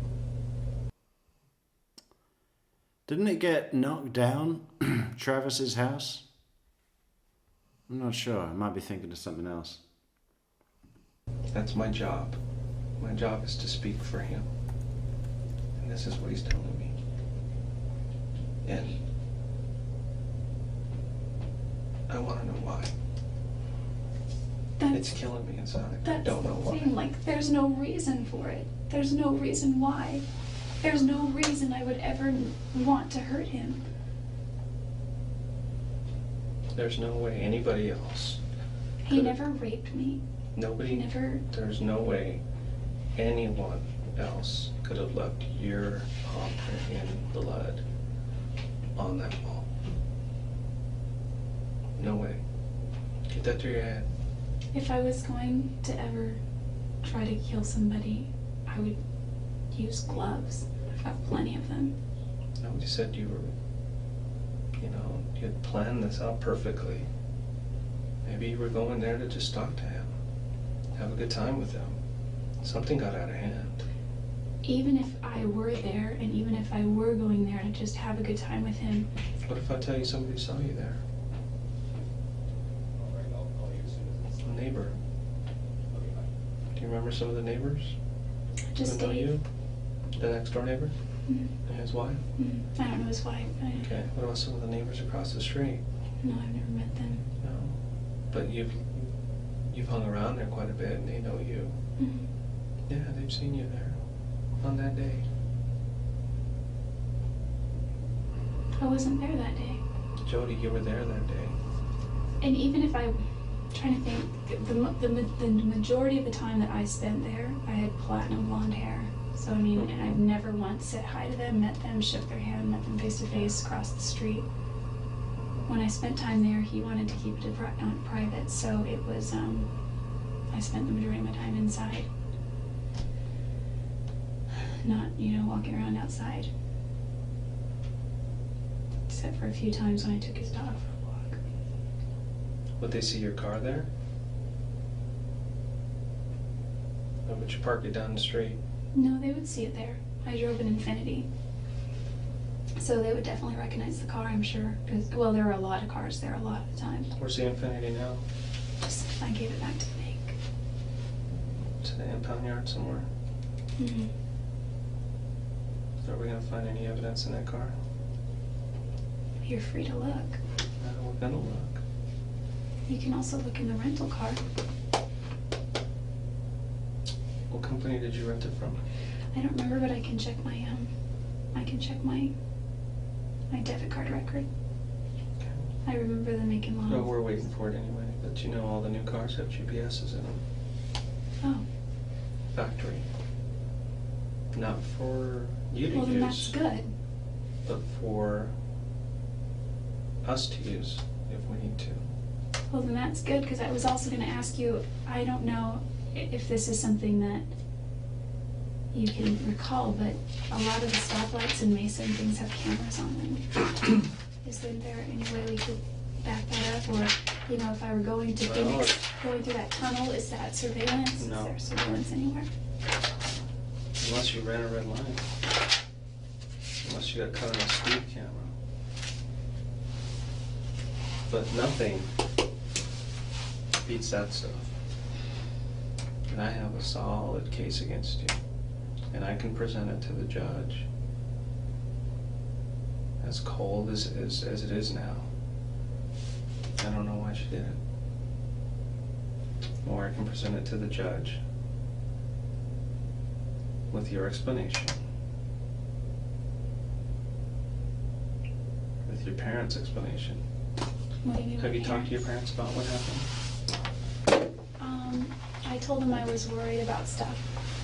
Didn't it get knocked down, Travis's house? I'm not sure. I might be thinking of something else. That's my job. My job is to speak for him. And this is what he's telling me. And I want to know why. That's, It's killing me inside. I that's don't know the why. thing. Like, there's no reason for it. There's no reason why. There's no reason I would ever want to hurt him. There's no way anybody else. He Could- never raped me. Nobody. He never. There's no way anyone else could have left your print in blood on that wall. No way. Get that through your head. If I was going to ever try to kill somebody, I would use gloves. I've got plenty of them. Nobody said you were, you had planned this out perfectly. Maybe you were going there to just talk to him, have a good time with him. Something got out of hand. Even if I were there, and even if I were going there to just have a good time with him, What if I tell you somebody saw you there? A neighbor. Do you remember some of the neighbors? just Who know Dave. you? The next door neighbor? Mhm. And his wife? Mhm. I don't know his wife. Okay. What about some of the neighbors across the street? No, I've never met them. No. But you've hung around there quite a bit and they know you. Mhm. Yeah, they've seen you there on that day. I wasn't there that day. Jodi, you were there that day. And even if I'm trying to think, the majority of the time that I spent there, I had platinum blonde hair. So, I mean, and I've never once said hi to them, met them, shook their hand, met them face to face, crossed the street. When I spent time there, he wanted to keep it private, so it was, I spent the majority of my time inside. Not, walking around outside. Except for a few times when I took his dog for a walk. Would they see your car there? Or would you park it down the street? No, they would see it there. I drove an Infinity. So they would definitely recognize the car, I'm sure. Well, there are a lot of cars there a lot of the time. Where's the Infinity now? Just, I gave it back to the bank. To the impound yard somewhere? Mm-hmm. Are we gonna find any evidence in that car? You're free to look. We're gonna look. You can also look in the rental car. What company did you rent it from? I don't remember, but I can check my debit card record. Okay. I remember the make and No, model. we're waiting for it anyway, but all the new cars have GPSs in them. Oh, Factory. Not for you to well then that's use, good. but for us to use if we need to. Well then that's good, because I was also gonna ask you, I don't know if this is something that you can recall, but a lot of the stoplights in Mesa and things have cameras on them. Is there any way we could back that up? Or, if I were going to Well, Phoenix, going through that tunnel, is that surveillance? No. Is there surveillance anywhere? Unless you ran a red line. Unless you got caught on a speed camera. But nothing beats that stuff. And I have a solid case against you. And I can present it to the judge. As cold as it is now. I don't know why she did it. Or I can present it to the judge with your explanation. With your parents' explanation. What do you mean Have by you talked to your parents? parents about what happened? I told them I was worried about stuff.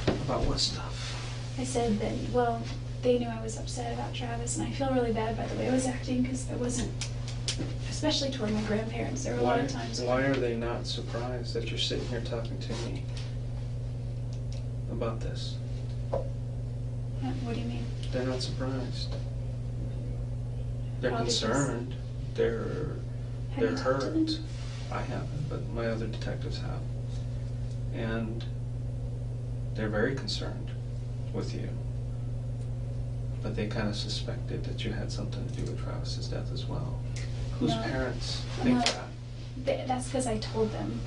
About what stuff? I said that, well, they knew I was upset about Travis, and I feel really bad by the way I was acting, because there wasn't, especially toward my grandparents, there were a lot of times. Why are they not surprised that you're sitting here talking to me about this? What do you mean? They're not surprised. They're Probably just- concerned. They're Have you talked to them? hurt. I haven't, but my other detectives have. And they're very concerned with you. But they kind of suspected that you had something to do with Travis's death as well. Whose No. parents think No. that? That's because I told them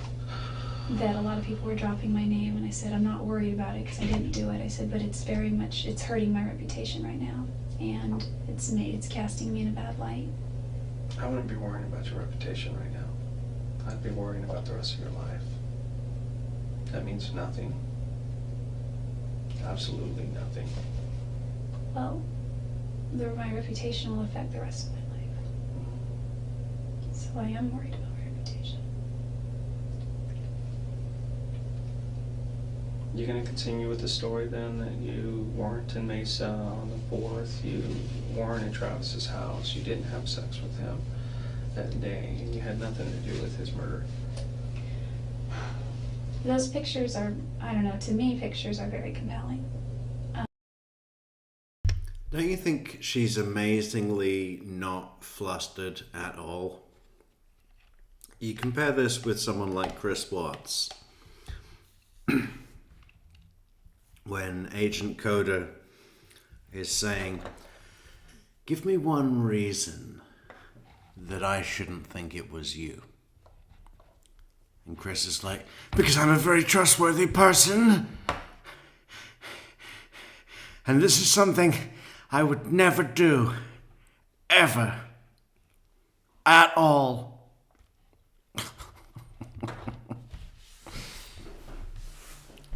that a lot of people were dropping my name, and I said, I'm not worried about it because I didn't do it. I said, but it's hurting my reputation right now, and it's casting me in a bad light. I wouldn't be worrying about your reputation right now. I'd be worrying about the rest of your life. That means nothing. Absolutely nothing. Well, my reputation will affect the rest of my life. So I am worried about my reputation. You gonna continue with the story then that you weren't in Mesa on the 4th, you weren't in Travis's house, you didn't have sex with him that day, and you had nothing to do with his murder? Those pictures are, I don't know, to me pictures are very compelling. Don't you think she's amazingly not flustered at all? You compare this with someone like Chris Watts. When Agent Coda is saying, give me one reason that I shouldn't think it was you. And Chris is like, because I'm a very trustworthy person. And this is something I would never do. Ever. At all.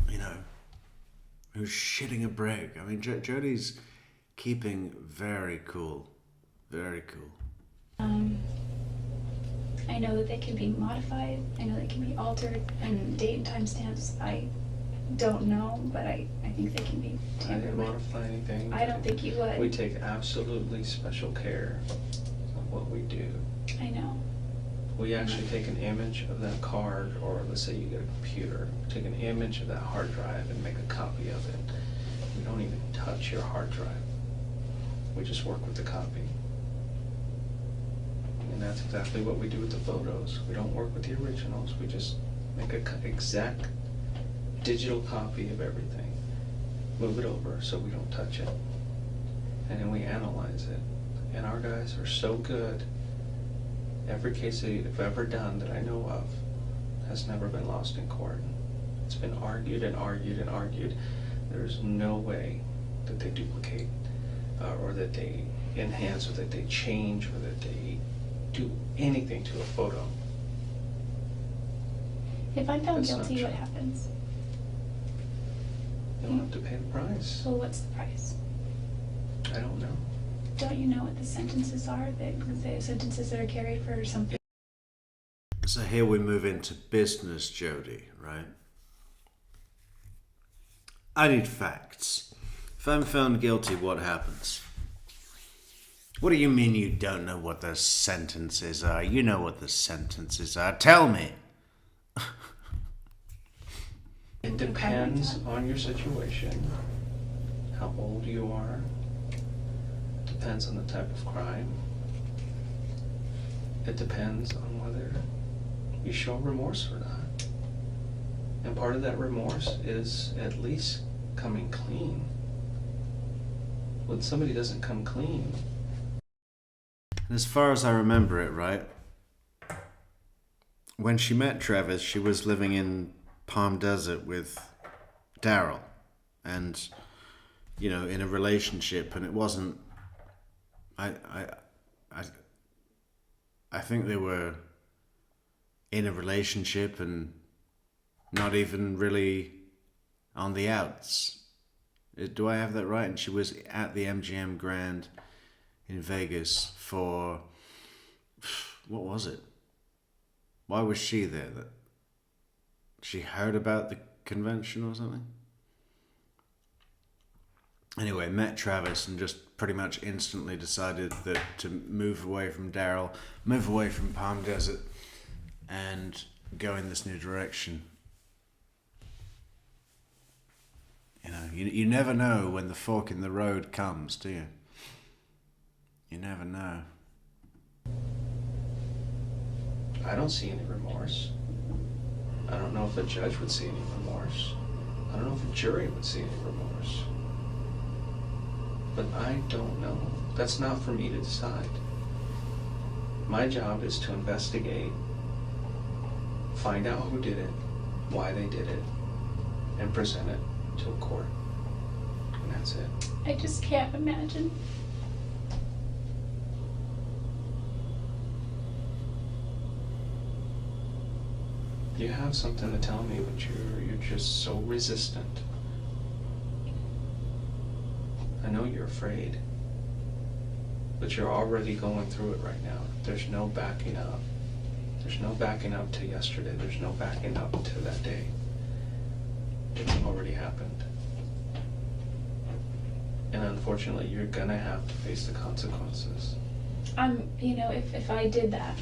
You know, who's shitting a brick. I mean, Jodi's keeping very cool. Very cool. I know that they can be modified. I know they can be altered, and date and timestamps, I don't know, but I think they can be I tampered didn't with. modify anything. I don't think you would. We take absolutely special care of what we do. I know. We actually take an image of that card, or let's say you get a computer, take an image of that hard drive and make a copy of it. We don't even touch your hard drive. We just work with the copy. And that's exactly what we do with the photos. We don't work with the originals. We just make an exact digital copy of everything. Move it over so we don't touch it. And then we analyze it. And our guys are so good. Every case they've ever done that I know of has never been lost in court. It's been argued and argued and argued. There's no way that they duplicate or that they enhance or that they change or that they do anything to a photo. If I'm found That's not guilty, what true. happens? You'll have to pay the price. Well, what's the price? I don't know. Don't you know what the sentences are? The sentences that are carried for something. So here we move into business, Jodi, right? I need facts. If I'm found guilty, what happens? What do you mean you don't know what the sentences are? You know what the sentences are. Tell me. It depends on your situation, how old you are, depends on the type of crime. It depends on whether you show remorse or not. And part of that remorse is at least coming clean. When somebody doesn't come clean, And as far as I remember it, right? When she met Travis, she was living in Palm Desert with Daryl. And, you know, in a relationship. And it wasn't... I think they were in a relationship and not even really on the outs. Do I have that right? And she was at the MGM Grand in Vegas for... What was it? Why was she there? That she heard about the convention or something? Anyway, met Travis and just pretty much instantly decided that to move away from Daryl, move away from Palm Desert, and go in this new direction. You know, you never know when the fork in the road comes, do you? You never know. I don't see any remorse. I don't know if a judge would see any remorse. I don't know if a jury would see any remorse. But I don't know. That's not for me to decide. My job is to investigate, find out who did it, why they did it, and present it to a court. And that's it. I just can't imagine. You have something to tell me, but you're just so resistant. I know you're afraid, but you're already going through it right now. There's no backing up. There's no backing up to yesterday. There's no backing up to that day. It's already happened. And unfortunately, you're gonna have to face the consequences. You know, if I did that,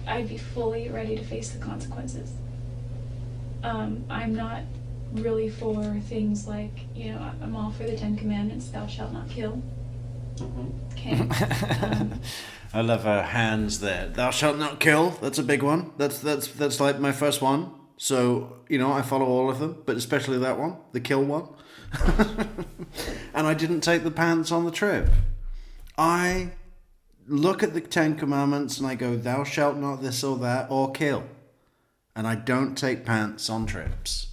I'd be fully ready to face the consequences. I'm not really for things like, you know, I'm all for the 10 Commandments, thou shalt not kill. Okay. I love her hands there. Thou shalt not kill. That's a big one. That's like my first one. So, you know, I follow all of them, but especially that one, the kill one. And I didn't take the pants on the trip. I look at the 10 Commandments and I go, thou shalt not this or that or kill. And I don't take pants on trips.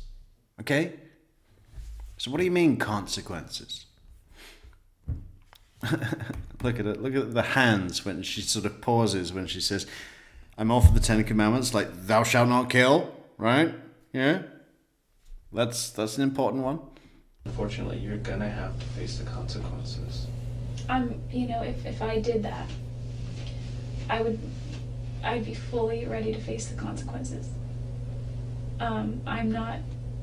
Okay? So what do you mean consequences? Look at it. Look at the hands when she sort of pauses when she says, I'm all for the 10 Commandments, like thou shalt not kill, right? Yeah? That's an important one. Unfortunately, you're gonna have to face the consequences. You know, if I did that, I'd be fully ready to face the consequences. I'm not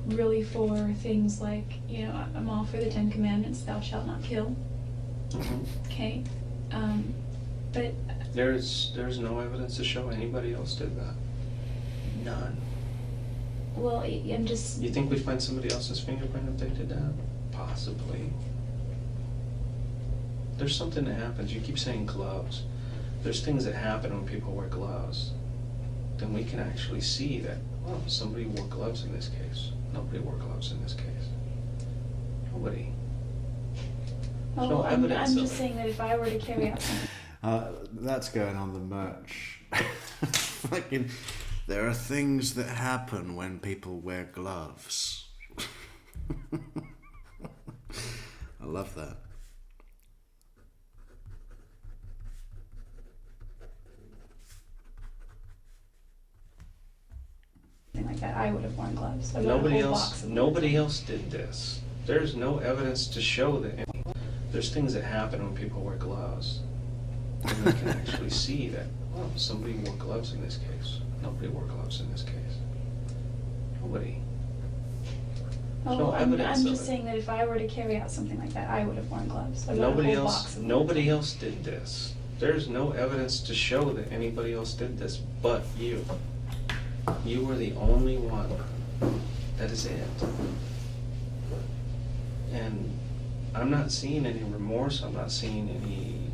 really for things like, you know, I'm all for the 10 Commandments, thou shalt not kill. Okay. But There's no evidence to show anybody else did that. None. well, I'm just. You think we'd find somebody else's fingerprint if they did that? Possibly. There's something that happens. You keep saying gloves. There's things that happen when people wear gloves. Then we can actually see that, well, somebody wore gloves in this case. Nobody wore gloves in this case. Nobody. There's no I'm evidence just of it. saying that if I were to carry out something. That's going on the merch. Fucking, there are things that happen when people wear gloves. I love that. Like that, I would have worn gloves. I bought a whole box of them. Nobody else did this. There's no evidence to show that there's things that happen when people wear gloves. And we can actually see that, well, somebody wore gloves in this case. Nobody wore gloves in this case. Nobody. There's no evidence I'm of just it. saying that if I were to carry out something like that, I would have worn gloves. I bought a whole box of them. Nobody else did this. There's no evidence to show that anybody else did this but you. You were the only one. That is it. And I'm not seeing any remorse. I'm not seeing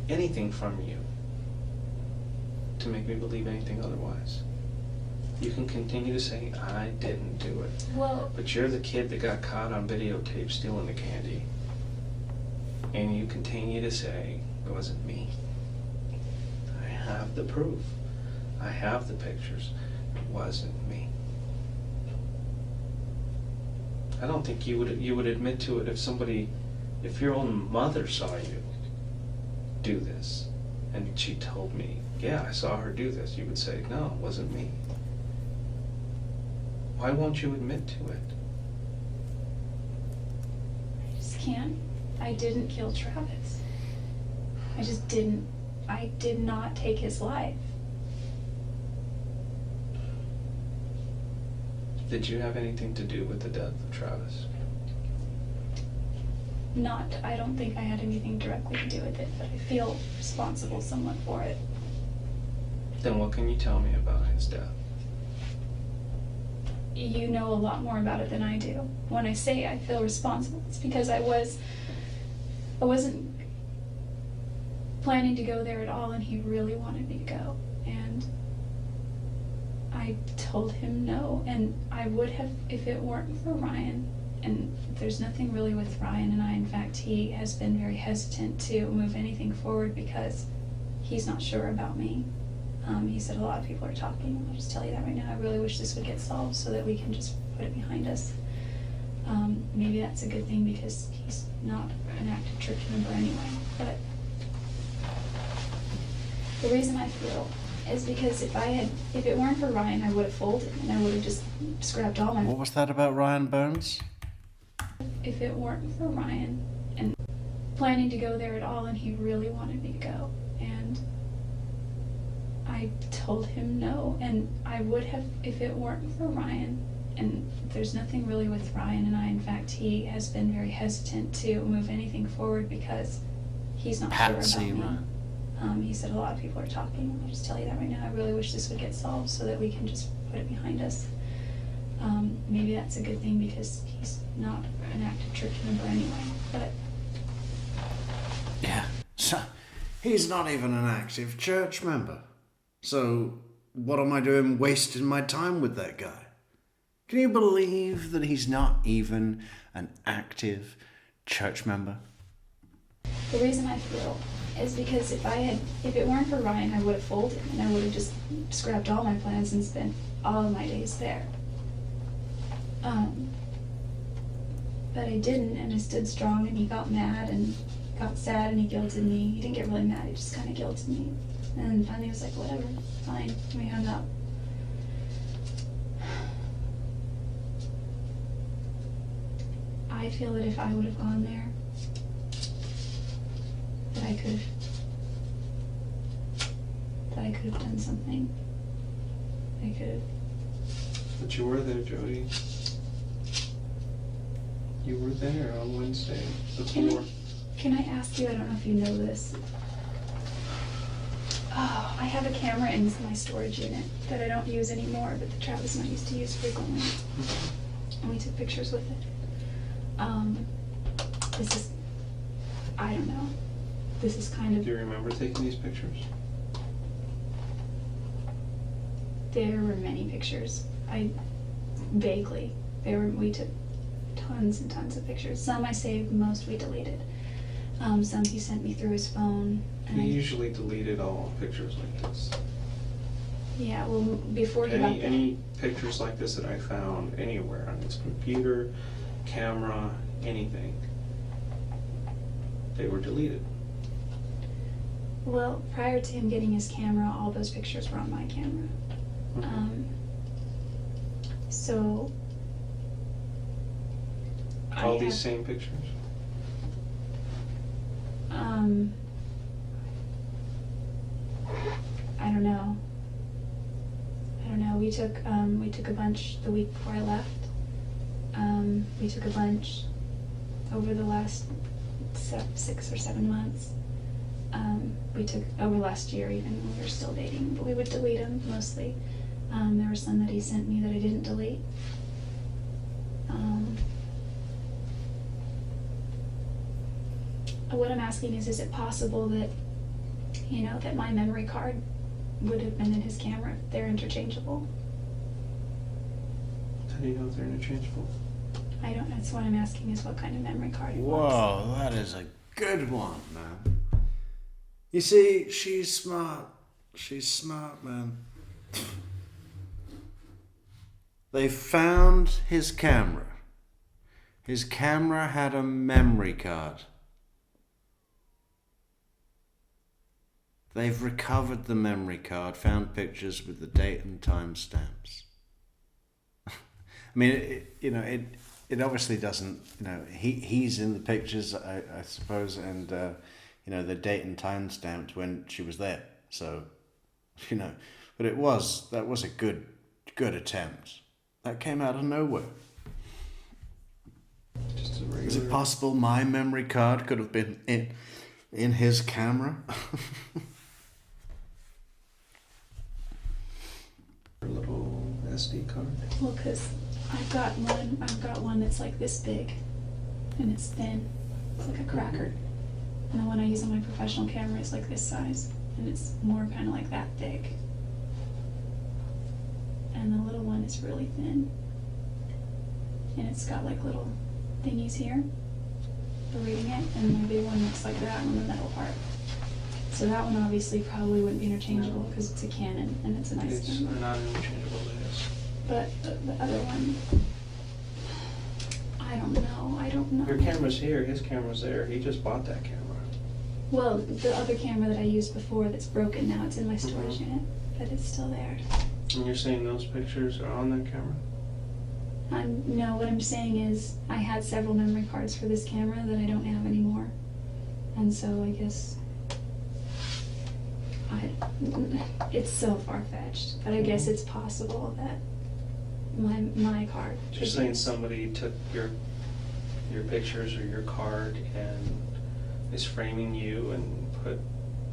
anything from you to make me believe anything otherwise. You can continue to say, I didn't do it. Well, But you're the kid that got caught on videotape stealing the candy. And you continue to say, it wasn't me. I have the proof. I have the pictures. It wasn't me. I don't think you would admit to it if your own mother saw you do this and she told me, yeah, I saw her do this. You would say, no, it wasn't me. Why won't you admit to it? I just can't. I didn't kill Travis. I just didn't. I did not take his life. Did you have anything to do with the death of Travis? I don't think I had anything directly to do with it, but I feel responsible somewhat for it. Then what can you tell me about his death? You know a lot more about it than I do. When I say I feel responsible, it's because I wasn't planning to go there at all, and he really wanted me to go. And I told him no, and I would have if it weren't for Ryan. And there's nothing really with Ryan and I. In fact, he has been very hesitant to move anything forward because he's not sure about me. He said a lot of people are talking. I'll just tell you that right now. I really wish this would get solved so that we can just put it behind us. Maybe that's a good thing because he's not an active church member anyway. But the reason I feel is because if it weren't for Ryan, I would have folded and I would have just scrapped all my. What was that about Ryan Burns? If it weren't for Ryan and planning to go there at all, and he really wanted me to go, and I told him no, and I would have if it weren't for Ryan. And there's nothing really with Ryan and I. In fact, he has been very hesitant to move anything forward because he's not sure about me. Ryan. He said a lot of people are talking. I'll just tell you that right now. I really wish this would get solved so that we can just put it behind us. Maybe that's a good thing because he's not an active church member anyway. But Yeah. So, he's not even an active church member. So, what am I doing wasting my time with that guy? Can you believe that he's not even an active church member? the reason I feel is because if it weren't for Ryan, I would have folded and I would have just scrapped all my plans and spent all of my days there. But I didn't, and I stood strong, and he got mad and got sad, and he guilted me. He didn't get really mad, he just kind of guilted me. And finally he was like, whatever, fine, and we hung up. I feel that if I would have gone there, that I could have done something. I could have. But you were there, Jodi. You were there on Wednesday before. Can I ask you, I don't know if you know this. Oh, I have a camera in my storage unit that I don't use anymore, but that Travis and I used to use frequently. And we took pictures with it. This is, I don't know. This is kind of. Do you remember taking these pictures? There were many pictures. Vaguely. We took tons and tons of pictures. Some I saved, most we deleted. Some he sent me through his phone. And He usually deleted all pictures like this. Yeah, well, before he got there. Any pictures like this that I found anywhere on his computer, camera, anything, they were deleted. Well, prior to him getting his camera, all those pictures were on my camera. So All these same pictures? I don't know. We took a bunch the week before I left. We took a bunch over the last 6 or 7 months. We took over last year even when we were still dating, but we would delete them mostly. There were some that he sent me that I didn't delete. What I'm asking is it possible that, that my memory card would have been in his camera if they're interchangeable? How do you know if they're interchangeable? I don't know. That's what I'm asking is what kind of memory card it was. Whoa, that is a good one, man. You see, she's smart. She's smart, man. They found his camera. His camera had a memory card. They've recovered the memory card, found pictures with the date and time stamps. I mean, it obviously doesn't, he's in the pictures, I suppose, and, the date and time stamped when she was there. So, but that was a good attempt. That came out of nowhere. Just a regular... Is it possible my memory card could have been in his camera? little SD card? Well, because I've got one that's like this big, and it's thin. It's like a cracker. And the one I use on my professional camera is like this size, and it's more kind of like that thick. And the little one is really thin, and it's got like little thingies here for reading it, and my big one looks like that on the metal part. So that one obviously probably wouldn't be interchangeable because it's a Canon and it's a nice It's thing. not interchangeable, it is. But the other one, I don't know. Your camera's here, his camera's there. He just bought that camera. Well, the other camera that I used before that's broken now, it's in my storage unit. but it's still there. And you're saying those pictures are on that camera? No, what I'm saying is I had several memory cards for this camera that I don't have anymore. And so I guess it's so far-fetched, but I guess it's possible that my card. You're saying somebody took your pictures or your card and is framing you and put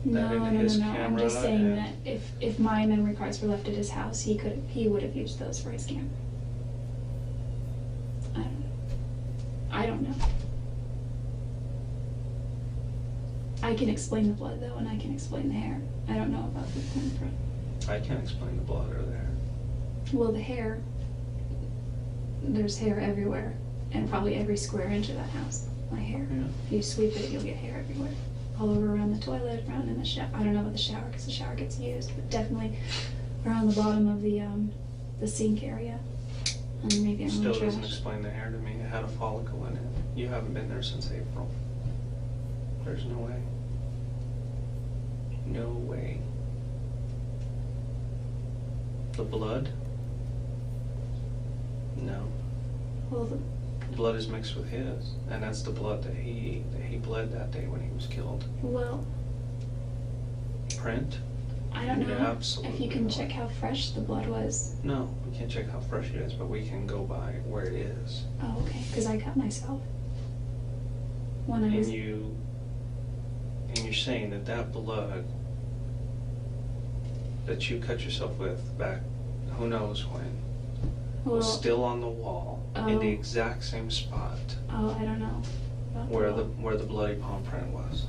that into his camera? I'm just saying that if my memory cards were left at his house, he would have used those for his camera. I don't know. I can explain the blood though, and I can explain the hair. I don't know about the fingerprint. I can't explain the blood or the hair. Well, the hair, there's hair everywhere, and probably every square inch of that house. My hair. Yeah. If you sweep it, you'll get hair everywhere. All over around the toilet, around in the shower. I don't know about the shower because the shower gets used, but definitely around the bottom of the sink area. And maybe around Still the doesn't trash. explain the hair to me. It had a follicle in it. You haven't been there since April. There's no way. No way. The blood? No. Well, Blood is mixed with his, and that's the blood that he bled that day when he was killed. well, Print? I don't know Absolutely if you can not. check how fresh the blood was. No, we can't check how fresh it is, but we can go by where it is. Oh, okay, because I cut myself when I was. And you're saying that blood that you cut yourself with back, who knows when, Well, was still on the wall in the Oh. exact same spot oh, I don't know. about where wall. the bloody palm print was.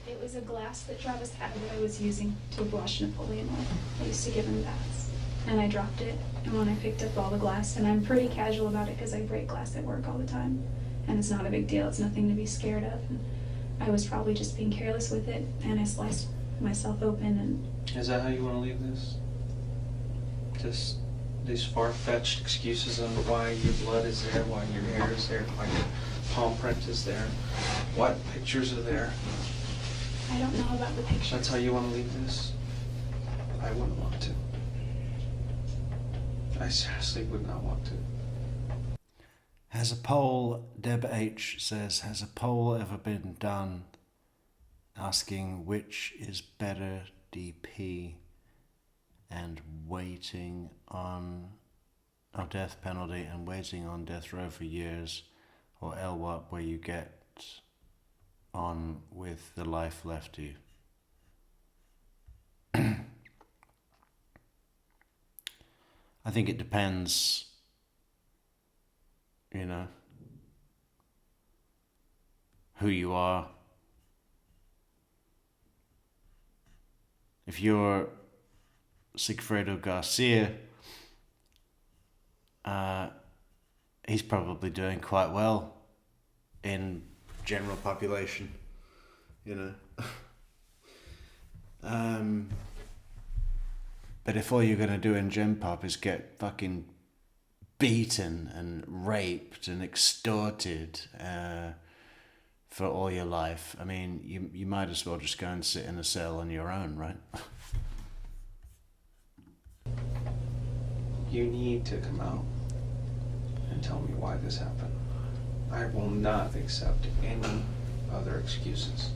It was a glass that Travis had that I was using to wash Napoleon with. I used to give him baths. And I dropped it, and when I picked up all the glass, and I'm pretty casual about it because I break glass at work all the time, and it's not a big deal, it's nothing to be scared of. And I was probably just being careless with it, and I sliced myself open, and Is that how you want to leave this? Just these far-fetched excuses on why your blood is there, why your hair is there, why your palm print is there, what pictures are there. I don't know about the pictures. That's how you want to leave this? I wouldn't want to. I seriously would not want to. Has a poll, Deb H says, has a poll ever been done asking which is better, DP and waiting on a death penalty and waiting on death row for years, or LWAP where you get on with the life left to you? I think it depends, you know, who you are. If you're Sigfredo Garcia, he's probably doing quite well in general population, you know. But if all you're going to do in Gen Pop is get fucking beaten and raped and extorted for all your life, I mean, you might as well just go and sit in a cell on your own, right? You need to come out and tell me why this happened. I will not accept any other excuses.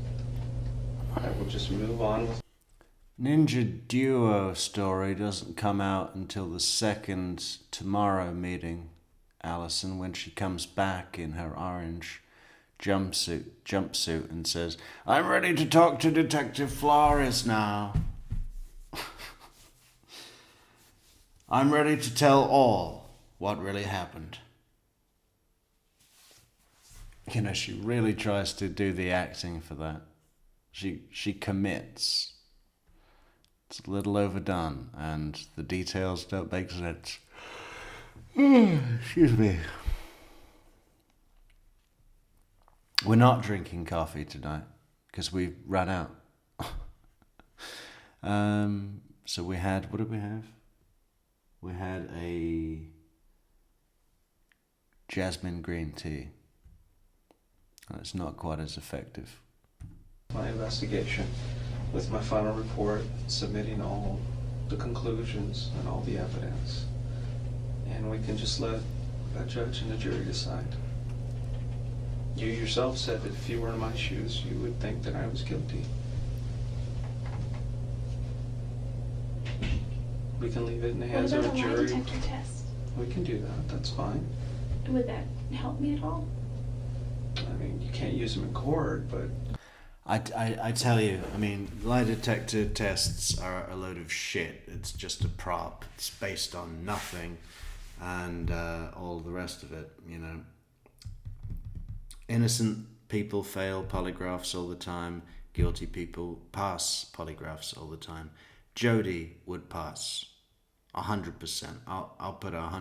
I will just move on with. Ninja Duo story doesn't come out until the second tomorrow meeting, Allison, when she comes back in her orange jumpsuit and says, "I'm ready to talk to Detective Flores now. I'm ready to tell all what really happened." You know, she really tries to do the acting for that. She commits. It's a little overdone, and the details don't make sense. Excuse me. We're not drinking coffee tonight, because we've run out. So we had, what did we have? We had a jasmine green tea. And it's not quite as effective. my investigation with my final report, submitting all the conclusions and all the evidence. And we can just let a judge and a jury decide. You yourself said that if you were in my shoes, you would think that I was guilty. We can leave it in the What hands of about a a lie jury. detector test? We can do that, that's fine. Would that help me at all? I mean, you can't use them in court, but I tell you, I mean, lie detector tests are a load of shit. It's just a prop. It's based on nothing and all the rest of it, you know. Innocent people fail polygraphs all the time. Guilty people pass polygraphs all the time. Jodi would pass 100%. I'll put I'll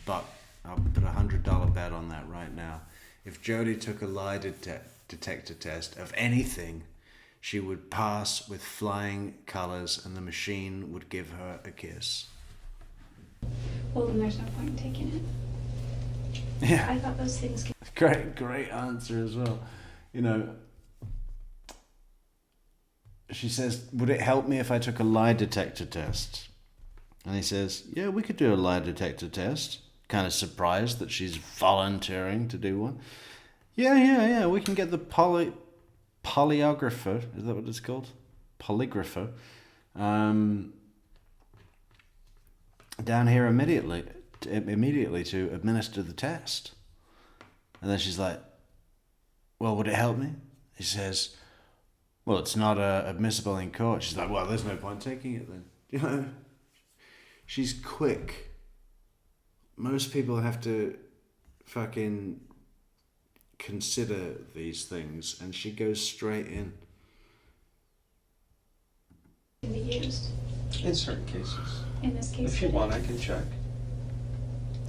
put $100 bet on that right now. If Jodi took a lie detector test of anything, she would pass with flying colours, and the machine would give her a kiss. Well, then there's no point in taking it. Yeah. I thought those things could Great answer as well. You know, she says, would it help me if I took a lie detector test? And he says, yeah, we could do a lie detector test. Kind of surprised that she's volunteering to do one. Yeah, we can get the polyographer, is that what it's called? Polygrapher. Down here immediately to administer the test. And then she's like, well, would it help me? He says, well, it's not admissible in court. She's like, well, there's no point taking it then. You know, she's quick. Most people have to fucking consider these things, and she goes straight in. be used. in certain cases. In this case, If you would it? want, I can check.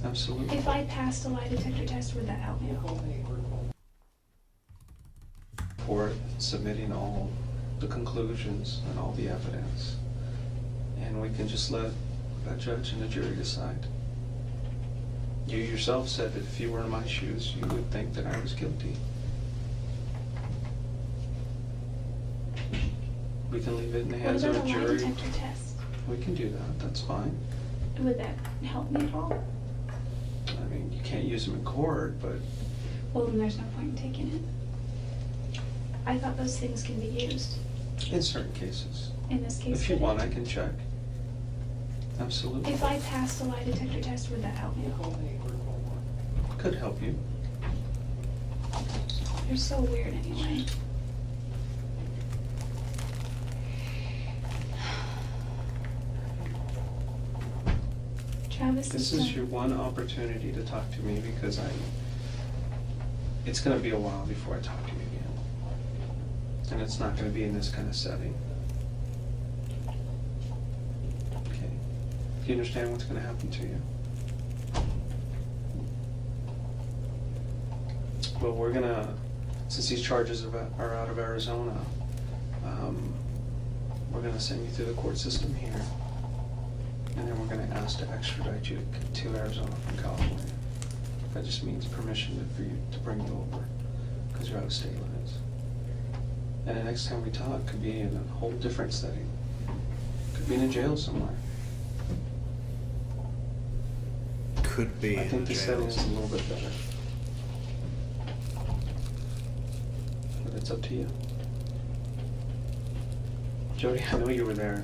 Absolutely. If I passed a lie detector test, would that help me at all? For submitting all the conclusions and all the evidence. And we can just let a judge and a jury decide. You yourself said that if you were in my shoes, you would think that I was guilty. We can leave it in the What hands of about a a lie jury. detector test? We can do that, that's fine. Would that help me at all? I mean, you can't use them in court, but Well, then there's no point in taking it. I thought those things can be used. in certain cases. In this case, If you would it? want, I can check. Absolutely. If I passed a lie detector test, would that help me at all? Could help you. You're so weird anyway. Travis This is is your one opportunity to talk to me because it's gonna be a while before I talk to you again. And it's not gonna be in this kind of setting. Okay. Do you understand what's gonna happen to you? Well, we're gonna, since these charges are out of Arizona, we're gonna send you through the court system here. And then we're gonna ask to extradite you to Arizona from California. That just means permission for you to bring you over, because you're out of state limits. And the next time we talk could be in a whole different setting. Could be in a jail somewhere. Could be I in think the jail. setting is a little bit better. But it's up to you. Jodi, I know you were there.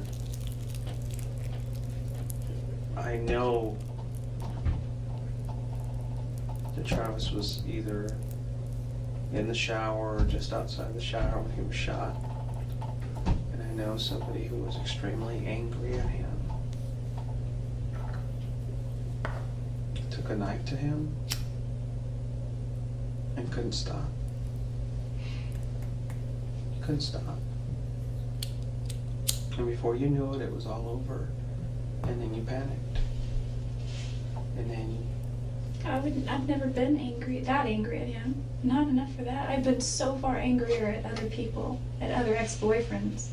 I know that Travis was either in the shower or just outside the shower when he was shot. And I know somebody who was extremely angry at him. Took a knife to him and couldn't stop. Couldn't stop. And before you knew it, it was all over. And then you panicked. And then I've never been that angry at him. Not enough for that. I've been so far angrier at other people, at other ex-boyfriends.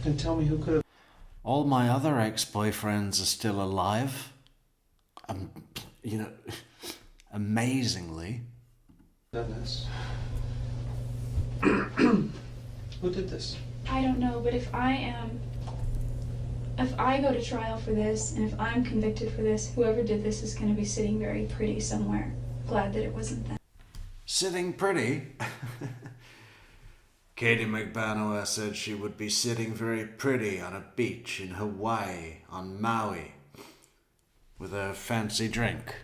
and tell me who could have All my other ex-boyfriends are still alive. You know, amazingly. done this. Who did this? I don't know, but if I go to trial for this, and if I'm convicted for this, whoever did this is going to be sitting very pretty somewhere. Glad that it wasn't them. Sitting pretty? Katie McBanower said she would be sitting very pretty on a beach in Hawaii, on Maui, with a fancy drink.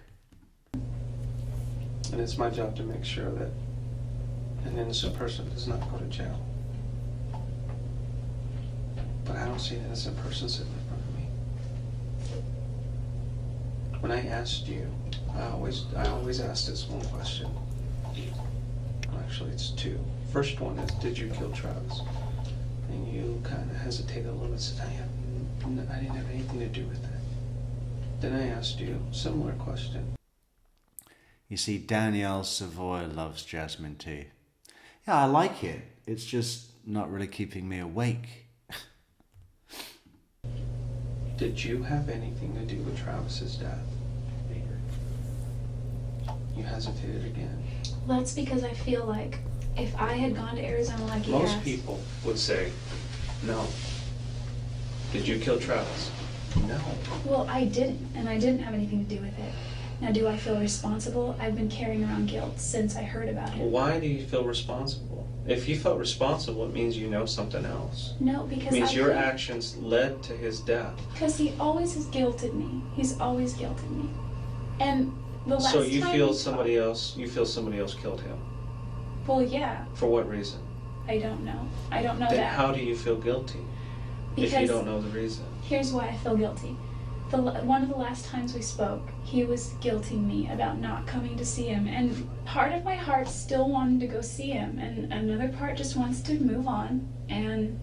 And it's my job to make sure that an innocent person does not go to jail. But I don't see an innocent person sitting in front of me. When I asked you, I always ask this one question. Actually, it's two. First one is, did you kill Travis? And you kind of hesitated a little bit and said, I didn't have anything to do with that. Then I asked you a similar question. You see, Danielle Savoy loves jasmine tea. Yeah, I like it. It's just not really keeping me awake. Did you have anything to do with Travis's death? You hesitated again. That's because I feel like if I had gone to Arizona like he Most has, people would say, no. Did you kill Travis? No. well, I didn't, and I didn't have anything to do with it. Now, do I feel responsible? I've been carrying around guilt since I heard about it. Why do you feel responsible? If you felt responsible, it means you know something else. No, because It means I your feel- actions led to his death. Because he always has guilted me. He's always guilted me. And the last So you time feel we somebody else killed him. talked- Well, yeah. For what reason? I don't know. I don't know Then that. how do you feel guilty if you Because- don't know the reason? Here's why I feel guilty. One of the last times we spoke, he was guilting me about not coming to see him. And part of my heart still wanted to go see him. And another part just wants to move on and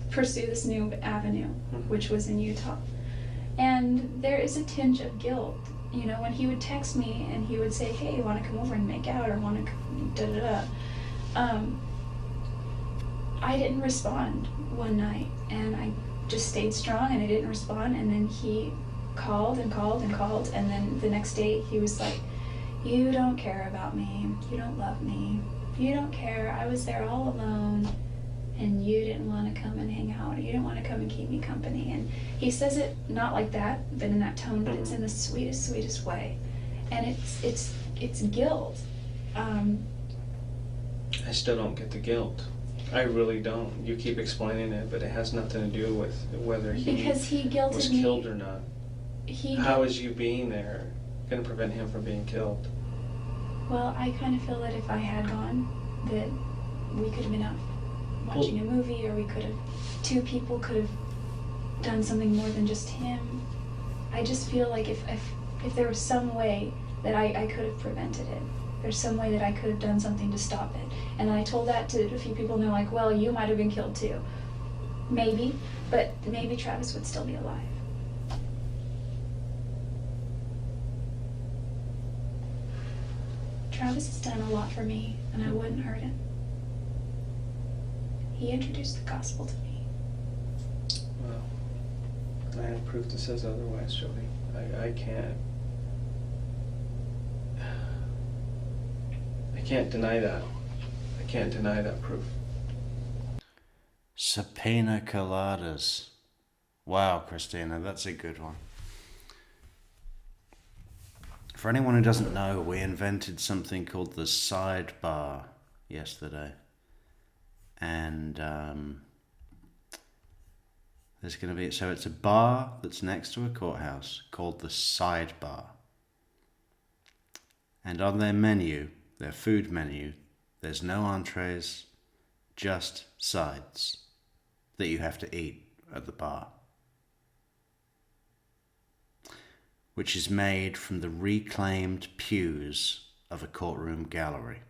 pursue this new avenue, which was in Utah. And there is a tinge of guilt. You know, when he would text me and he would say, hey, want to come over and make out, or want to da-da-da. I didn't respond one night, and I just stayed strong, and I didn't respond. And then he called and called and called, and then the next day he was like, you don't care about me, you don't love me, you don't care, I was there all alone, and you didn't want to come and hang out, you didn't want to come and keep me company. And he says it not like that, but in that tone, but it's in the sweetest, sweetest way. And it's guilt. I still don't get the guilt. I really don't. You keep explaining it, but it has nothing to do with whether he Because he guilted was me. killed or not. How is you being there going to prevent him from being killed? Well, I kind of feel that if I had gone, that we could have been out watching a movie, or we could have, two people could have done something more than just him. I just feel like if there was some way that I could have prevented it, there's some way that I could have done something to stop it. And I told that to a few people, and they're like, well, you might have been killed too. Maybe, but maybe Travis would still be alive. Travis has done a lot for me, and I wouldn't hurt him. He introduced the gospel to me. Well, I have proof that says otherwise, Jodi. I can't deny that. I can't deny that proof. Subpoena coladas. Wow, Christina, that's a good one. For anyone who doesn't know, we invented something called the sidebar yesterday. And there's going to be, so it's a bar that's next to a courthouse called the sidebar. And on their menu, their food menu, there's no entrees, just sides that you have to eat at the bar, which is made from the reclaimed pews of a courtroom gallery.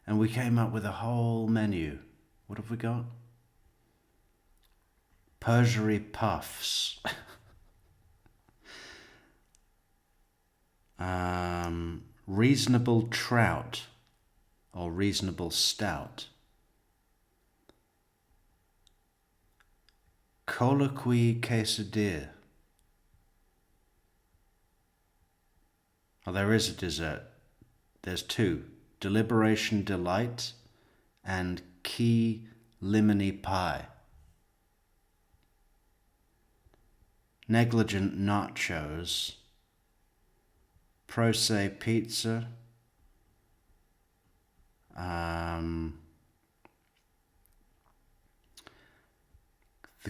And we came up with a whole menu. What have we got? Perjury puffs. Reasonable trout or reasonable stout. Colloquy quesadilla. Oh, there is a dessert. There's two. Deliberation Delight, and Key Lemony Pie. Negligent Nachos, Pro Se Pizza, The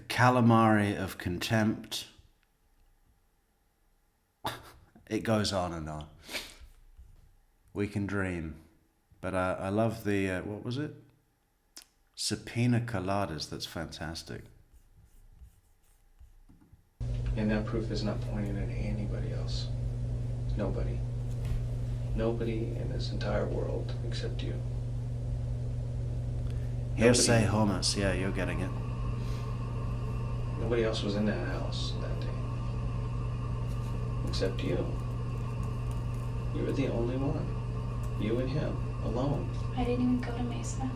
Calamari of Contempt. It goes on and on. We can dream. But I love the, what was it? Subpoena Coladas. That's fantastic. And that proof is not pointing at anybody else. Nobody. Nobody in this entire world except you. Hearsay Homus. Yeah, you're getting it. Nobody else was in that house that day. Except you. You were the only one. You and him. Alone. I didn't even go to Mesa.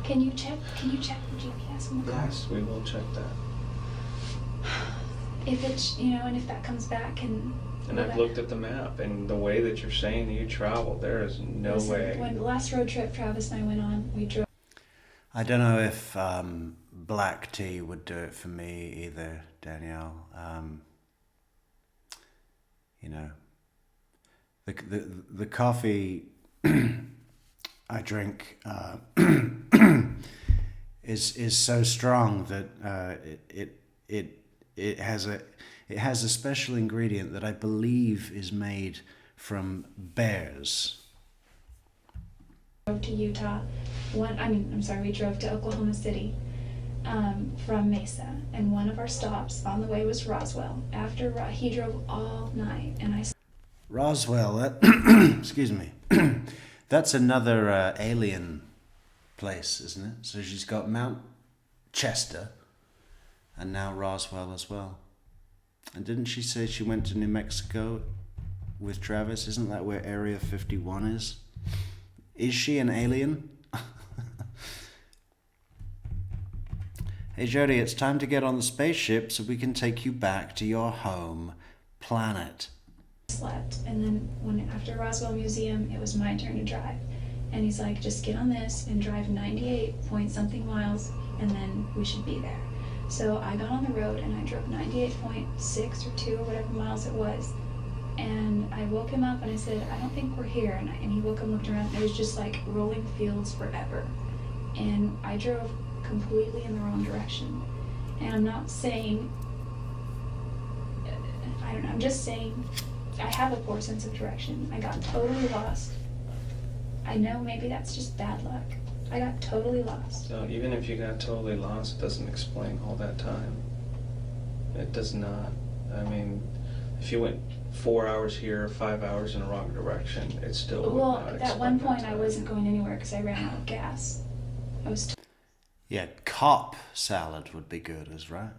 Can you check the GPS in the car? Yes, we will check that. If it's, and if that comes back and I've looked at the map, and the way that you're saying you traveled, there is no way. When the last road trip Travis and I went on, we drove. I don't know if black tea would do it for me either, Danielle. The coffee I drink is so strong that it has a special ingredient that I believe is made from bears. Drove to Utah. We drove to Oklahoma City from Mesa, and one of our stops on the way was Roswell. After he drove all night, and I. Roswell, that excuse me, that's another alien place, isn't it? So she's got Mount Chester, and now Roswell as well. And didn't she say she went to New Mexico with Travis? Isn't that where Area 51 is? Is she an alien? Hey Jodi, it's time to get on the spaceship so we can take you back to your home planet. Slept, and then after Roswell Museum, it was my turn to drive, and he's like, just get on this and drive 98 point something miles, and then we should be there. So I got on the road and I drove 98.6 or 2 or whatever miles it was, and I woke him up and I said, I don't think we're here, and he woke up and looked around, and it was just like rolling fields forever, and I drove completely in the wrong direction. And I'm not saying, I'm just saying I have a poor sense of direction. I got totally lost. I know maybe that's just bad luck. I got totally lost. So even if you got totally lost, it doesn't explain all that time. It does not. I mean, if you went 4 hours here, 5 hours in the wrong direction, it still would not explain at one point that I time. wasn't going anywhere because I ran out of gas. I was Yeah, cop salad would be good, is right?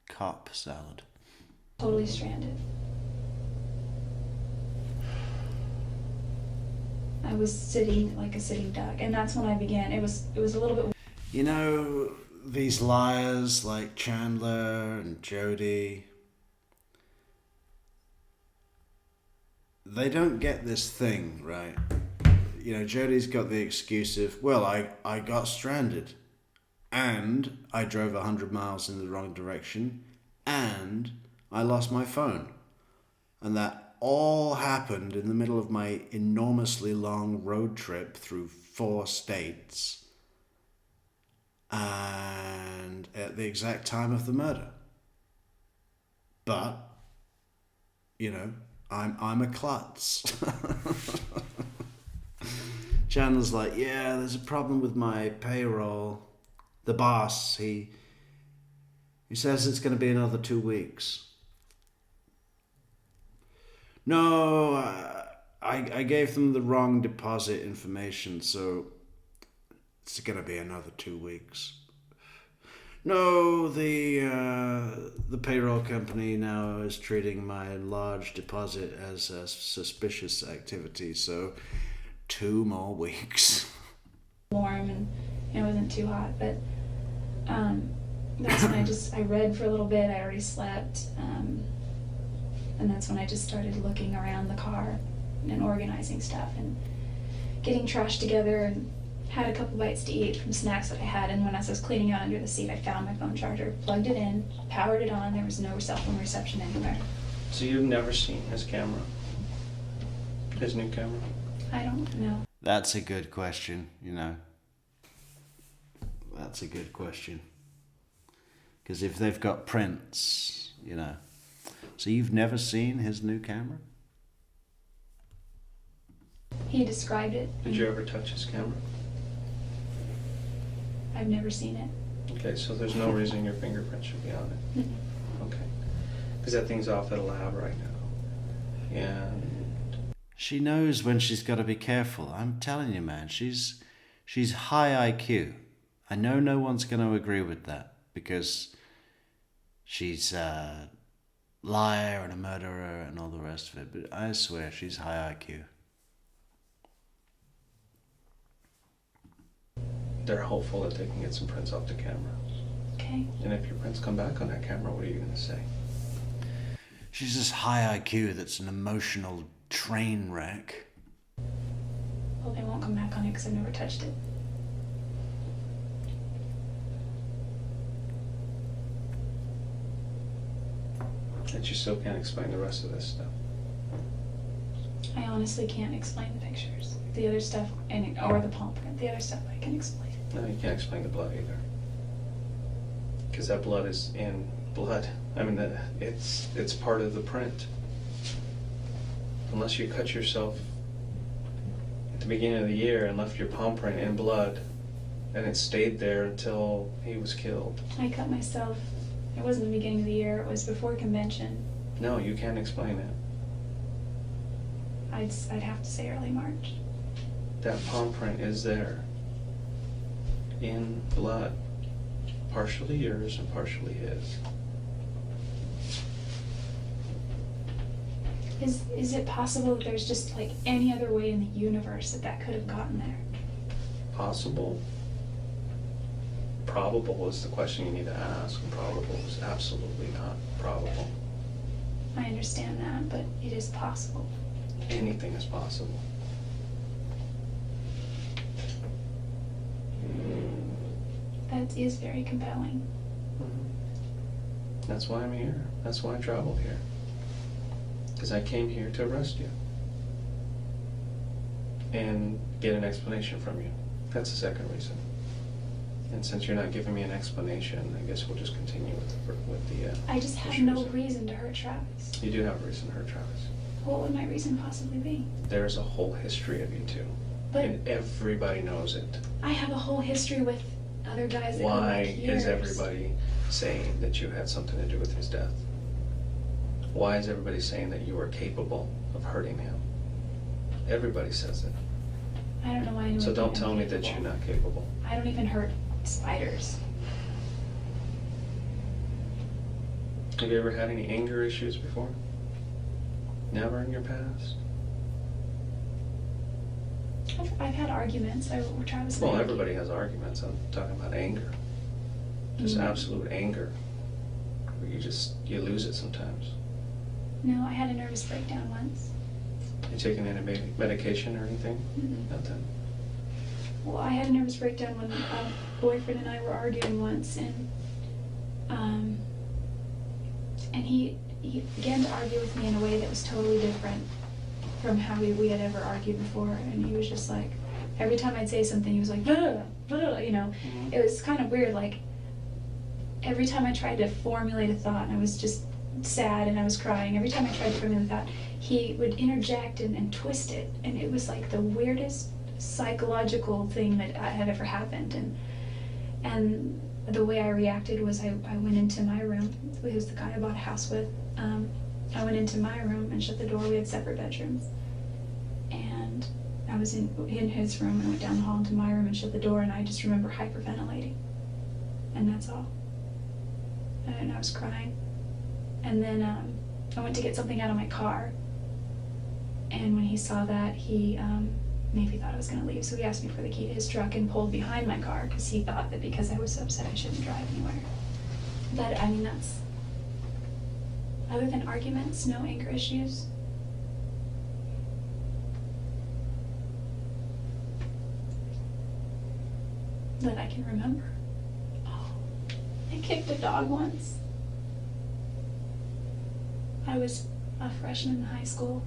Cop salad. totally stranded. I was sitting like a sitting duck, and that's when I began. It was a little bit. You know, these liars like Chandler and Jodi, they don't get this thing, right? Jodi's got the excuse of, well, I got stranded, and I drove 100 miles in the wrong direction, and I lost my phone. And that all happened in the middle of my enormously long road trip through 4 states, and at the exact time of the murder. But, I'm a klutz. Chandler's like, yeah, there's a problem with my payroll. The boss, he says it's going to be another 2 weeks. No, I gave them the wrong deposit information, so it's going to be another 2 weeks. No, the payroll company now is treating my large deposit as a suspicious activity, so 2 more weeks. Warm, and it wasn't too hot, but that's when I read for a little bit. I already slept, and that's when I just started looking around the car and organizing stuff. And getting trash together and had a couple bites to eat from snacks that I had, and when I was cleaning out under the seat, I found my phone charger, plugged it in, powered it on. There was no cell phone reception anywhere. So you've never seen his camera? His new camera? I don't know. That's a good question, you know. That's a good question. Because if they've got prints, you know. So you've never seen his new camera? He described it. Did you ever touch his camera? I've never seen it. Okay, so there's no reason your fingerprint should be on it. Mm-mm. Okay. Because that thing's off at a lab right now. And She knows when she's got to be careful. I'm telling you, man, she's high IQ. I know no one's going to agree with that because she's a liar and a murderer and all the rest of it. But I swear she's high IQ. they're hopeful that they can get some prints off the camera. Okay. And if your prints come back on that camera, what are you going to say? She's this high IQ that's an emotional train wreck. Well, they won't come back on it because I've never touched it. That you still can't explain the rest of this stuff. I honestly can't explain the pictures. The other stuff, or the palm print. The other stuff I can explain. No, you can't explain the blood either. Because that blood is in blood. I mean, it's part of the print. Unless you cut yourself at the beginning of the year and left your palm print in blood, and it stayed there until he was killed. I cut myself. It wasn't the beginning of the year. It was before convention. No, you can't explain it. I'd have to say early March. That palm print is there in blood, partially yours and partially his. Is it possible that there's just like any other way in the universe that could have gotten there? Possible. Probable is the question you need to ask, and probable is absolutely not probable. I understand that, but it is possible. Anything is possible. That is very compelling. That's why I'm here. That's why I traveled here. Because I came here to arrest you. And get an explanation from you. That's the second reason. And since you're not giving me an explanation, I guess we'll just continue with the I just have first no reason. reason to hurt Travis. You do have a reason to hurt Travis. What would my reason possibly be? There's a whole history of you two. But And everybody knows it. I have a whole history with other guys that go Why back years. is everybody saying that you had something to do with his death? Why is everybody saying that you were capable of hurting him? Everybody says it. I don't know why anyone. So don't think I'm tell me that capable. you're not capable. I don't even hurt spiders. Have you ever had any anger issues before? Never in your past? I've had arguments. Travis. and Well, I- everybody has arguments. I'm talking about anger. Just Mm. absolute anger. Where you lose it sometimes. No, I had a nervous breakdown once. You taking any medication or anything? Mhm. Nothing. Well, I had a nervous breakdown when a boyfriend and I were arguing once, and he began to argue with me in a way that was totally different from how we had ever argued before. And he was just like, every time I'd say something, he was like, blah, blah, you know. Mhm. It was kind of weird. Like every time I tried to formulate a thought, and I was just sad and I was crying. Every time I tried to formulate a thought, he would interject and twist it, and it was like the weirdest psychological thing that had ever happened. And the way I reacted was I went into my room. He was the guy I bought a house with. I went into my room and shut the door. We had separate bedrooms. And I was in his room and went down the hall into my room and shut the door, and I just remember hyperventilating. And that's all. And I was crying. And then I went to get something out of my car. And when he saw that, he maybe thought I was going to leave. So he asked me for the key to his truck and pulled behind my car because he thought that because I was so upset I shouldn't drive anywhere. But I mean, that's, other than arguments, no anger issues. that I can remember. Oh, I kicked a dog once. I was a freshman in high school,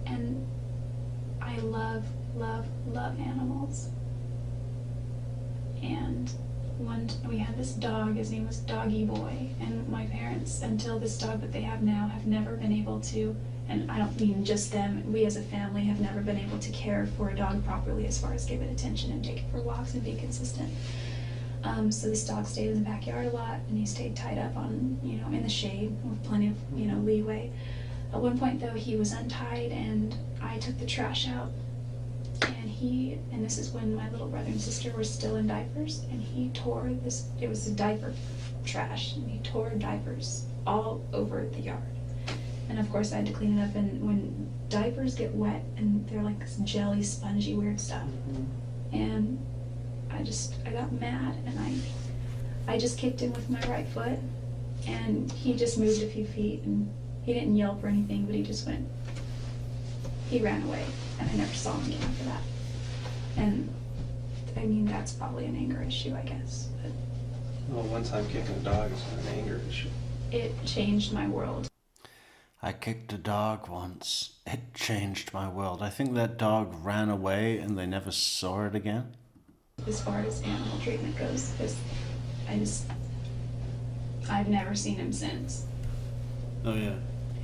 and I love animals. And we had this dog, his name was Doggy Boy, and my parents, until this dog that they have now, have never been able to, and I don't mean just them, we as a family have never been able to care for a dog properly as far as give it attention and take it for walks and be consistent. So this dog stayed in the backyard a lot, and he stayed tied up on, in the shade with plenty of, leeway. At one point though, he was untied, and I took the trash out, and this is when my little brother and sister were still in diapers, and he tore it was a diaper trash, and he tore diapers all over the yard. And of course I had to clean it up, and when diapers get wet, and they're like this jelly, spongy, weird stuff, and I got mad, and I just kicked him with my right foot, and he just moved a few feet, and he didn't yelp or anything, but he ran away, and I never saw him again after that. And I mean, that's probably an anger issue, I guess, but Well, one time kicking a dog is not an anger issue. it changed my world. I kicked a dog once. It changed my world. I think that dog ran away and they never saw it again. As far as animal treatment goes, because I've never seen him since, Oh, yeah.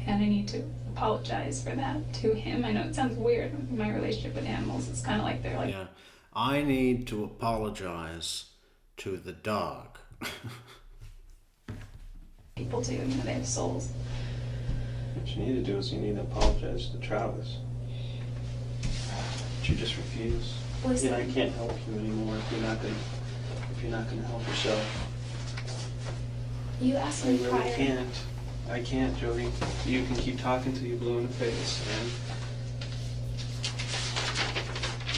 and I need to apologize for that to him. I know it sounds weird, my relationship with animals, it's kind of like they're like, Yeah. I need to apologize to the dog. people too, they have souls. What you need to do is you need to apologize to Travis. But you just refuse. Listen. And I can't help you anymore if you're not gonna help yourself. You asked I me really prior. can't. I can't, Jodi. You can keep talking till you're blue in the face, and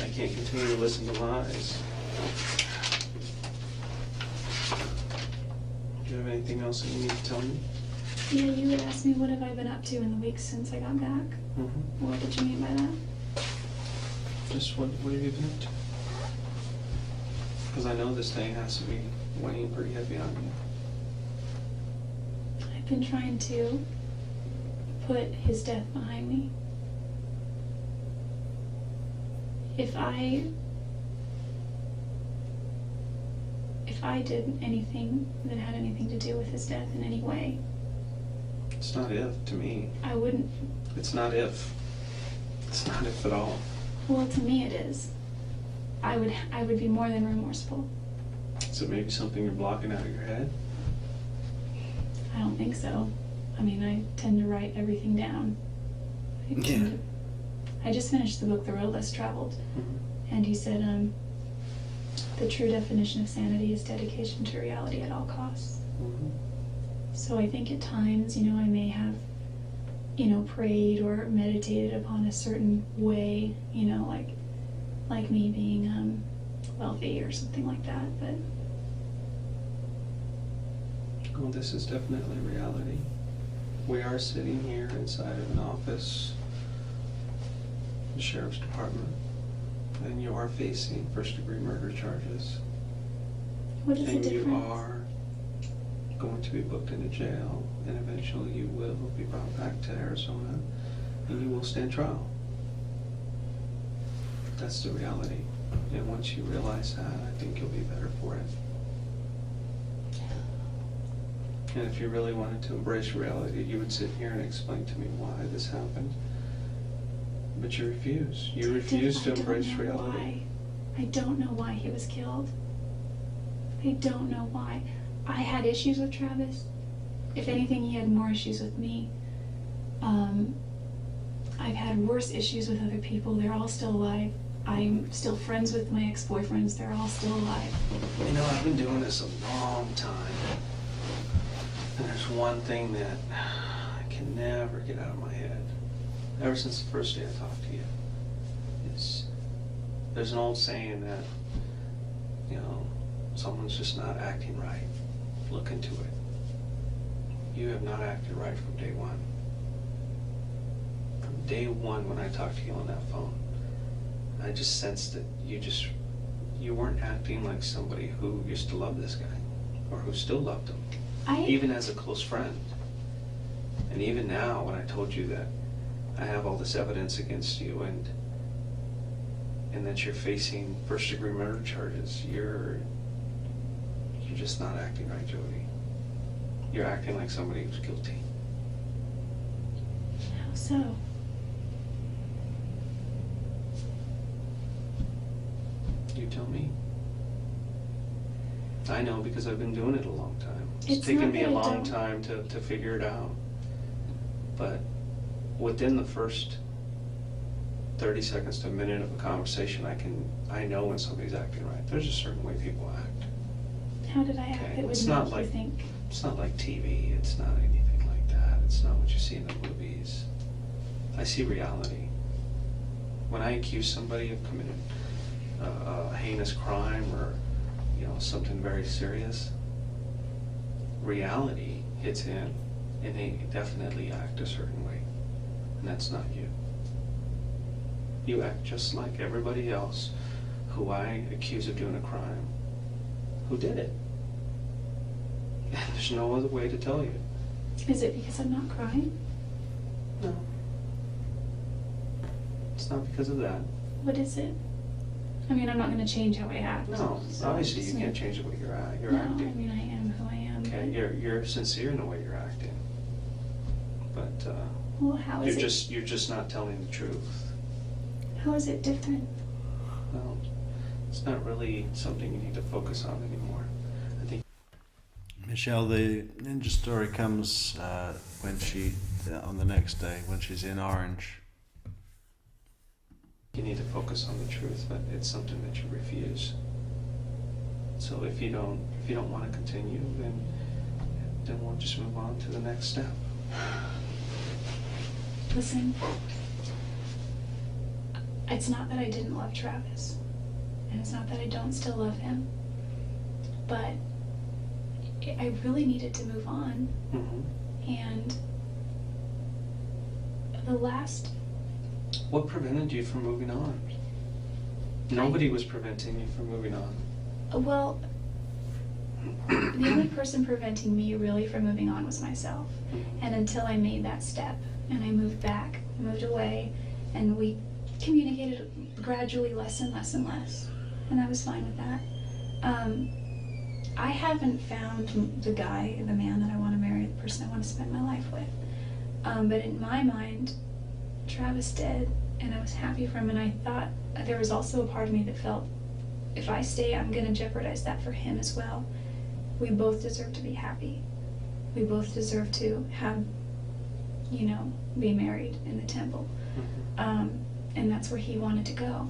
I can't continue to listen to lies. Do you have anything else that you need to tell me? Yeah, you had asked me what have I been up to in the weeks since I got back. Mm-hmm. What did you mean by that? Just what have you been up to? Because I know this thing has to be weighing pretty heavy on you. I've been trying to put his death behind me. If I did anything that had anything to do with his death in any way, It's not if to me. I wouldn't. It's not if. It's not if at all. Well, to me it is. I would be more than remorseful. Is it maybe something you're blocking out of your head? I don't think so. I mean, I tend to write everything down. I just finished the book, The Road Less Traveled, and he said, the true definition of sanity is dedication to reality at all costs. Mm-hmm. So I think at times, I may have, prayed or meditated upon a certain way, like me being wealthy or something like that, but Well, this is definitely reality. We are sitting here inside of an office, the sheriff's department, and you are facing first-degree murder charges. what is the And you difference? are going to be booked into jail, and eventually you will be brought back to Arizona, and you will stand trial. That's the reality. And once you realize that, I think you'll be better for it. And if you really wanted to embrace reality, you would sit here and explain to me why this happened. But you refuse. You refuse to embrace reality. I don't know why he was killed. I don't know why. I had issues with Travis. If anything, he had more issues with me. I've had worse issues with other people. They're all still alive. I'm still friends with my ex-boyfriends. They're all still alive. I've been doing this a long time. And there's one thing that I can never get out of my head, ever since the first day I talked to you, is there's an old saying that, someone's just not acting right. Look into it. You have not acted right from day one. From day one when I talked to you on that phone, I just sensed that you just you weren't acting like somebody who used to love this guy, or who still loved him, I even as a close friend. And even now, when I told you that I have all this evidence against you, and that you're facing first-degree murder charges, you're just not acting right, Jodi. You're acting like somebody who's guilty. how so? You tell me. I know because I've been doing it a long time. It's It's taken not me a that I long don't- time to figure it out. But within the first 30 seconds to a minute of a conversation, I know when somebody's acting right. There's a certain way people act. How did I act Okay, that would it's make not you like- think? It's not like TV, it's not anything like that. It's not what you see in the movies. I see reality. When I accuse somebody of committing a heinous crime or, something very serious, reality hits in, and they definitely act a certain way. And that's not you. You act just like everybody else who I accuse of doing a crime, who did it. And there's no other way to tell you. Is it because I'm not crying? No. It's not because of that. What is it? I mean, I'm not going to change how I act. No, so obviously it's you can't not- change the way you're No, acting. I mean, I am who I am. Okay, but- you're sincere in the way you're acting. But Well, how is you're just not telling the truth. How is it different? Well, it's not really something you need to focus on anymore. I think Michelle, the ninja story comes when on the next day, when she's in Orange. you need to focus on the truth, but it's something that you refuse. So if you don't want to continue, then we'll just move on to the next step. Listen, it's not that I didn't love Travis, and it's not that I don't still love him, but I really needed to move on, Mm-hmm. and the last, What prevented you from moving on? Nobody was preventing you from moving on. well, the only person preventing me really from moving on was myself. And until I made that step and I moved back, moved away, and we communicated gradually less and less and less, and I was fine with that. I haven't found the man that I want to marry, the person I want to spend my life with. But in my mind, Travis did, and I was happy for him, and I thought there was also a part of me that felt, if I stay, I'm going to jeopardize that for him as well. We both deserve to be happy. We both deserve to have, be married in the temple. Mm-hmm. And that's where he wanted to go.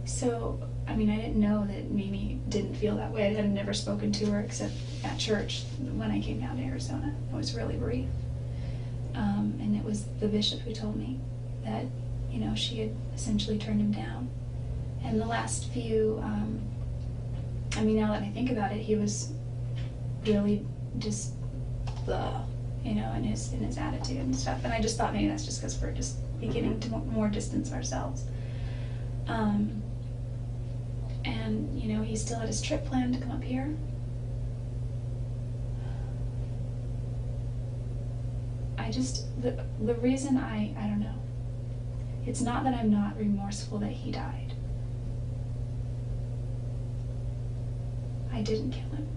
So, I mean, I didn't know that Mimi didn't feel that way. I had never spoken to her except at church when I came down to Arizona. It was really brief. And it was the bishop who told me that, she had essentially turned him down. And the last few, now that I think about it, he was really just in his attitude and stuff. And I just thought maybe that's just because we're just beginning to more distance ourselves. And, he still had his trip planned to come up here. The reason I don't know. It's not that I'm not remorseful that he died. I didn't kill him.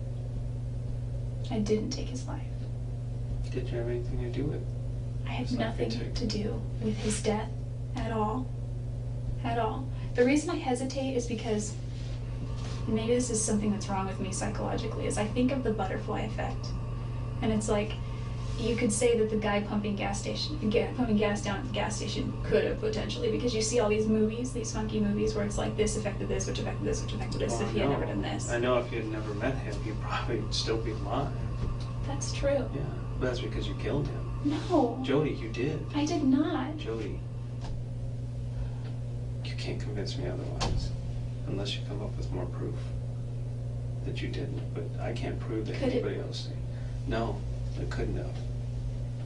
I didn't take his life. Did you have anything to do with it? I had It's not nothing your take. to do with his death at all. At all. The reason I hesitate is because maybe this is something that's wrong with me psychologically, is I think of the butterfly effect. And it's like, you could say that the guy pumping gas down at the gas station could have potentially, because you see all these movies, these funky movies where it's like this affected this, which affected this, which affected this, Well, if he had never done this. I know if you had never met him, he'd probably still be alive. That's true. Yeah, but that's because you killed him. No. Jodi, you did. I did not. Jodi, you can't convince me otherwise, unless you come up with more proof that you didn't. But I can't prove that Could it- anybody else did. No, it couldn't have.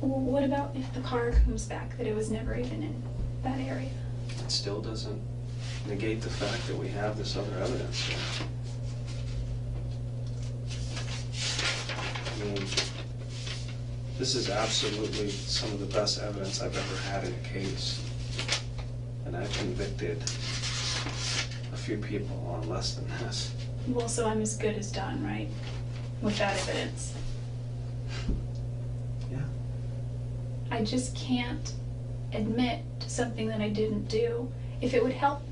Well, what about if the car comes back that it was never even in that area? it still doesn't negate the fact that we have this other evidence here. I mean, this is absolutely some of the best evidence I've ever had in a case. And I've convicted a few people on less than this. Well, so I'm as good as done, right? With that evidence. Yeah. I just can't admit to something that I didn't do. If it would help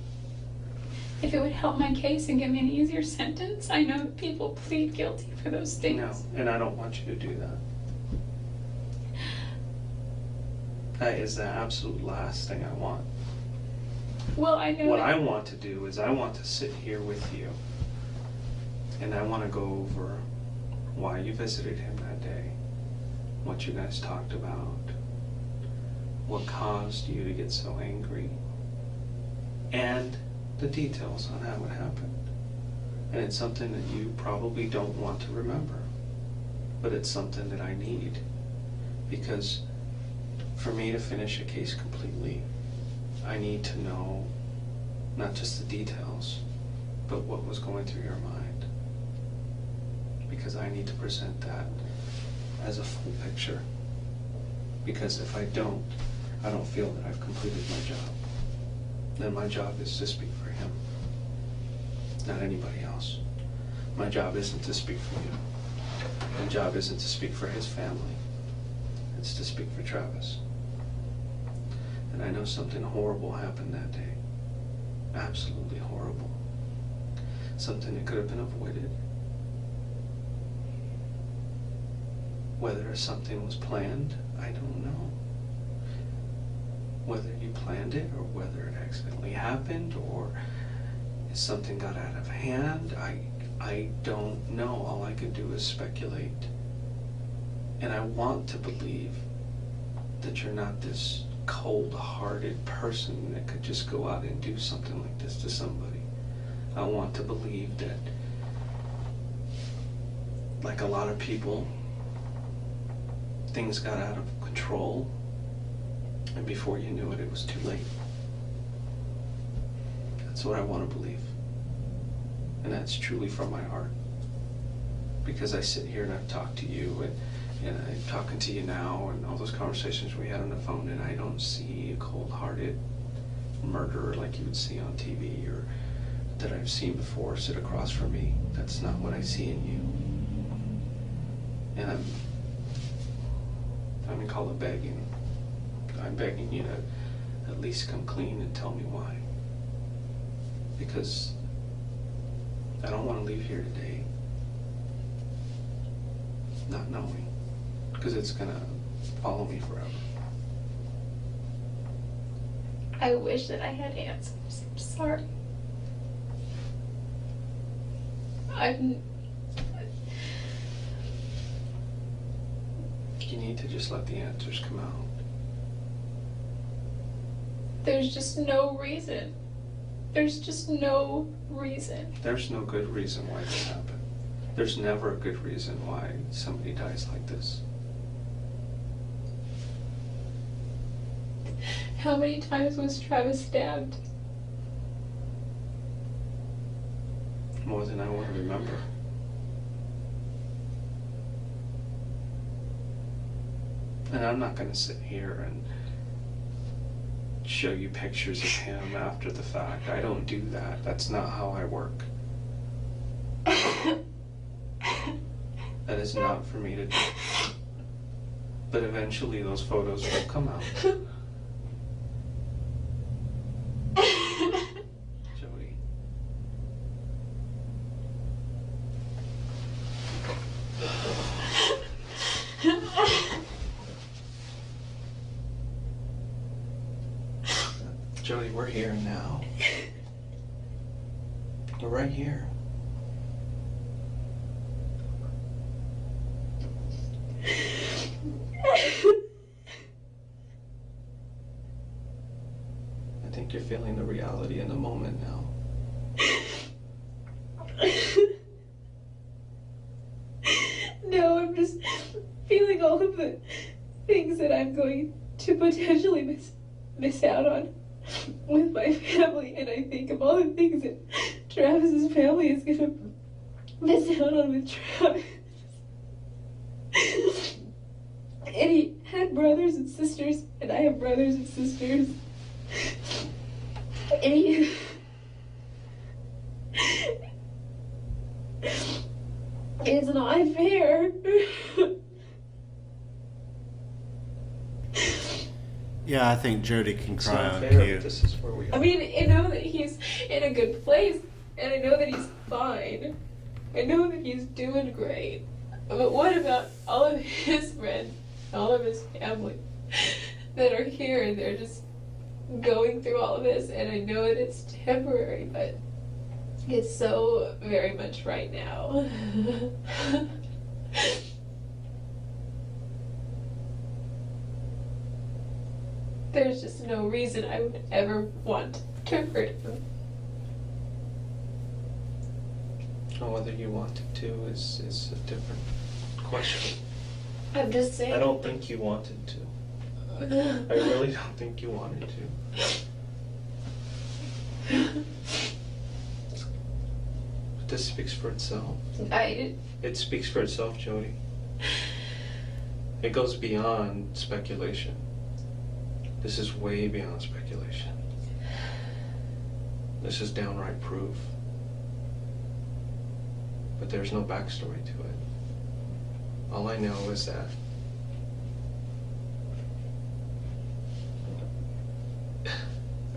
my case and give me an easier sentence, I know that people plead guilty for those things. No, and I don't want you to do that. That is the absolute last thing I want. Well, I know What that- I want to do is I want to sit here with you and I want to go over why you visited him that day, what you guys talked about, what caused you to get so angry, and the details on how it happened. And it's something that you probably don't want to remember, but it's something that I need, because for me to finish a case completely, I need to know not just the details, but what was going through your mind. Because I need to present that as a full picture. Because if I don't feel that I've completed my job. Then my job is to speak for him, not anybody else. My job isn't to speak for you. My job isn't to speak for his family. It's to speak for Travis. And I know something horrible happened that day. Absolutely horrible. Something that could have been avoided. Whether something was planned, I don't know. Whether you planned it or whether it accidentally happened or something got out of hand, I don't know. All I can do is speculate. And I want to believe that you're not this cold-hearted person that could just go out and do something like this to somebody. I want to believe that, like a lot of people, things got out of control, and before you knew it, it was too late. That's what I want to believe. And that's truly from my heart. Because I sit here and I've talked to you, and I'm talking to you now, and all those conversations we had on the phone, and I don't see a cold-hearted murderer like you would see on TV or that I've seen before sit across from me. That's not what I see in you. And I'm gonna call it begging. I'm begging you to at least come clean and tell me why. Because I don't want to leave here today not knowing. Because it's gonna follow me forever. I wish that I had answers. I'm sorry. You need to just let the answers come out. There's just no reason. There's just no reason. There's no good reason why this happened. There's never a good reason why somebody dies like this. How many times was Travis stabbed? More than I want to remember. And I'm not going to sit here and show you pictures of him after the fact. I don't do that. That's not how I work. That is not for me to do. But eventually those photos will come out. Jodi. Jodi, we're here now. We're right here. I think you're feeling the reality in the moment now. No, I'm just feeling all of the things that I'm going to potentially miss out on. with my family, and I think of all the things that Travis's family is gonna miss out on with Travis. And he had brothers and sisters, and I have brothers and sisters. And he... It's not fair. Yeah, I think Jodi can It's cry not on fair, cue. but this is where we are. I mean, I know that he's in a good place, and I know that he's fine. I know that he's doing great. But what about all of his friends, all of his family that are here and they're just going through all of this? And I know that it's temporary, but it's so very much right now. There's just no reason I would ever want to hurt him. Well, whether you wanted to is a different question. I'm just saying. I don't think you wanted to. I really don't think you wanted to. But this speaks for itself. It speaks for itself, Jodi. It goes beyond speculation. This is way beyond speculation. This is downright proof. But there's no backstory to it. All I know is that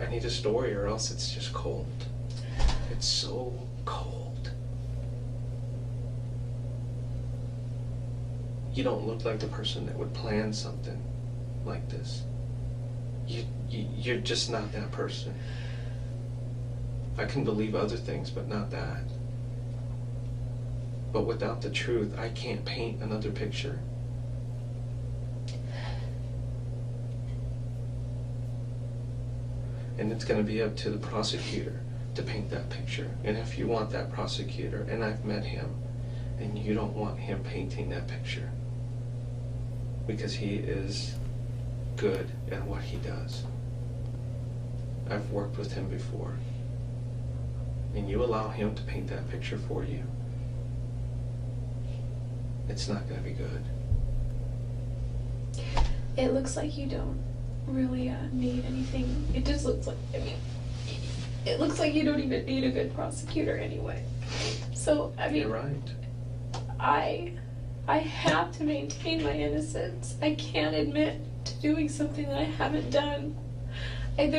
I need a story, or else it's just cold. It's so cold. You don't look like the person that would plan something like this. You're just not that person. I can believe other things, but not that. But without the truth, I can't paint another picture. And it's going to be up to the prosecutor to paint that picture. And if you want that prosecutor, and I've met him, and you don't want him painting that picture, because he is good at what he does. I've worked with him before. And you allow him to paint that picture for you, it's not going to be good. It looks like you don't really need anything. It just looks like, I mean, it looks like you don't even need a good prosecutor anyway. So, I mean, You're right. I have to maintain my innocence. I can't admit to doing something that I haven't done. And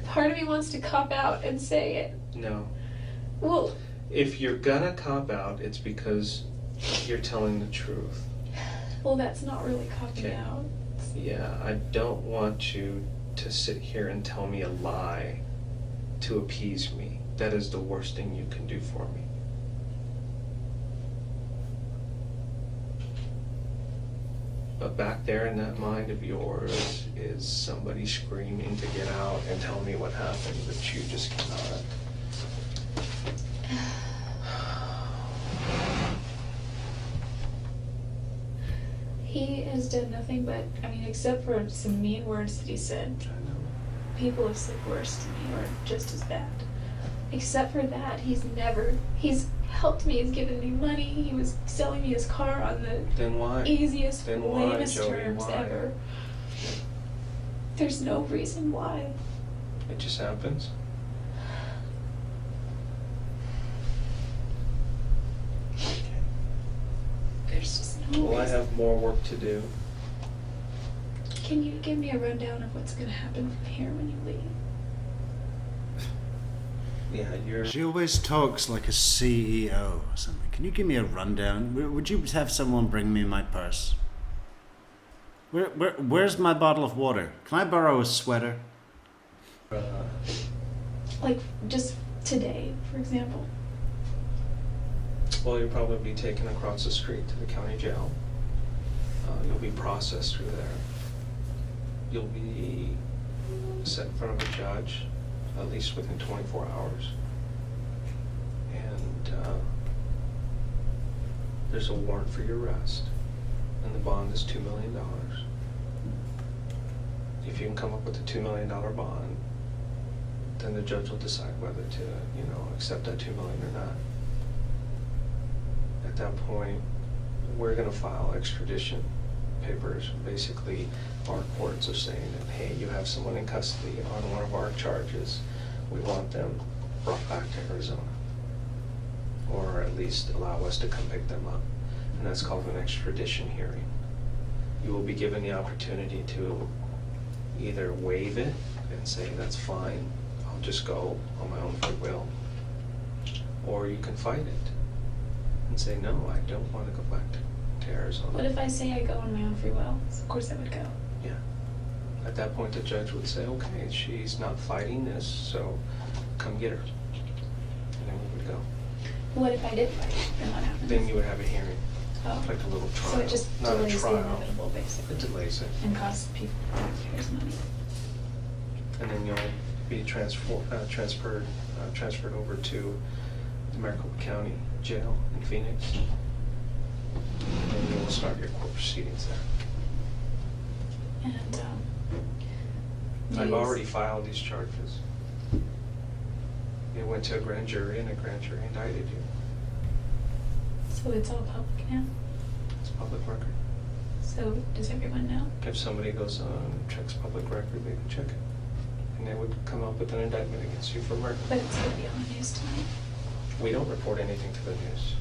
part of me wants to cop out and say it. No. Well, If you're gonna cop out, it's because you're telling the truth. well, that's not really copping Okay. out. Yeah, I don't want you to sit here and tell me a lie to appease me. That is the worst thing you can do for me. But back there in that mind of yours is somebody screaming to get out and tell me what happened, but you just cannot. He has done nothing but, I mean, except for some mean words that he said. I know. People have said worse to me or just as bad. Except for that, he's helped me, he's given me money, he was selling me his car on the Then why? easiest, Then why, lamest Jodi, terms why? ever. There's no reason why. It just happens. There's just no Well, I reason. have more work to do. Can you give me a rundown of what's going to happen from here when you leave? Yeah, you're... She always talks like a CEO or something. Can you give me a rundown? Would you have someone bring me my purse? Where's my bottle of water? Can I borrow a sweater? Like, just today, for example. Well, you'll probably be taken across the street to the county jail. You'll be processed through there. You'll be set in front of a judge, at least within 24 hours. And there's a warrant for your arrest, and the bond is $2 million. if you can come up with a $2 million bond, then the judge will decide whether to, accept that $2 million or not. At that point, we're gonna file extradition papers. Basically, our courts are saying that, hey, you have someone in custody on one of our charges. We want them brought back to Arizona. Or at least allow us to come pick them up. And that's called an extradition hearing. You will be given the opportunity to either waive it and say, that's fine, I'll just go on my own free will. Or you can fight it and say, no, I don't want to go back to Arizona. What if I say I go on my own free will? Of course I would go. Yeah. At that point, the judge would say, okay, she's not fighting this, so come get her. And then we would go. What if I did fight? Then what happens? Then you would have a hearing, Oh. like a little trial. So it just not a delays the trial. inevitable, basically. It delays it. And costs people taxpayers money. And then you'll be transferred over to the Maricopa County Jail in Phoenix. And you will start your court proceedings there. And, I've these- already filed these charges. It went to a grand jury, and a grand jury indicted you. So it's all public now? It's public record. So does everyone know? If somebody goes on and checks public record, they can check it. And they would come up with an indictment against you for murder. But it's gonna be on the news tonight. We don't report anything to the news.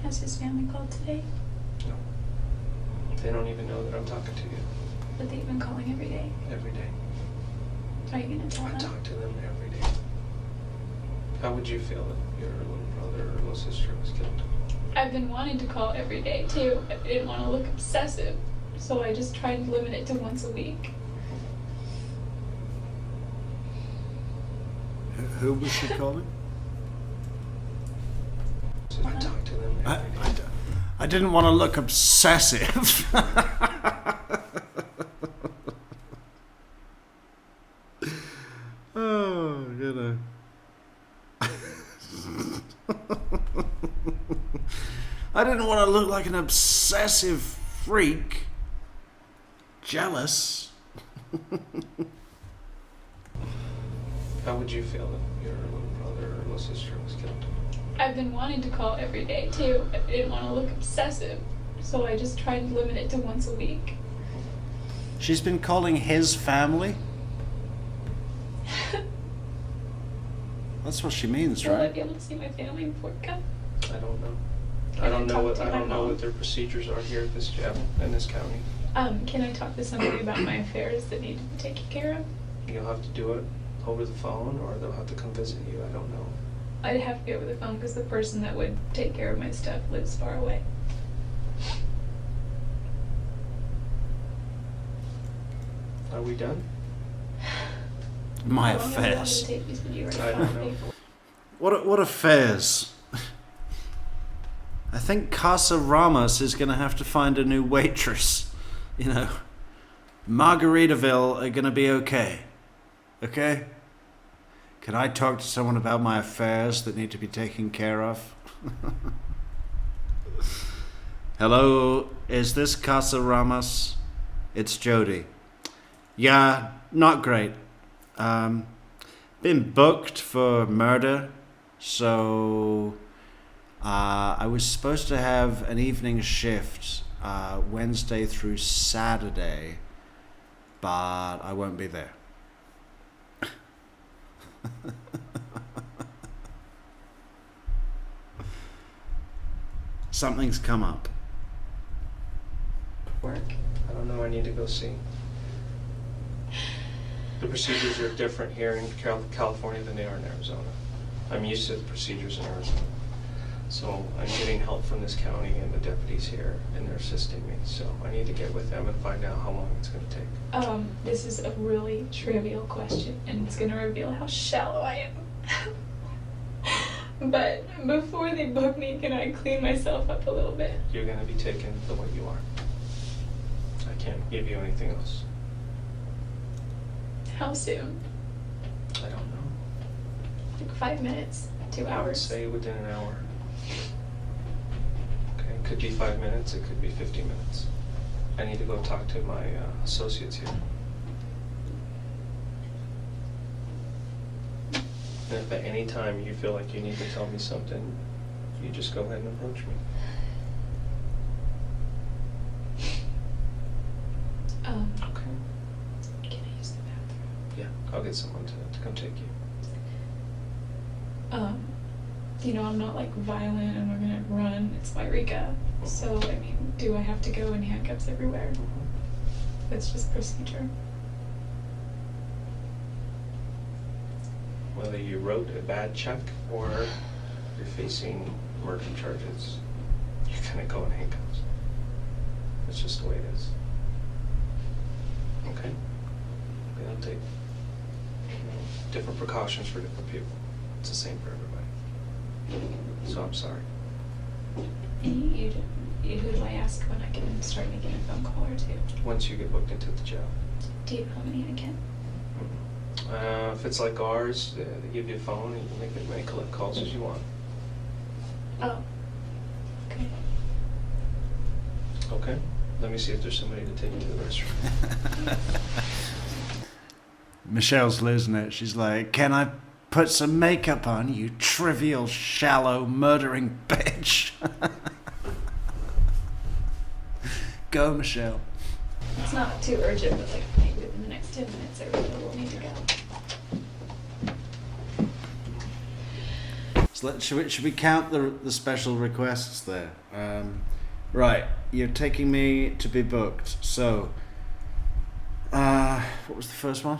Has his family called today? No. They don't even know that I'm talking to you But they've been calling every day. every day. Are you gonna tell I them? talk to them every day. How would you feel if your little brother or little sister was killed? I've been wanting to call every day too. I didn't want to look obsessive, so I just tried to limit it to once a week. Who was she calling? I talk to them every day. I didn't want to look obsessive. Oh, I didn't want to look like an obsessive freak. Jealous. How would you feel if your little brother or little sister was killed? I've been wanting to call every day too. I didn't want to look obsessive, so I just tried to limit it to once a week. She's been calling his family? That's what she means, Will I right? be able to see my family before it comes? I don't know. Can I I don't know talk what to I my don't know mom? what their procedures are here at this jail in this county. Can I talk to somebody about my affairs that need to be taken care of? You'll have to do it over the phone, or they'll have to come visit you. I don't know. I'd have to be over the phone because the person that would take care of my stuff lives far away. Are we done? My How long does it want affairs. to take? You said you already I don't filed know. paperwork. What affairs? I think Casa Ramos is going to have to find a new waitress. You know, Margaritaville are going to be okay. Okay? Can I talk to someone about my affairs that need to be taken care of? Hello, is this Casa Ramos? It's Jodi. Yeah, not great. Been booked for murder, so I was supposed to have an evening shift Wednesday through Saturday, but I won't be there. Something's come up. Work. I don't know. I need to go see. The procedures are different here in California than they are in Arizona. I'm used to the procedures in Arizona. So I'm getting help from this county and the deputies here, and they're assisting me. So I need to get with them and find out how long it's going to take. This is a really trivial question, and it's going to reveal how shallow I am. But before they book me, can I clean myself up a little bit? You're going to be taken the way you are. I can't give you anything else. How soon? I don't know. Like 5 minutes? 2 I would hours? say within an hour. Okay, it could be 5 minutes, it could be 50 minutes. I need to go talk to my associates here. And if at any time you feel like you need to tell me something, you just go ahead and approach me. Okay. Can I use the bathroom? Yeah, I'll get someone to come take you. You know, I'm not like violent and we're gonna run. It's Wairika. So, I mean, do I have to go in handcuffs everywhere? That's just procedure. Whether you wrote a bad check or you're facing murder charges, you're gonna go in handcuffs. That's just the way it is. Okay? We don't take different precautions for different people. It's the same for everybody. So I'm sorry. And who do I ask when I can start making a phone call or two? Once you get booked into the jail. Do you know how many I get? If it's like ours, they give you a phone and you can make as many collect calls as you want. Oh. Okay. Okay? Let me see if there's somebody to take you to the restroom. Michelle's losing it. She's like, can I put some makeup on, you trivial, shallow, murdering bitch? Go, Michelle. It's not too urgent, but like maybe within the next 10 minutes I really will need to go. So should we count the special requests there? Right, you're taking me to be booked. So, what was the first one?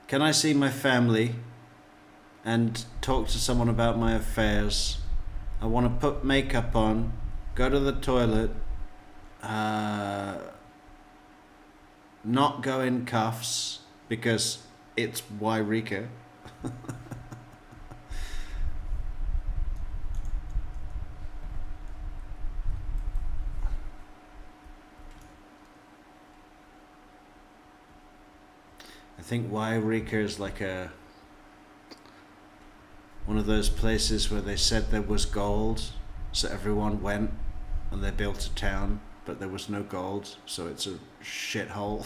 Can I see my family and talk to someone about my affairs? I want to put makeup on, go to the toilet, not go in cuffs because it's Wairika. I think Wairika is like one of those places where they said there was gold, so everyone went and they built a town, but there was no gold, so it's a shithole.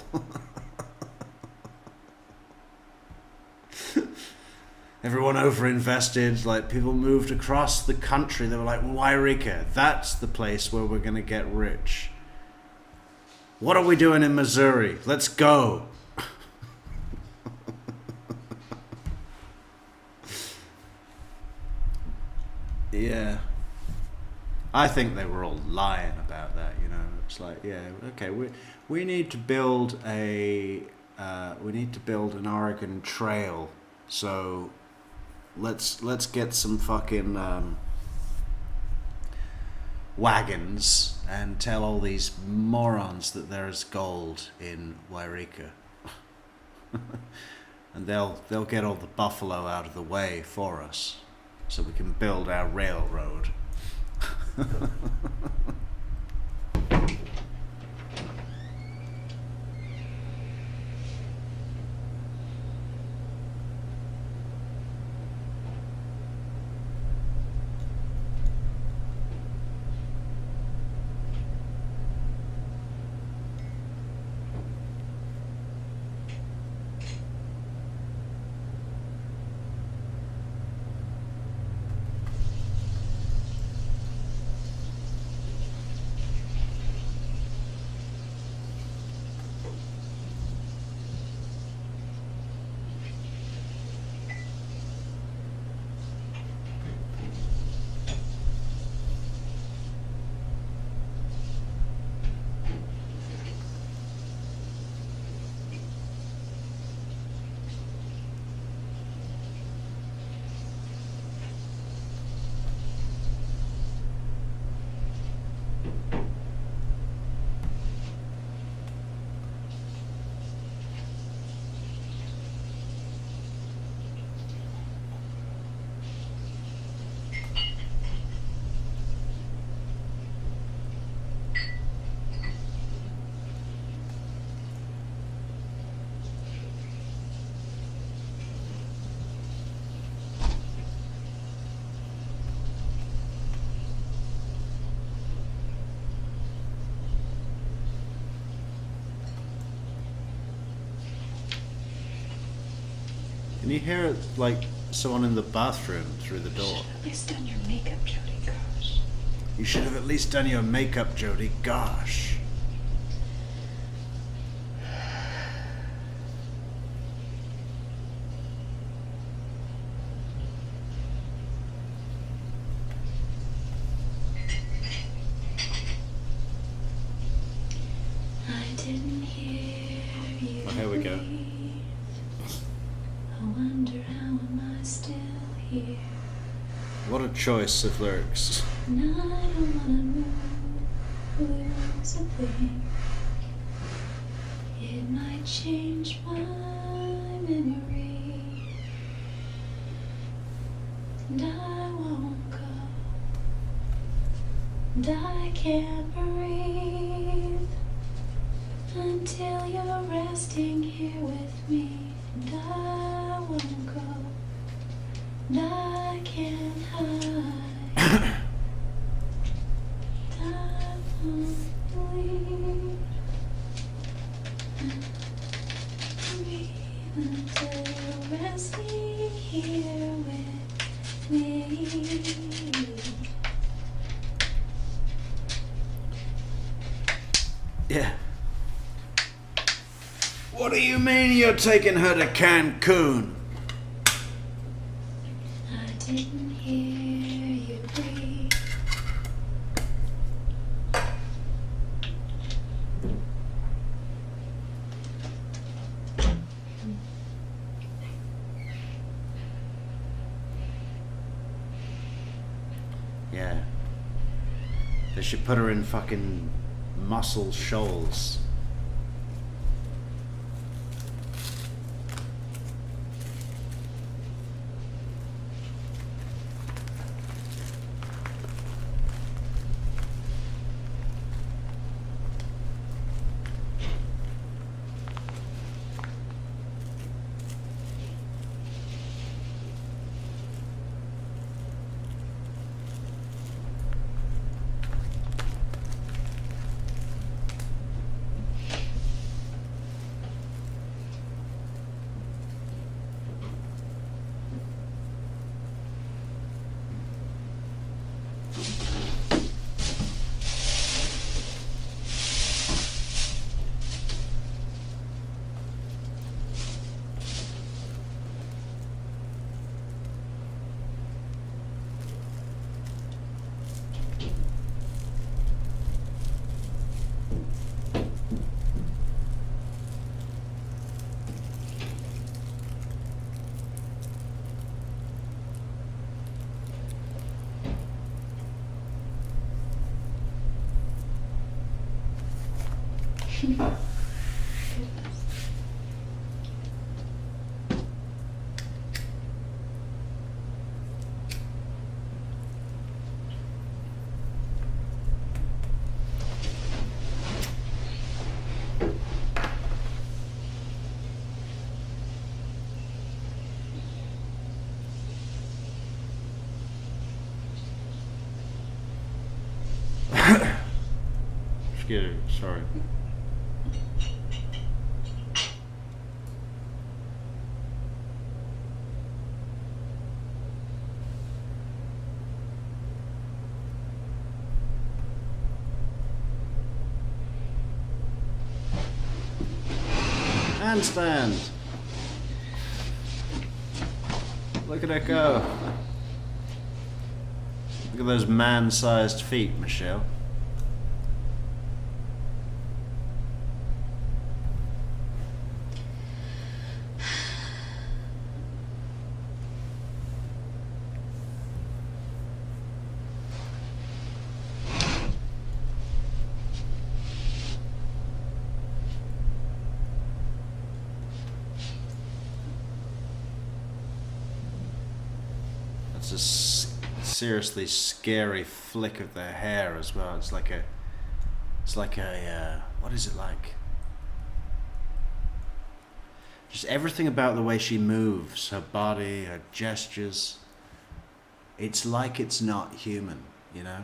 Everyone overinvested, like people moved across the country. They were like, Wairika, that's the place where we're gonna get rich. What are we doing in Missouri? Let's go. Yeah, I think they were all lying about that. You know, it's like, yeah, okay, we need to build an Oregon Trail. So let's get some fucking wagons and tell all these morons that there is gold in Wairika, and they'll get all the buffalo out of the way for us, so we can build our railroad. Can you hear it like someone in the bathroom through the door? At least done your makeup, Jodi. Gosh. You should have at least done your makeup, Jodi. Gosh. I didn't hear you. Oh, here we go. breathe. I wonder how am I still here? What a choice of lyrics. And I don't wanna lose a thing. It might change my memory, and I won't go, and I can't breathe until you're resting here with me, and I won't go, and I can't hide. I won't leave. Breathe until you're resting here with me. Yeah. What do you mean you're taking her to Cancun? I didn't hear you breathe. Yeah. They should put her in fucking Muscle Shoals. Excuse me, sorry. Handstand. Look at her go. Look at those man-sized feet, Michelle. That's a seriously scary flick of their hair as well. It's like a, what is it like? Just everything about the way she moves, her body, her gestures. It's like it's not human, you know?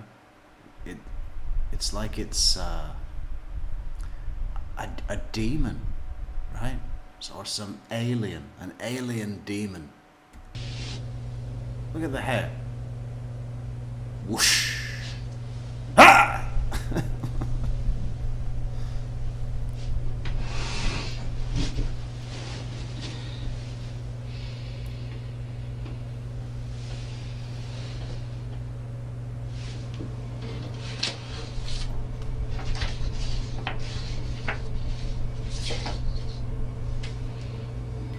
It's like it's a demon, right? or some alien, an alien demon. Look at the hair. Whoosh. Ha!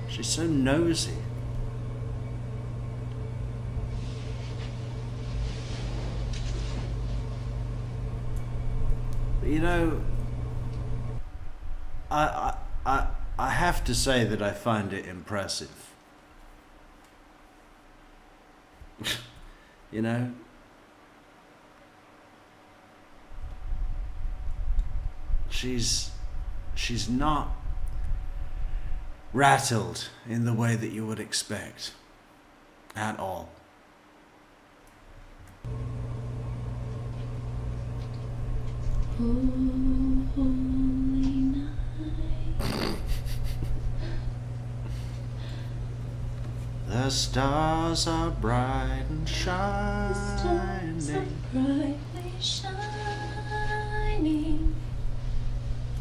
She's so nosy. But you know, I have to say that I find it impressive. You know? She's not rattled in the way that you would expect at all. The stars are bright and shining. Brightly shining.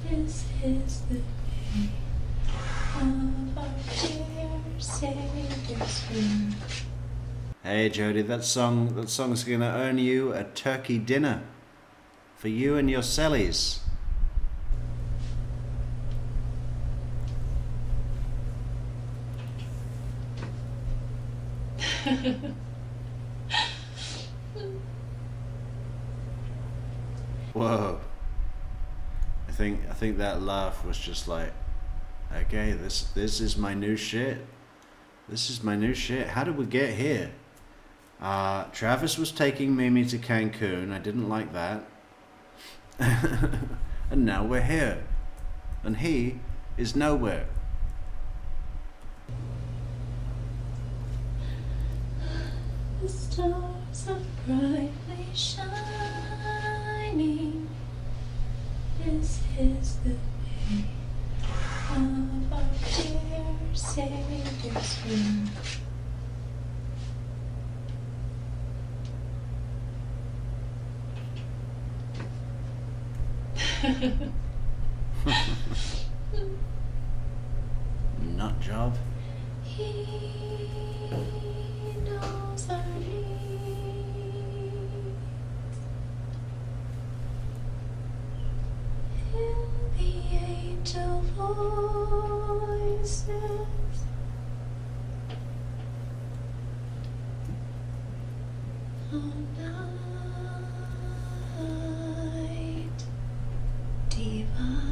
This is the day of our dear Savior's birth. Hey Jodi, that song's gonna earn you a turkey dinner for you and your cellies. Whoa. I think that laugh was just like, okay, this is my new shit. This is my new shit. How did we get here? Travis was taking Mimi to Cancun. I didn't like that. And now we're here. And he is nowhere. The stars are brightly shining. This is the day of our dear Savior's birth. Nut job. He knows our needs. In the angel voices, all night divine,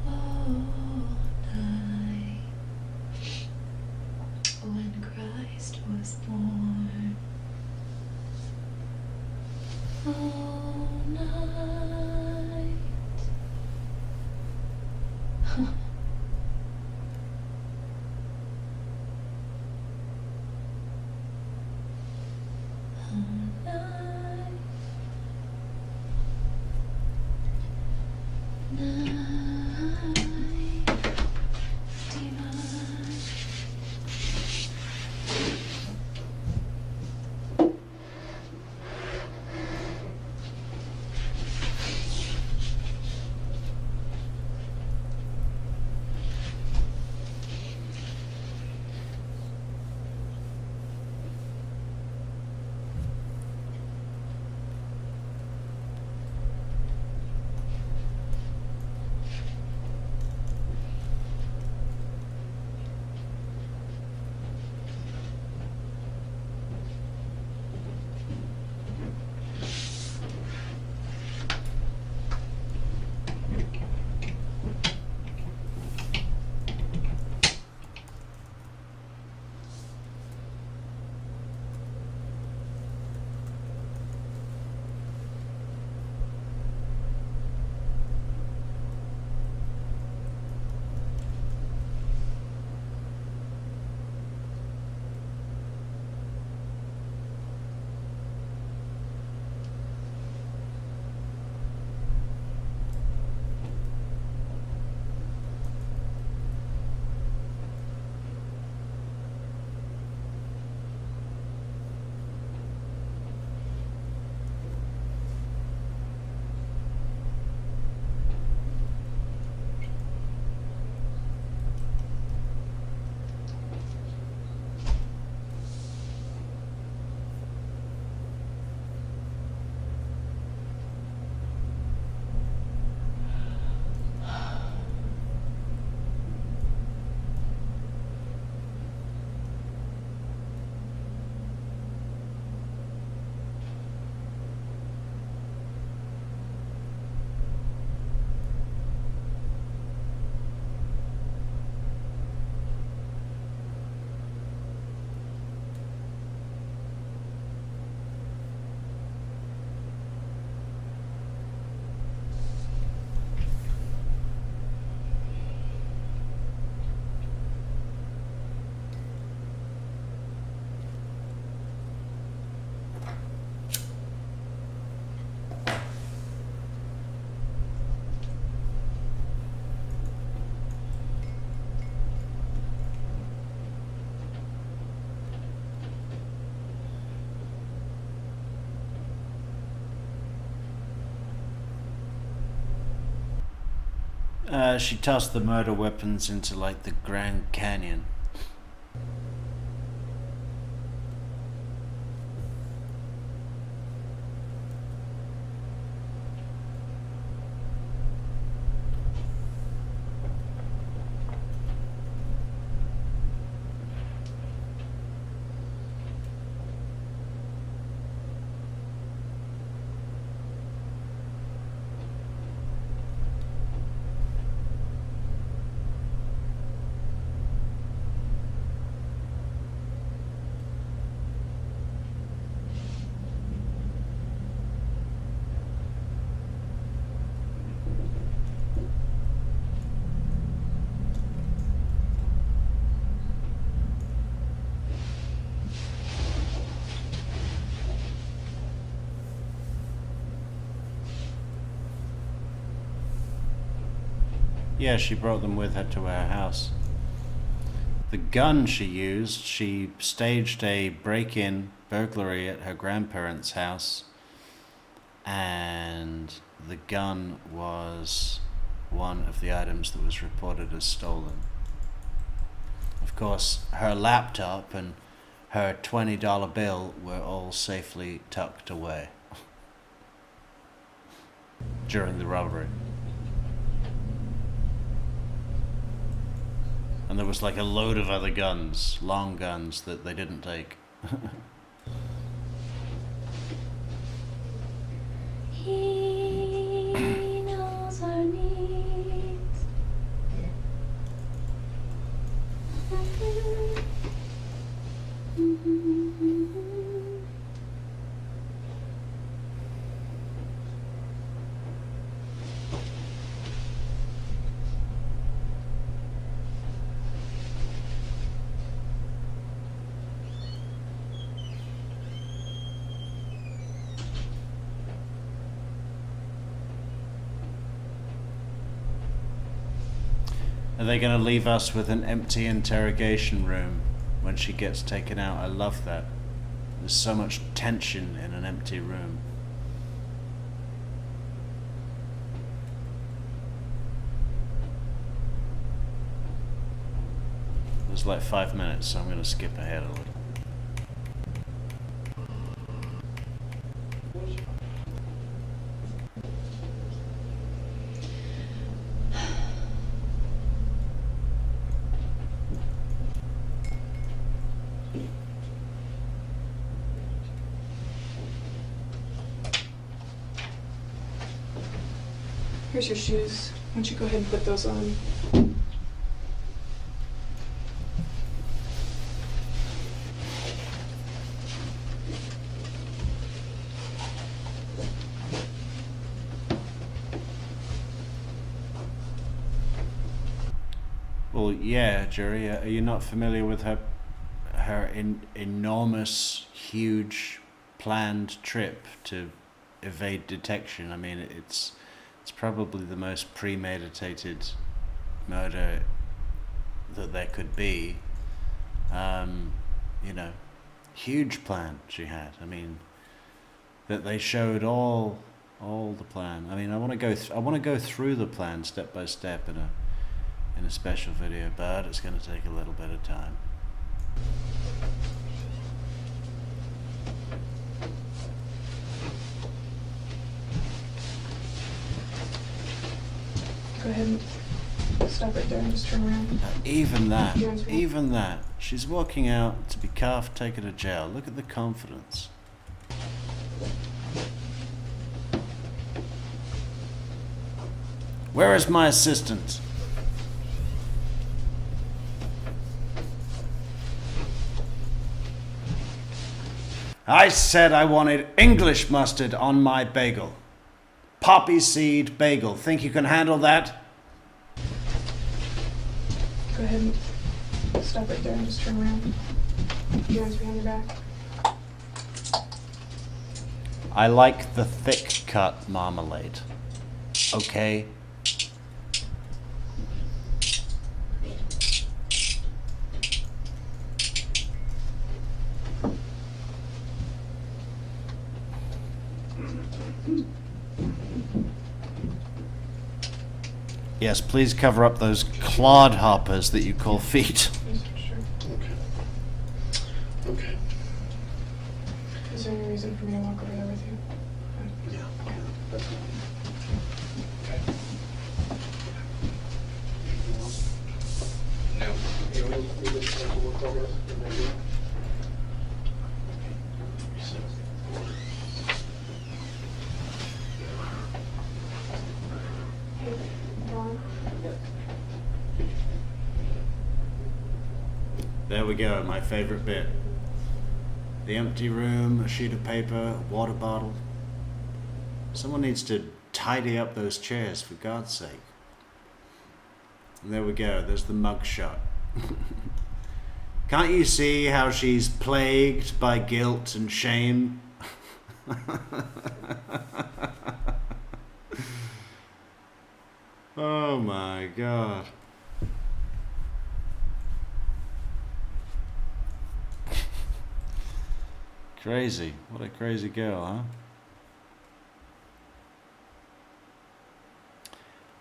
all night when Christ was born, all night. She tossed the murder weapons into like the Grand Canyon. Yeah, she brought them with her to her house. The gun she used, she staged a break-in burglary at her grandparents' house, and the gun was one of the items that was reported as stolen. Of course, her laptop and her $20 bill were all safely tucked away during the robbery. And there was like a load of other guns, long guns, that they didn't take. He knows our needs. Are they going to leave us with an empty interrogation room when she gets taken out? I love that. There's so much tension in an empty room. There's like 5 minutes, so I'm going to skip ahead a little. Here's your shoes. Why don't you go ahead and put those on? Well, yeah, Jury, are you not familiar with her enormous, huge, planned trip to evade detection? I mean, it's probably the most premeditated murder that there could be. You know, huge plan she had. I mean, that they showed all the plan. I mean, I want to go through the plan step by step in a special video, but it's going to take a little bit of time. Go ahead and stop right there and just turn around. Even that, she's walking out to be cuffed, taken to jail. Look at the confidence. Where is my assistant? I said I wanted English mustard on my bagel. Poppy seed bagel. Think you can handle that? Go ahead and stop right there and just turn around. Your hands behind your back. I like the thick cut marmalade. Okay? Yes, please cover up those clodhoppers that you call feet. Yes, sure. Okay. Okay. Is there any reason for me to walk over there with you? Yeah. That's fine. Okay. Anything else? No. You want me to take a look over it? And then do- Hey, Ron. There we go, my favorite bit. The empty room, a sheet of paper, a water bottle. Someone needs to tidy up those chairs, for God's sake. And there we go, there's the mug shot. Can't you see how she's plagued by guilt and shame? Oh my God. Crazy. What a crazy girl, huh?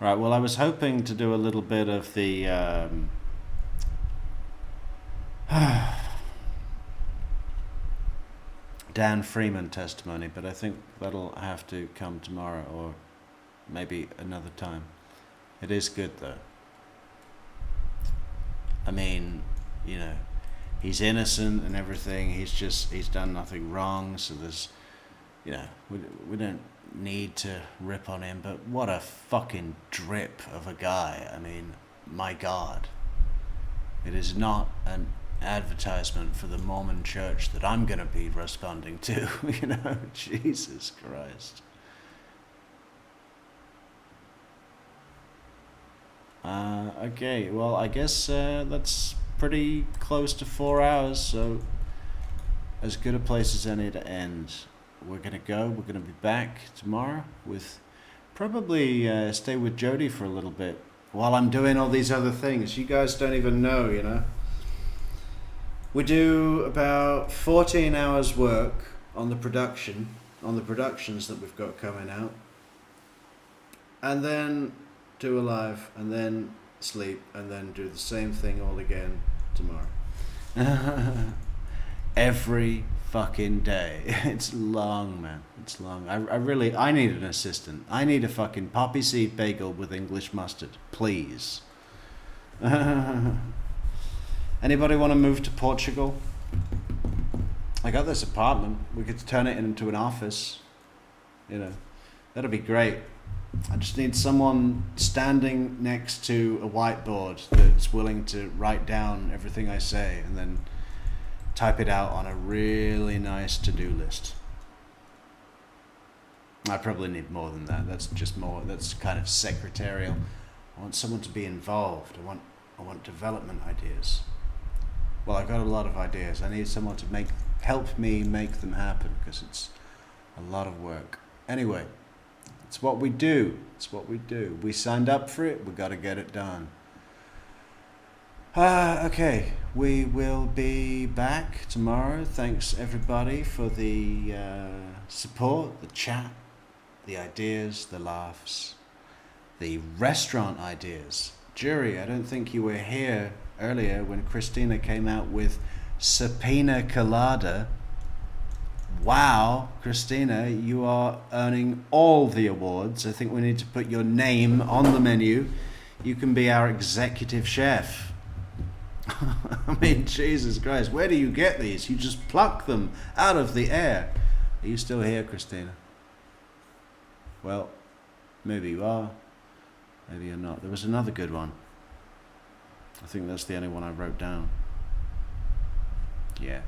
Right, well, I was hoping to do a little bit of the Dan Freeman testimony, but I think that'll have to come tomorrow or maybe another time. It is good, though. I mean, you know, he's innocent and everything. He's done nothing wrong. So there's, you know, we don't need to rip on him. But what a fucking drip of a guy. I mean, my God. It is not an advertisement for the Mormon church that I'm going to be responding to. You know, Jesus Christ. Okay, well, I guess that's pretty close to 4 hours, so as good a place as any to end. We're gonna go. We're gonna be back tomorrow with probably stay with Jodi for a little bit while I'm doing all these other things. You guys don't even know, you know. We do about 14 hours work on the productions that we've got coming out, and then do a live, and then sleep, and then do the same thing all again tomorrow. Every fucking day. It's long, man. It's long. I need an assistant. I need a fucking poppy seed bagel with English mustard, please. Anybody want to move to Portugal? I got this apartment. We could turn it into an office. You know, that'd be great. I just need someone standing next to a whiteboard that's willing to write down everything I say and then type it out on a really nice to-do list. I probably need more than that. That's kind of secretarial. I want someone to be involved. I want development ideas. Well, I've got a lot of ideas. I need someone to help me make them happen, because it's a lot of work. Anyway, it's what we do. It's what we do. We signed up for it. We got to get it done. Okay, we will be back tomorrow. Thanks everybody for the support, the chat, the ideas, the laughs, the restaurant ideas. Jury, I don't think you were here earlier when Christina came out with Subpoena Colada. Wow, Christina, you are earning all the awards. I think we need to put your name on the menu. You can be our executive chef. I mean, Jesus Christ, where do you get these? You just pluck them out of the air. Are you still here, Christina? Well, maybe you are. Maybe you're not. There was another good one. I think that's the only one I wrote down. Yeah.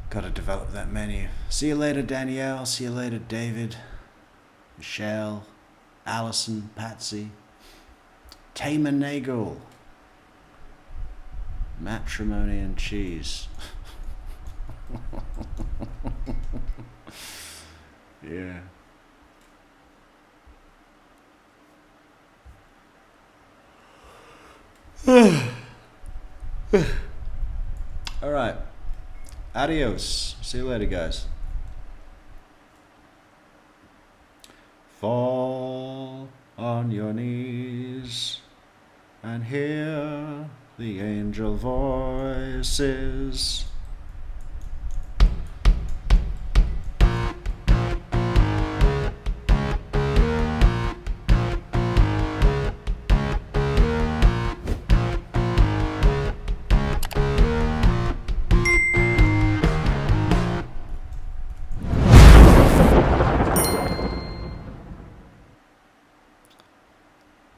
Got to develop that menu. See you later, Danielle. See you later, David, Michelle, Allison, Patsy, Tamer Nagel, Matrimony and Cheese. Yeah. All right. Adios. See you later, guys. Fall on your knees and hear the angel voices.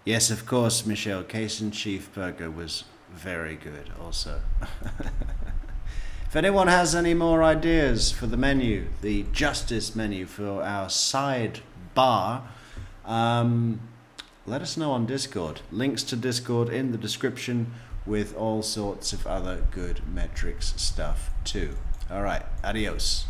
Yes, of course, Michelle. Case and Chief Burger was very good also. If anyone has any more ideas for the menu, the Justice menu for our side bar, let us know on Discord. Links to Discord in the description with all sorts of other good Metrix stuff too. Alright, adios.